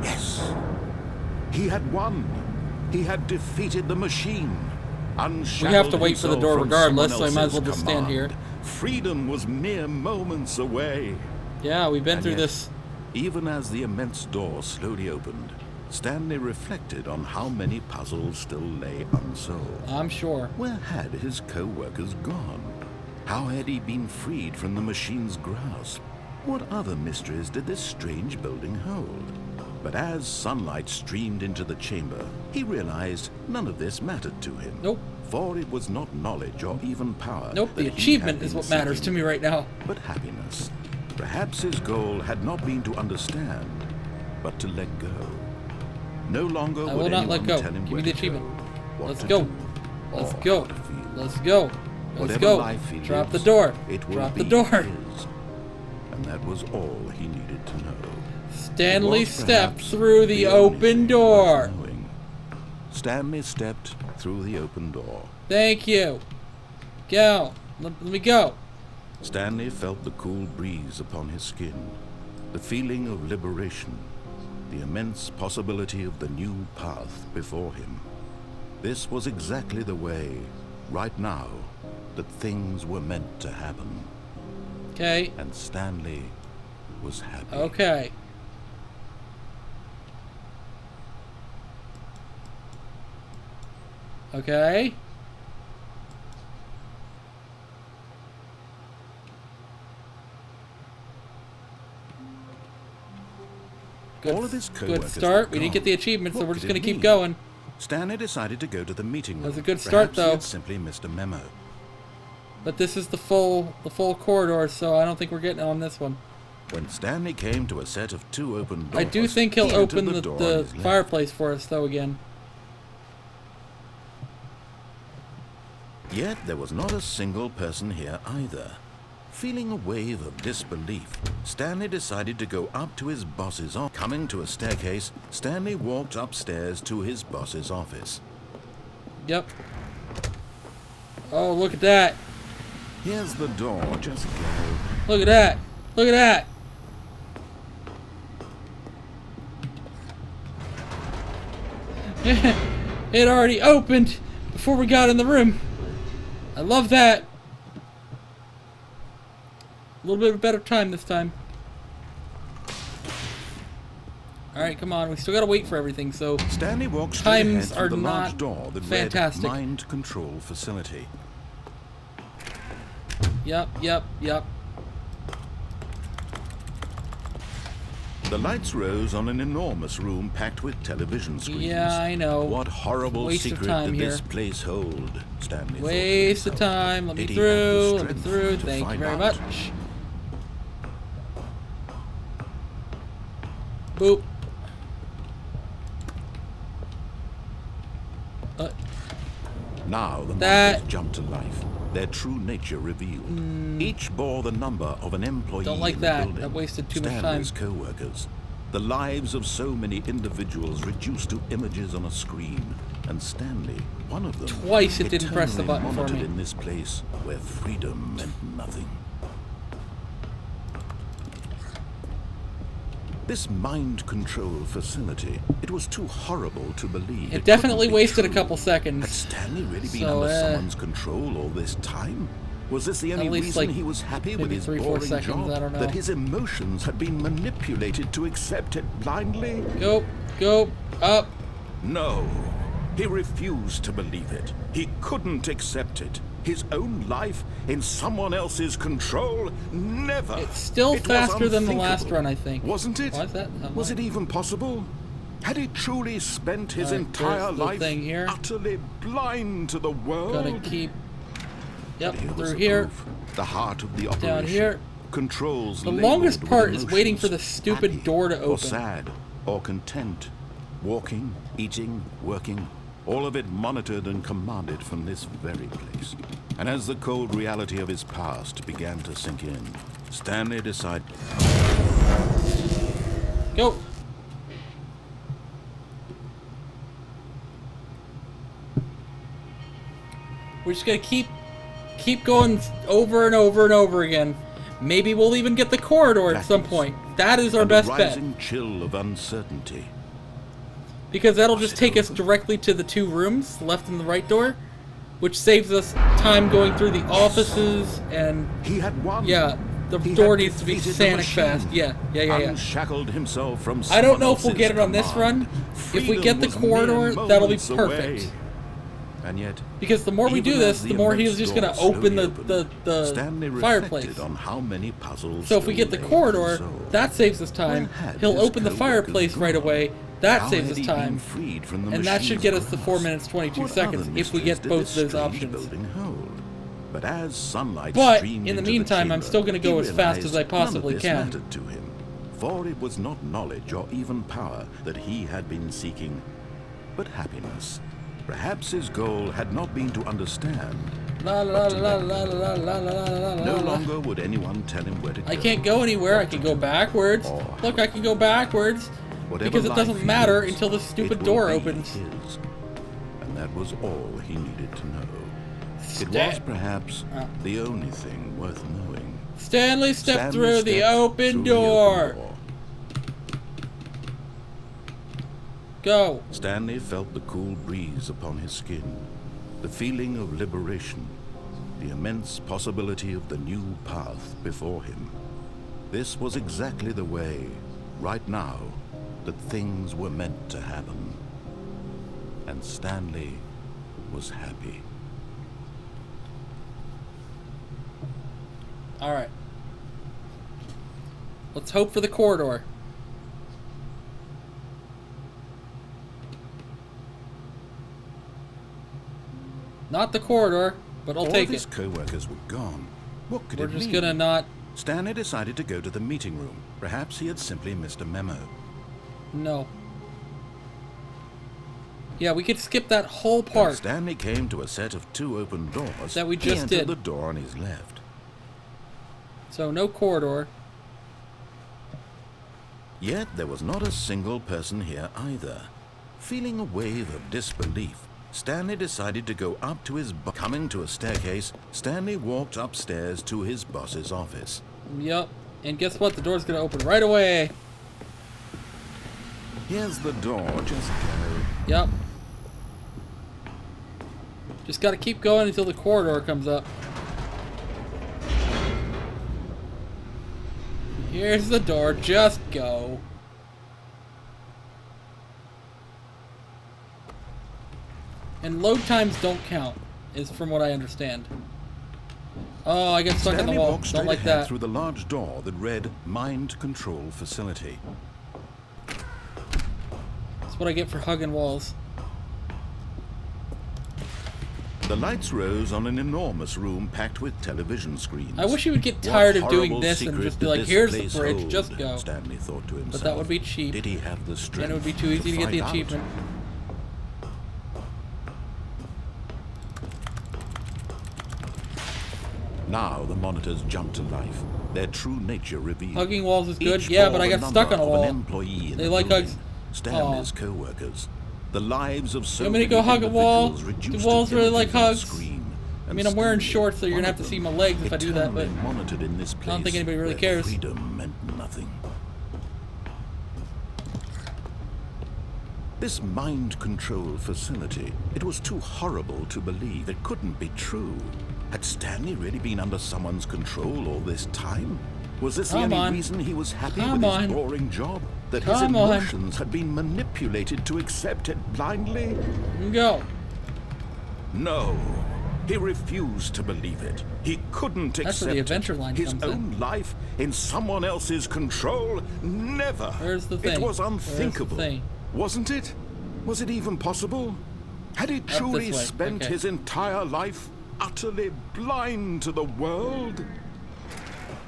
Yes. He had won. He had defeated the machine. We have to wait for the door regardless, so I might as well just stand here. Freedom was mere moments away. Yeah, we've been And through yet, this. Even as the immense door slowly opened, Stanley reflected on how many puzzles still lay unsolved. I'm sure. Where had his co-workers gone? How had he been freed from the machine's grasp? What other mysteries did this strange building hold? But as sunlight streamed into the chamber, he realized none of this mattered to him. Nope. For it was not knowledge or even power. Nope, the that he achievement had is been what matters to seeking, me right now. but happiness. Perhaps his goal had not been to understand, but to let go. No longer I would will not anyone let go. tell him Give where me the to achievement. what Let's to go. do, Let's or go. how to feel. Let's go. Let's Whatever go. life he Drop the lives, door. it will Drop be the door. his. And that was all he needed to know. Stanley It was stepped perhaps through the only open thing door. worth knowing. Stanley stepped through the open door. Thank you. Go. Let me go. Stanley felt the cool breeze upon his skin, the feeling of liberation, the immense possibility of the new path before him. This was exactly the way, right now, that things were meant to happen. Okay. And Stanley was happy. Okay. Okay. Good, All of his good coworkers start. were We didn't get gone. the achievement, so What we're just could going to it keep mean? going. Stanley decided to go to the meeting room. That was a good start, Perhaps he though. had simply missed a memo. But this is the full corridor, so I don't think we're getting on this one. When Stanley came to a set of 2 open doors, I do think he'll he entered open the door on the his left. fireplace for us, though, again. Yet there was not a single person here either. Feeling a wave of disbelief, Stanley decided to go up to his boss's office. Coming to a staircase, Stanley walked upstairs to his boss's office. Yep. Oh, look at that. Here's the door, just go. Look at that. Look at that. It already opened before we got in the room. I love that. A little bit of a better time this time. Alright, come on. We still gotta wait for everything, so Stanley walked straight ahead times through are the large not door that fantastic. read Mind Control Facility. Yep. The lights rose on an enormous room packed with television screens. Yeah, I know. What horrible Waste of secret time did here. this place hold? Stanley Waste of time. Let me through. Let me through. Thank you very much. Boop. Now the That- monsters jumped to life, their true nature revealed. Each bore the number of an employee Don't like in the that. building. That wasted too much Stanley's time. co-workers. The lives of so many individuals reduced to images on a screen. And Stanley, one of them, Twice it didn't press the eternally button for monitored me. in this place where freedom meant nothing. This mind control facility, it was too horrible to believe. It definitely couldn't be wasted a true. couple Had seconds. Stanley really been So, under someone's control all this time? Was this the At only least, reason like, he was happy with maybe his 3-4 boring seconds, job? I don't know. That his emotions had been manipulated to accept it blindly? Go, up. No. He refused to believe it. He couldn't accept it. His own life in someone else's control? Never. It's still It was faster than the last unthinkable. run, I think. Wasn't it? Why is that? Was it even possible? Had he truly spent his Alright, entire there's the life thing here. utterly blind to the world? Gotta keep. Yep, But was through the here. proof. The heart of the operation. Down here. Controls The labeled longest with part is waiting emotions, for the stupid happy door to or open. sad or content. Walking, eating, working, all of it monitored and commanded from this very place. And as the cold reality of his past began to sink in, Stanley decided... Go. We're just gonna keep going over and over and over again. Maybe we'll even get the corridor at some point. That is our and best a bet. rising chill of uncertainty. Because that'll just take us directly to the 2 rooms, the left and the right door, which saves us time going through the offices and... He had won. Yeah, the He door had needs to be defeated the sanic fast. machine, Yeah. Unshackled himself from I don't know someone if we'll get it on this else's run. command. If we get the Freedom was mere corridor, that'll be moments perfect. away. And yet, Because the more we even do this, as the more he's immense just going to door open slowly the Stanley fireplace. reflected on how many puzzles So if we get the still lay corridor, unsolved. that saves us time. Where had He'll his open the co-workers fireplace right gone? away. That How saves had us he time. been freed from the And that should machine's get us the 4 grasp? minutes 22 What seconds other if we mysteries get did both this those strange options. building hold? But as sunlight But streamed in the into meantime, I'm chamber, still going to go he as fast as I realized none of possibly this can. mattered to him, for it was not knowledge or even power that he had been seeking, but happiness. Perhaps his goal had not been to understand. La la la la la la la la. No longer would anyone tell him where to go. I can't go anywhere. I can go backwards. Look, I can go backwards. Because it doesn't matter until the stupid door opens. His. And that was all he needed to know. It was perhaps the only thing worth knowing. Stanley stepped through the open door. Go. Stanley felt the cool breeze upon his skin, the feeling of liberation, the immense possibility of the new path before him. This was exactly the way, right now, that things were meant to happen. And Stanley was happy. All right. Let's hope for the corridor. Not the corridor, but I'll take it. All his co-workers were gone. What could it mean? We're just gonna not... Stanley decided to go to the meeting room. Perhaps he had simply missed a memo. No. Yeah, we could skip that whole part. When Stanley came to a set of 2 open doors. That we just he did. entered the door on his left. So no corridor. Yet there was not a single person here either. Feeling a wave of disbelief, Stanley decided to go up to his boss. Coming to a staircase, Stanley walked upstairs to his boss's office. Yup. And guess what? The door's gonna open right away. Here's the door. Just go. Yup. Just gotta keep going until the corridor comes up. Here's the door. Just go. And load times don't count, is from what I understand. Oh, I get stuck in the wall. Walked Don't like that. through the large door that read Mind Control Facility. That's what I get for hugging walls. The lights rose on an enormous room packed with television screens. I wish you would get tired What of doing horrible this and secret just be did like, this here's the place bridge, hold? just go. Stanley thought to himself. But that would be cheap. Did he have the strength? And it would be too easy to get the find out? achievement. Now the monitors jumped to life. Their true nature revealed. Hugging walls is good, Each yeah, but bore I the got stuck on a number of wall. an employee in They the like building. hugs. Stanley's co-workers. The lives of so You want me to many go hug a wall? individuals The reduced walls to really like images on hugs. screen, I and mean, I'm wearing Stanley, shorts, so you're one gonna have of to them, see my legs if I do that, but eternally monitored in this place I don't think anybody really where cares. Freedom meant nothing. This mind control facility, it was too horrible to believe. It couldn't be true. Had Stanley really been under someone's control all this time? Was this the only reason he was happy with his boring job? That his emotions had been manipulated to accept it blindly? Go. No. He refused to believe it. He couldn't That's where accept the adventure line his comes own in. life in someone else's control. Never. There's the thing. It was There's the unthinkable. thing. Wasn't it? Was it even possible? Had he truly spent his entire life utterly blind to the world?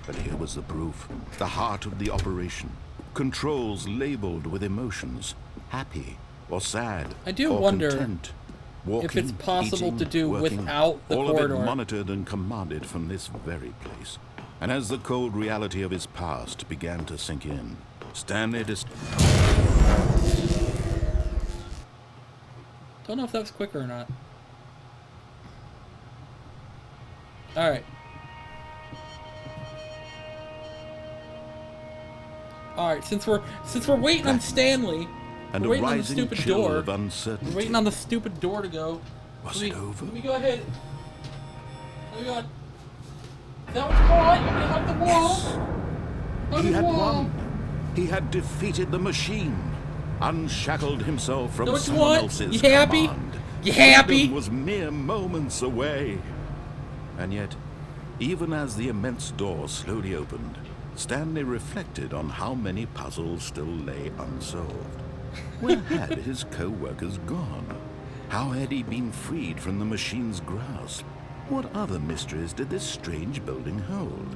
But here was the proof. The heart of the operation. Controls labeled with emotions. Happy or sad. I do or wonder content. if it's possible eating, to do working, without the all corridor. of it monitored and commanded from this very place. And as the cold reality of his past began to sink in, Stanley Don't know if that was quicker or not. Alright. Alright, since we're waiting on Stanley, and we're a waiting on the rising stupid chill door. of uncertainty. We're waiting on the stupid door to go. Was it over? Let me go ahead. Let me go ahead. Is that what you want? You want me to hug the wall? Hug He the had wall. won. He had defeated the machine, unshackled himself from Know what you someone want? else's You happy? command. You happy? Freedom was mere moments away. And yet, even as the immense door slowly opened, Stanley reflected on how many puzzles still lay unsolved. Where had his co-workers gone? How had he been freed from the machine's grasp? What other mysteries did this strange building hold?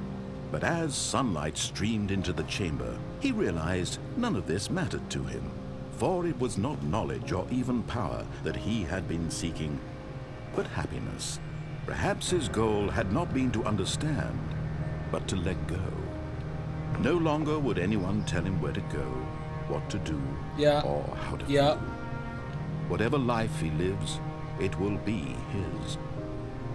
But as sunlight streamed into the chamber, he realized none of this mattered to him. For it was not knowledge or even power that he had been seeking, but happiness. Perhaps his goal had not been to understand, but to let go. No longer would anyone tell him where to go, what to do, or how to feel. Whatever life he lives, it will be his.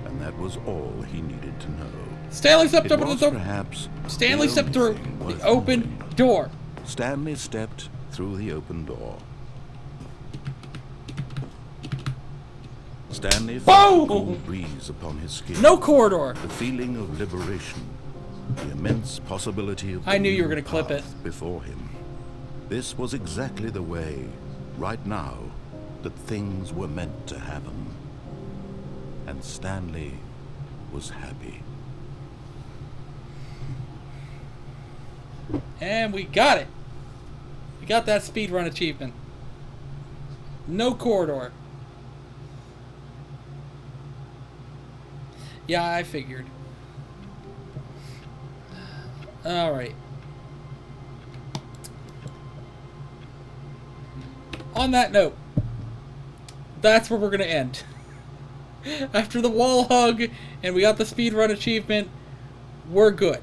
And that was all he needed to know. Stanley stepped up to the door. Perhaps Stanley stepped through the open door. Stanley stepped through the open door. Stanley felt the cool breeze upon his skin. No corridor. The feeling of liberation. The immense possibility of I knew you were going to clip it. Before him. This was exactly the way, right now, that things were meant to happen. And Stanley was happy. And we got it. We got that speedrun achievement. No corridor. Yeah, I figured. Alright. On that note, that's where we're going to end. After the wall hug and we got the speedrun achievement, we're good.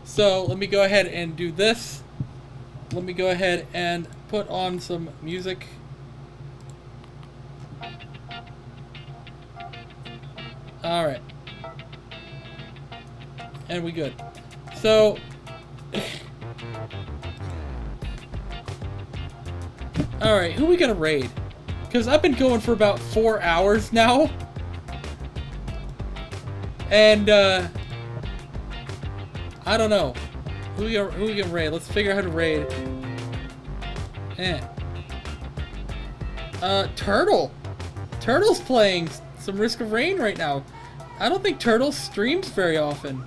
So let me go ahead and do this. Let me go ahead and put on some music. Alright. And we good. So alright, who are we gonna raid? Because I've been going for about 4 hours now. And I don't know. Who we gonna raid? Let's figure out how to raid. Turtle. Turtle's playing some Risk of Rain right now. I don't think Turtle streams very often.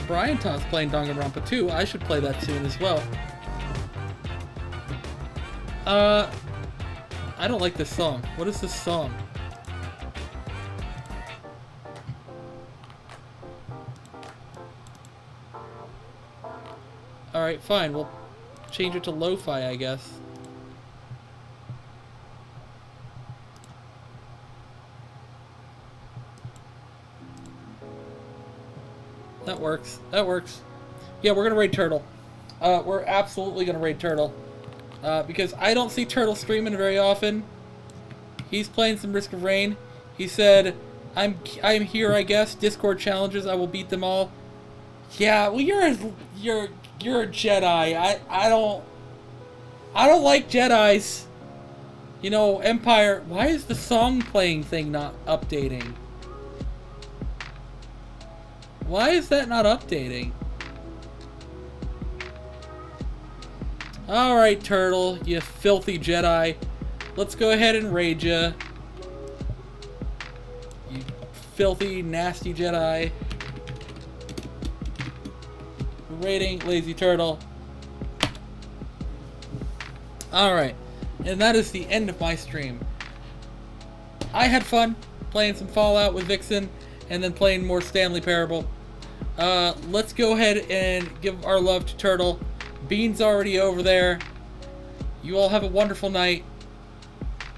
Brian Tom's playing Danganronpa 2. I should play that soon as well. I don't like this song. What is this song? Alright, fine. We'll change it to lo-fi, I guess. That works. That works. Yeah, we're gonna raid Turtle. We're absolutely gonna raid Turtle. Because I don't see Turtle streaming very often. He's playing some Risk of Rain. He said, I'm here, I guess. Discord challenges, I will beat them all. Yeah, well, you're a Jedi. I don't like Jedis. You know, Empire. Why is the song playing thing not updating? Why is that not updating? Alright, Turtle, you filthy Jedi. Let's go ahead and raid ya. You filthy, nasty Jedi. Raiding Lazy Turtle. Alright, and that is the end of my stream. I had fun playing some Fallout with Vixen and then playing more Stanley Parable. Let's go ahead and give our love to Turtle. Bean's already over there. You all have a wonderful night.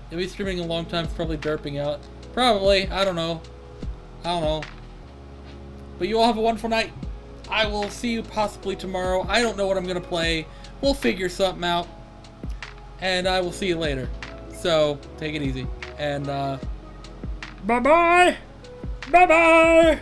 He'll be streaming a long time, probably derping out. Probably, I don't know. But you all have a wonderful night. I will see you possibly tomorrow. I don't know what I'm going to play. We'll figure something out. And I will see you later. So, take it easy. And, bye-bye! Bye-bye!